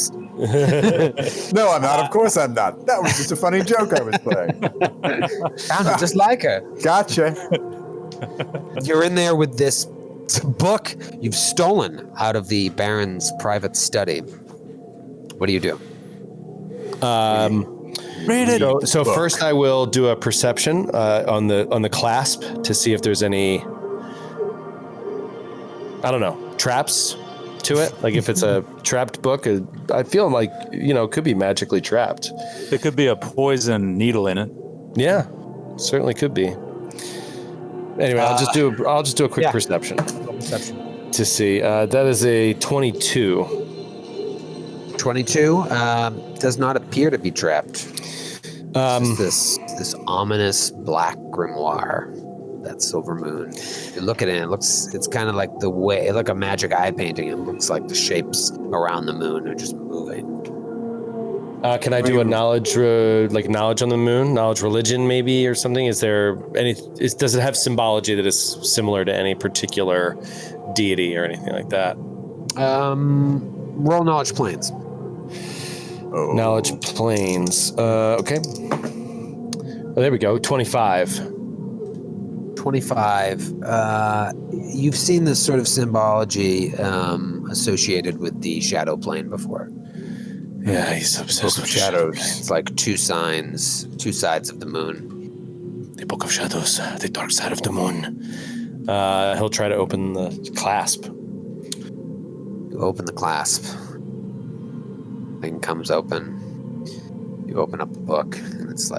Speaker 5: No, I'm not. Of course I'm not. That was just a funny joke I was playing.
Speaker 1: Sounded just like her.
Speaker 5: Gotcha.
Speaker 1: You're in there with this book you've stolen out of the Baron's private study. What do you do?
Speaker 3: Read it.
Speaker 2: So first I will do a perception on the clasp to see if there's any, I don't know, traps to it. If it's a trapped book, I feel it could be magically trapped.
Speaker 3: There could be a poison needle in it.
Speaker 2: Yeah, certainly could be. Anyway, I'll just do a quick perception to see. That is a 22.
Speaker 1: 22 does not appear to be trapped. It's this ominous black grimoire, that silver moon. You look at it, it's kind of like a magic eye painting. It looks like the shapes around the moon are just moving.
Speaker 2: Can I do a knowledge on the moon, knowledge religion maybe or something? Is there does it have symbology that is similar to any particular deity or anything like that?
Speaker 1: Roll knowledge planes.
Speaker 5: Oh.
Speaker 2: Knowledge planes. Okay. Oh, there we go. 25.
Speaker 1: 25. You've seen this sort of symbology associated with the shadow plane before.
Speaker 2: Yeah, he's obsessed with
Speaker 5: Shadows.
Speaker 1: It's like two sides of the moon.
Speaker 6: The Book of Shadows, the dark side of the moon.
Speaker 2: He'll try to open the clasp.
Speaker 1: You open the clasp. Thing comes open. You open up the book, and it's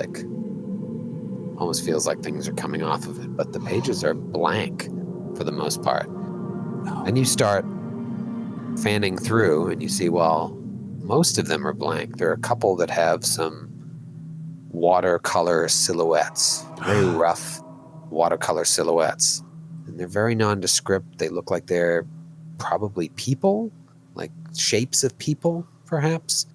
Speaker 1: almost feels like things are coming off of it, but the pages are blank for the most part. And you start fanning through, and you see, most of them are blank. There are a couple that have some watercolor silhouettes, very rough watercolor silhouettes. And they're very nondescript. They look like they're probably people, like shapes of people, perhaps.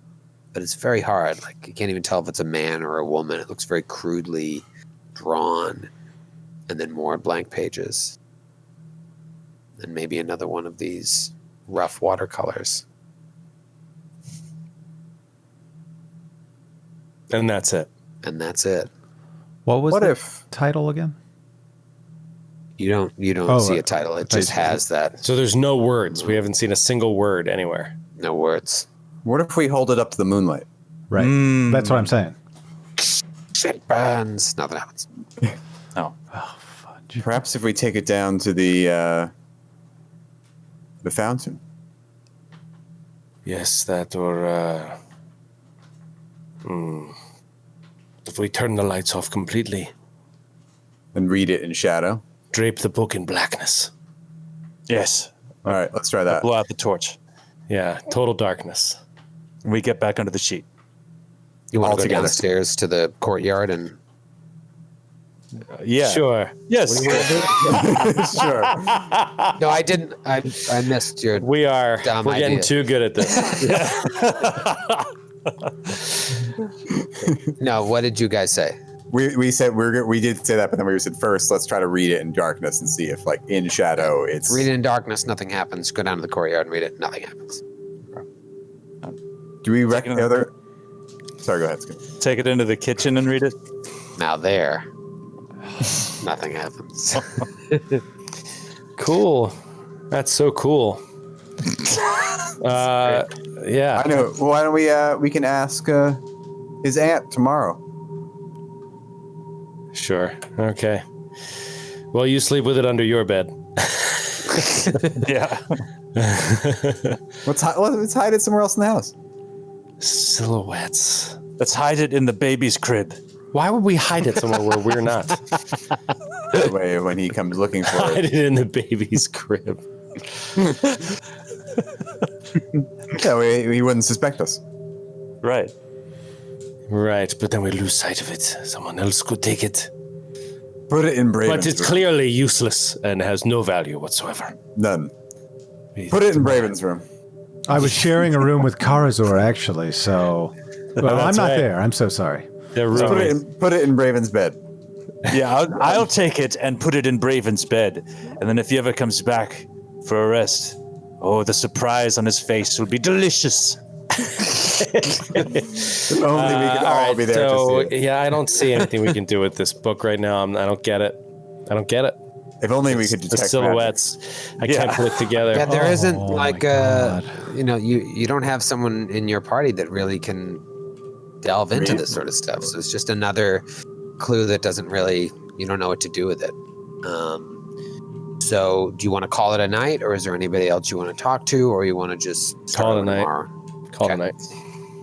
Speaker 1: But it's very hard. You can't even tell if it's a man or a woman. It looks very crudely drawn. And then more blank pages. And maybe another one of these rough watercolors.
Speaker 2: And that's it.
Speaker 1: And that's it.
Speaker 4: What was
Speaker 5: What
Speaker 4: the
Speaker 5: if-
Speaker 4: title again?
Speaker 1: You don't see a title. It just has that.
Speaker 2: So there's no words. We haven't seen a single word anywhere.
Speaker 1: No words.
Speaker 5: What if we hold it up to the moonlight?
Speaker 4: Right. That's what I'm saying.
Speaker 1: Shit burns. Nothing happens.
Speaker 3: Oh.
Speaker 5: Perhaps if we take it down to the fountain.
Speaker 6: Yes, that or if we turn the lights off completely,
Speaker 5: And read it in shadow.
Speaker 6: drape the book in blackness.
Speaker 3: Yes.
Speaker 5: All right, let's try that.
Speaker 3: Blow out the torch.
Speaker 2: Yeah, total darkness.
Speaker 3: We get back under the sheet.
Speaker 1: You want
Speaker 5: All
Speaker 1: to go
Speaker 5: together.
Speaker 1: downstairs to the courtyard and
Speaker 3: Yeah.
Speaker 2: Sure.
Speaker 3: Yes.
Speaker 5: Sure.
Speaker 1: no, I didn't. I missed your.
Speaker 2: We're
Speaker 1: Dumb
Speaker 2: getting
Speaker 1: idea.
Speaker 2: too good at this.
Speaker 1: No, what did you guys say?
Speaker 5: We said we did say that, but then we said first let's try to read it in darkness and see if like in shadow it's
Speaker 1: Read it in darkness, nothing happens. Go down to the courtyard and read it, nothing happens.
Speaker 5: Do we reckon the other? Sorry, go ahead. Skip.
Speaker 3: Take it into the kitchen and read it.
Speaker 1: Now there, nothing happens.
Speaker 2: Cool. That's so cool. Yeah.
Speaker 5: I know. Well, why don't we can ask his aunt tomorrow.
Speaker 2: Sure. Okay. Well, you sleep with it under your bed.
Speaker 3: Yeah.
Speaker 5: Let's hide it somewhere else in the house.
Speaker 2: Silhouettes.
Speaker 3: Let's hide it in the baby's crib.
Speaker 2: Why would we hide it somewhere where we're not?
Speaker 5: That way, when he comes looking for
Speaker 2: Hide
Speaker 5: it,
Speaker 2: it in the baby's crib.
Speaker 5: that way he wouldn't suspect us.
Speaker 3: Right.
Speaker 2: Right,
Speaker 6: But then we lose sight of it. Someone else could take it.
Speaker 5: Put it in Braven's
Speaker 2: but it's
Speaker 5: room.
Speaker 2: clearly useless and has no value whatsoever.
Speaker 5: None. Put it in Braven's room.
Speaker 4: I was sharing a room with Karazor, actually, so... Well, I'm
Speaker 2: That's
Speaker 4: not
Speaker 2: right.
Speaker 4: there. I'm so sorry.
Speaker 2: They're
Speaker 5: Put it in Braven's bed.
Speaker 3: Yeah, I'll take it and put it in Braven's bed. And then if he ever comes back for a rest, oh, the surprise on his face will be delicious.
Speaker 5: If only we could all be there
Speaker 2: so,
Speaker 5: to see it.
Speaker 2: yeah, I don't see anything we can do with this book right now. I don't get it. I don't get it.
Speaker 5: If only we could
Speaker 2: The
Speaker 5: detect
Speaker 2: silhouettes. I can't put it together.
Speaker 1: Yeah, there isn't like
Speaker 4: my God.
Speaker 1: you don't have someone in your party that really can delve into this sort of stuff. So it's just another clue that doesn't really, you don't know what to do with it. So do you want to call it a night, or is there anybody else you want to talk to, or you want to just start
Speaker 2: Call it a
Speaker 1: over
Speaker 2: night.
Speaker 1: tomorrow?
Speaker 2: Call it a
Speaker 1: Okay.
Speaker 2: night.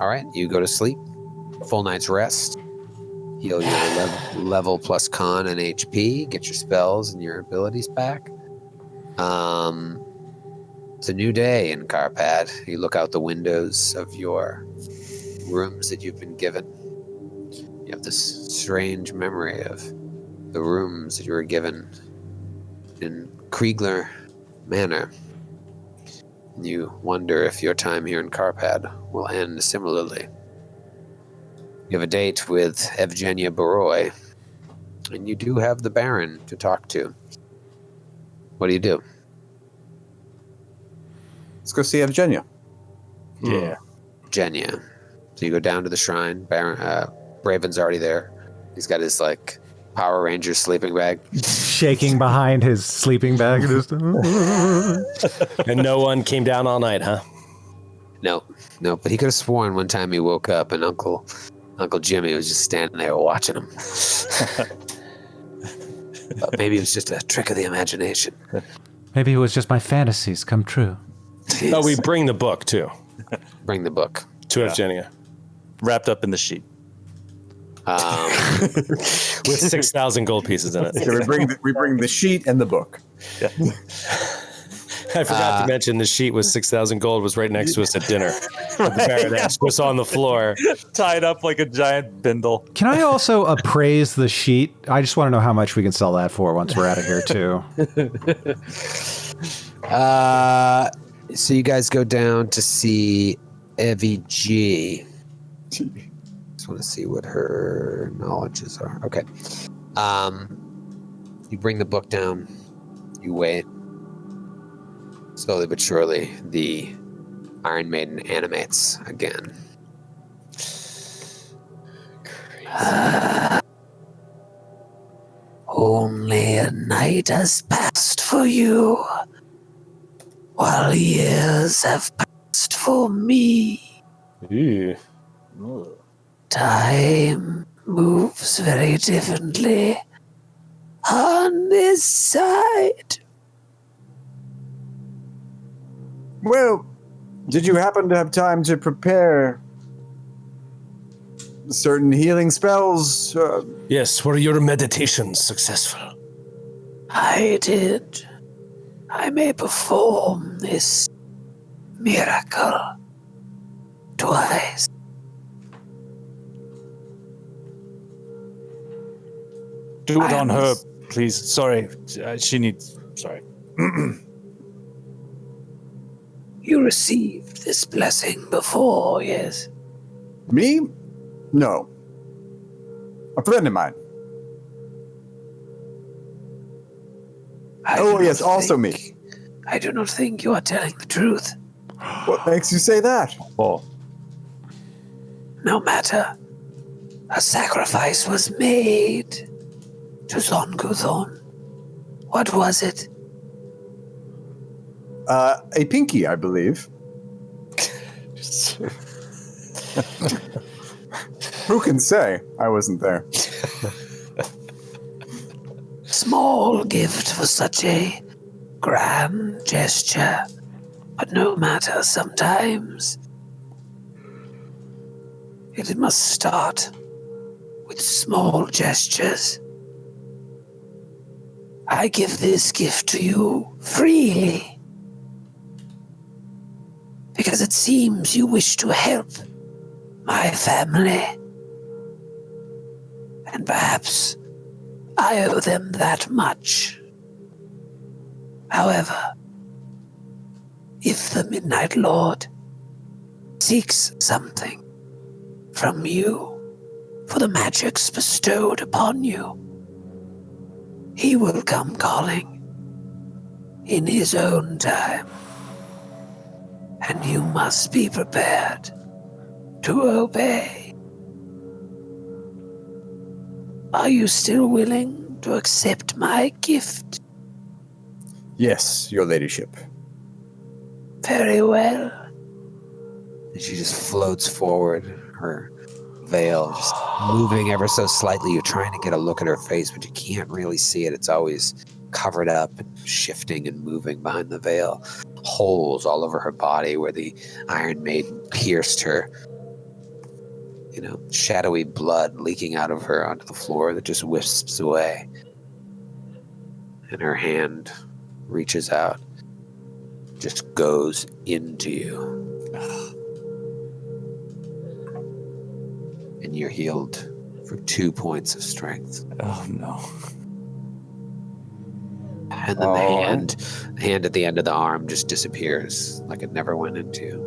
Speaker 1: All right, you go to sleep, full night's rest, heal your level plus con and HP, get your spells and your abilities back. It's a new day in Carpad. You look out the windows of your rooms that you've been given. You have this strange memory of the rooms that you were given in Kriegler Manor. You wonder if your time here in Carpad will end similarly. You have a date with Evgenia Boroi, and you do have the Baron to talk to. What do you do?
Speaker 5: Let's go see Evgenia.
Speaker 3: Yeah.
Speaker 1: Evgenia. So you go down to the shrine. Baron, Raven's already there. He's got his like Power Rangers sleeping bag.
Speaker 4: Shaking behind his sleeping bag.
Speaker 2: And no one came down all night, huh?
Speaker 1: No, but he could have sworn one time he woke up and Uncle Jimmy was just standing there watching him. But maybe it was just a trick of the imagination.
Speaker 4: Maybe it was just my fantasies come true.
Speaker 2: Oh, we bring the book too
Speaker 1: Bring the book.
Speaker 2: to Evgenia
Speaker 3: Wrapped up in the sheet.
Speaker 2: with 6,000 gold pieces in it.
Speaker 5: So we bring the sheet and the book.
Speaker 2: I forgot to mention the sheet with 6,000 gold was right next to us at dinner. The Baroness was on the floor.
Speaker 3: Tied up like a giant bindle.
Speaker 4: Can I also appraise the sheet? I just want to know how much we can sell that for once we're out of here, too.
Speaker 1: So you guys go down to see Evie G. Just want to see what her knowledges are. Okay. You bring the book down. You wait. Slowly but surely, the Iron Maiden animates again.
Speaker 7: Only a night has passed for you, while years have passed for me.
Speaker 2: Ooh.
Speaker 7: Time moves very differently on this side.
Speaker 5: Well, did you happen to have time to prepare certain healing spells?
Speaker 6: Yes, were your meditations successful?
Speaker 7: I did. I may perform this miracle twice.
Speaker 3: Do it
Speaker 7: I
Speaker 3: on her,
Speaker 7: was-
Speaker 3: please. Sorry, she needs. Sorry.
Speaker 7: You received this blessing before, yes?
Speaker 5: Me? No. A friend of mine. Oh, yes, also me.
Speaker 7: I do not think you are telling the truth.
Speaker 5: What makes you say that?
Speaker 3: Oh,
Speaker 7: No matter. A sacrifice was made to Zon-Kuthon. What was it?
Speaker 5: A pinky, I believe. Who can say? I wasn't there.
Speaker 7: Small gift for such a grand gesture. But no matter, sometimes it must start with small gestures. I give this gift to you freely because it seems you wish to help my family. And perhaps I owe them that much. However, if the Midnight Lord seeks something from you for the magics bestowed upon you, he will come calling in his own time. And you must be prepared to obey. Are you still willing to accept my gift?
Speaker 5: Yes, your ladyship.
Speaker 7: Very well.
Speaker 1: And she just floats forward, her veil just moving ever so slightly. You're trying to get a look at her face, but you can't really see it. It's always covered up and shifting and moving behind the veil. Holes all over her body where the Iron Maiden pierced her. You know, shadowy blood leaking out of her onto the floor that just wisps away. And her hand reaches out, just goes into you. And you're healed for 2 points of strength.
Speaker 3: oh no.
Speaker 1: And then the hand at the end of the arm just disappears like it never went into.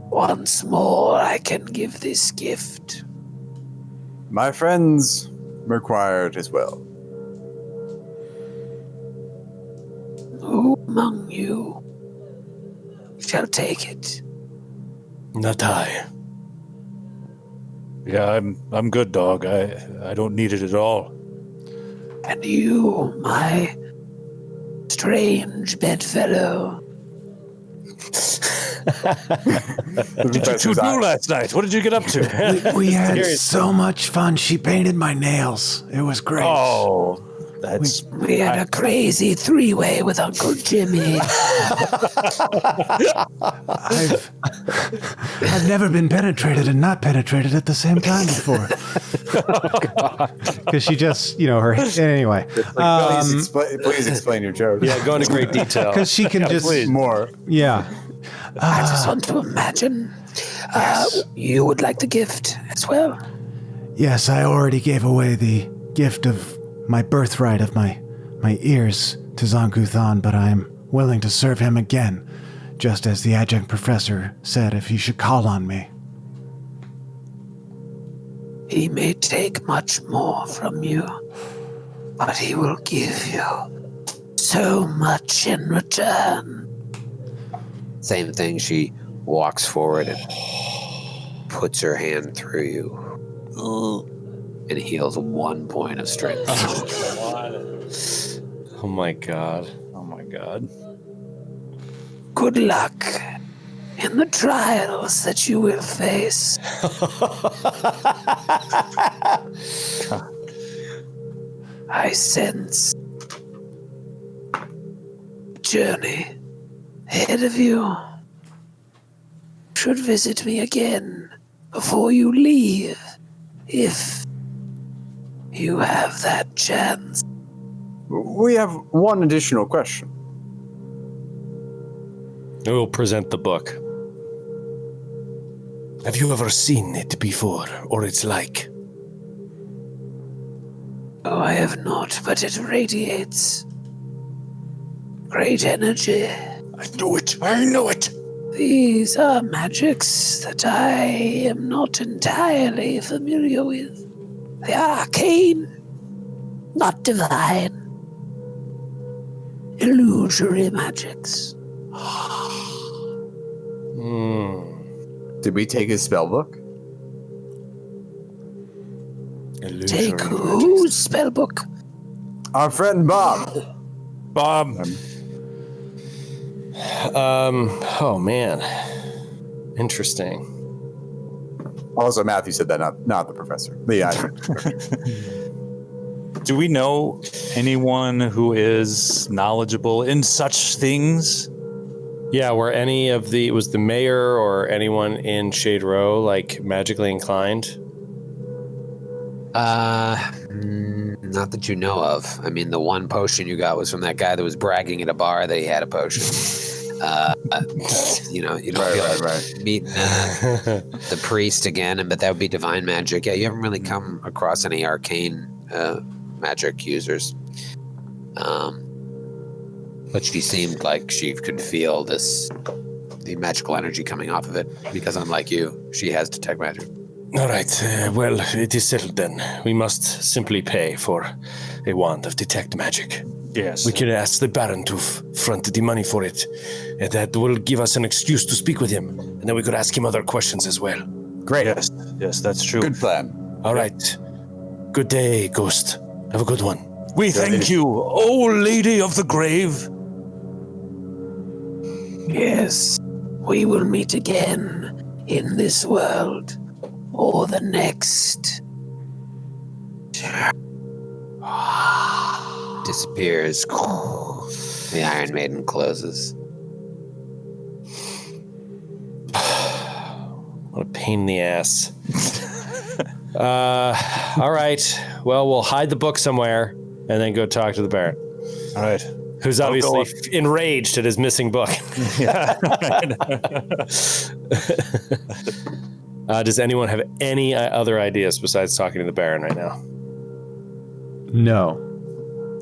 Speaker 7: Once more, I can give this gift.
Speaker 5: My friends required as well.
Speaker 7: Who among you shall take it?
Speaker 6: Not I.
Speaker 3: Yeah, I'm good, dog. I don't need it at all.
Speaker 7: And you, my strange bedfellow,
Speaker 3: What did you do last night? What did you get up to?
Speaker 4: We had so much fun. She painted my nails. It was great.
Speaker 3: Oh, that's
Speaker 7: we had a crazy three-way with Uncle Jimmy.
Speaker 4: I've never been penetrated and not penetrated at the same time before. Because she just, her anyway.
Speaker 5: Please explain your joke.
Speaker 2: Yeah, go into great detail.
Speaker 4: Because she can just
Speaker 5: More.
Speaker 4: yeah.
Speaker 7: I just want to imagine you would like the gift as well.
Speaker 4: Yes, I already gave away the gift of my birthright of my ears to Zon-Kuthon, but I am willing to serve him again, just as the adjunct professor said if he should call on me.
Speaker 7: He may take much more from you, but he will give you so much in return.
Speaker 1: Same thing, she walks forward and puts her hand through you and heals 1 point of strength.
Speaker 2: Oh my god.
Speaker 3: oh my god.
Speaker 7: Good luck. in the trials that you will face. I sense a journey ahead of you. You should visit me again before you leave, if you have that chance.
Speaker 5: We have one additional question.
Speaker 2: We'll present the book.
Speaker 6: Have you ever seen it before, or its like?
Speaker 7: Oh, I have not, but it radiates great energy.
Speaker 6: I knew it. I knew it.
Speaker 7: These are magics that I am not entirely familiar with. They are arcane, not divine. Illusory magics.
Speaker 5: Did we take his spell book?
Speaker 7: Take whose spell book?
Speaker 5: Our friend Bob.
Speaker 3: Bob.
Speaker 2: Oh man. Interesting.
Speaker 5: Also, Matthew said that, not the professor.
Speaker 3: Do we know anyone who is knowledgeable in such things?
Speaker 2: Yeah, were any of was the mayor or anyone in Shade Row like magically inclined?
Speaker 1: Not that you know of. I mean, the one potion you got was from that guy that was bragging at a bar that he had a potion. You don't feel like meeting the priest again, but that would be divine magic. Yeah, you haven't really come across any arcane magic users. But she seemed like she could feel the magical energy coming off of it, because unlike you, she has detect magic.
Speaker 6: All right. Well, it is settled then. We must simply pay for a wand of detect magic.
Speaker 3: Yes.
Speaker 6: We can ask the Baron to front the money for it. And that will give us an excuse to speak with him. And then we could ask him other questions as well.
Speaker 5: Great.
Speaker 3: Yes, that's true.
Speaker 5: Good plan.
Speaker 6: All right. Good day, Ghost. Have a good one.
Speaker 3: We thank you, old lady of the grave.
Speaker 7: Yes, we will meet again in this world or the next.
Speaker 1: Disappears. The Iron Maiden closes.
Speaker 2: What a pain in the ass. All right. Well, we'll hide the book somewhere and then go talk to the Baron.
Speaker 3: All right.
Speaker 2: Who's obviously enraged at his missing book. Does anyone have any other ideas besides talking to the Baron right now?
Speaker 4: No.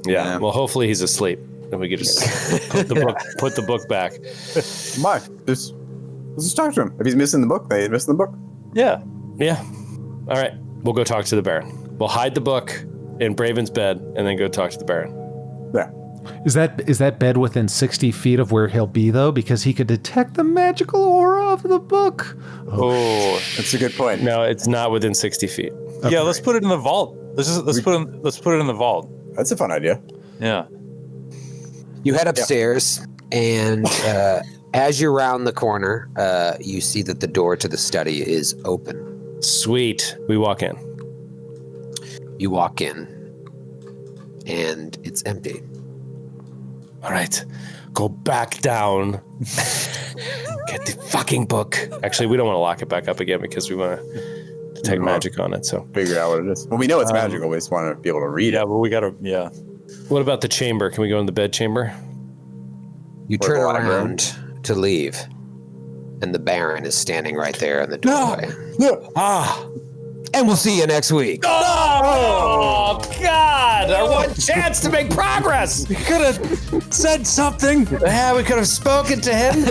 Speaker 2: Yeah. Well, hopefully he's asleep, and we could just put the book back.
Speaker 5: Why? Let's just talk to him. If he's missing the book, then he's missing the book.
Speaker 3: Yeah.
Speaker 2: Yeah. All right. We'll go talk to the Baron. We'll hide the book in Braven's bed, and then go talk to the Baron.
Speaker 5: Yeah.
Speaker 4: Is that bed within 60 feet of where he'll be, though? Because he could detect the magical aura of the book.
Speaker 3: Oh,
Speaker 5: That's a good point.
Speaker 2: No, it's not within 60 feet.
Speaker 3: yeah. Let's put it in the vault. Let's put it in the vault.
Speaker 5: That's a fun idea.
Speaker 3: Yeah.
Speaker 1: You head upstairs, and as you round the corner, you see that the door to the study is open.
Speaker 2: Sweet. We walk in.
Speaker 1: You walk in, and it's empty.
Speaker 6: All right. Go back down. Get the fucking book.
Speaker 2: Actually, we don't want to lock it back up again because we want to detect magic on it. So
Speaker 5: Figure out what it is. Well, we know it's magical. We just want to be able to read
Speaker 3: Yeah,
Speaker 5: it.
Speaker 3: but we gotta. Yeah.
Speaker 2: what about the chamber? Can we go in the bed chamber?
Speaker 1: You
Speaker 5: Or
Speaker 1: turn
Speaker 5: the library.
Speaker 1: around to leave, and the Baron is standing right there in the doorway. And we'll see you next week.
Speaker 2: Oh, God! Our one chance to make progress!
Speaker 3: We could have said something.
Speaker 2: Yeah, we could have spoken to him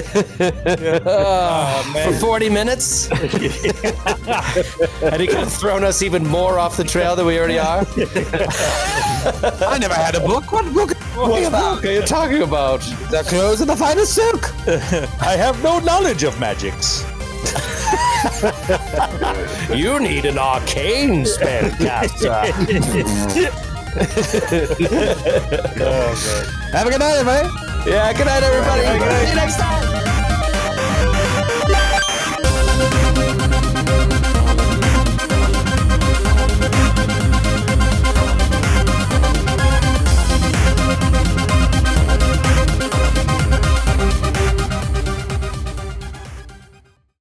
Speaker 2: for 40 minutes. And he could have thrown us even more off the trail than we already are.
Speaker 1: I never had a book. What book?
Speaker 2: What book are you talking about?
Speaker 1: The clothes of the finest silk.
Speaker 3: I have no knowledge of magics.
Speaker 2: You need an arcane spellcaster.
Speaker 1: Have a good night, everybody.
Speaker 2: Yeah, good night, everybody. See you next time.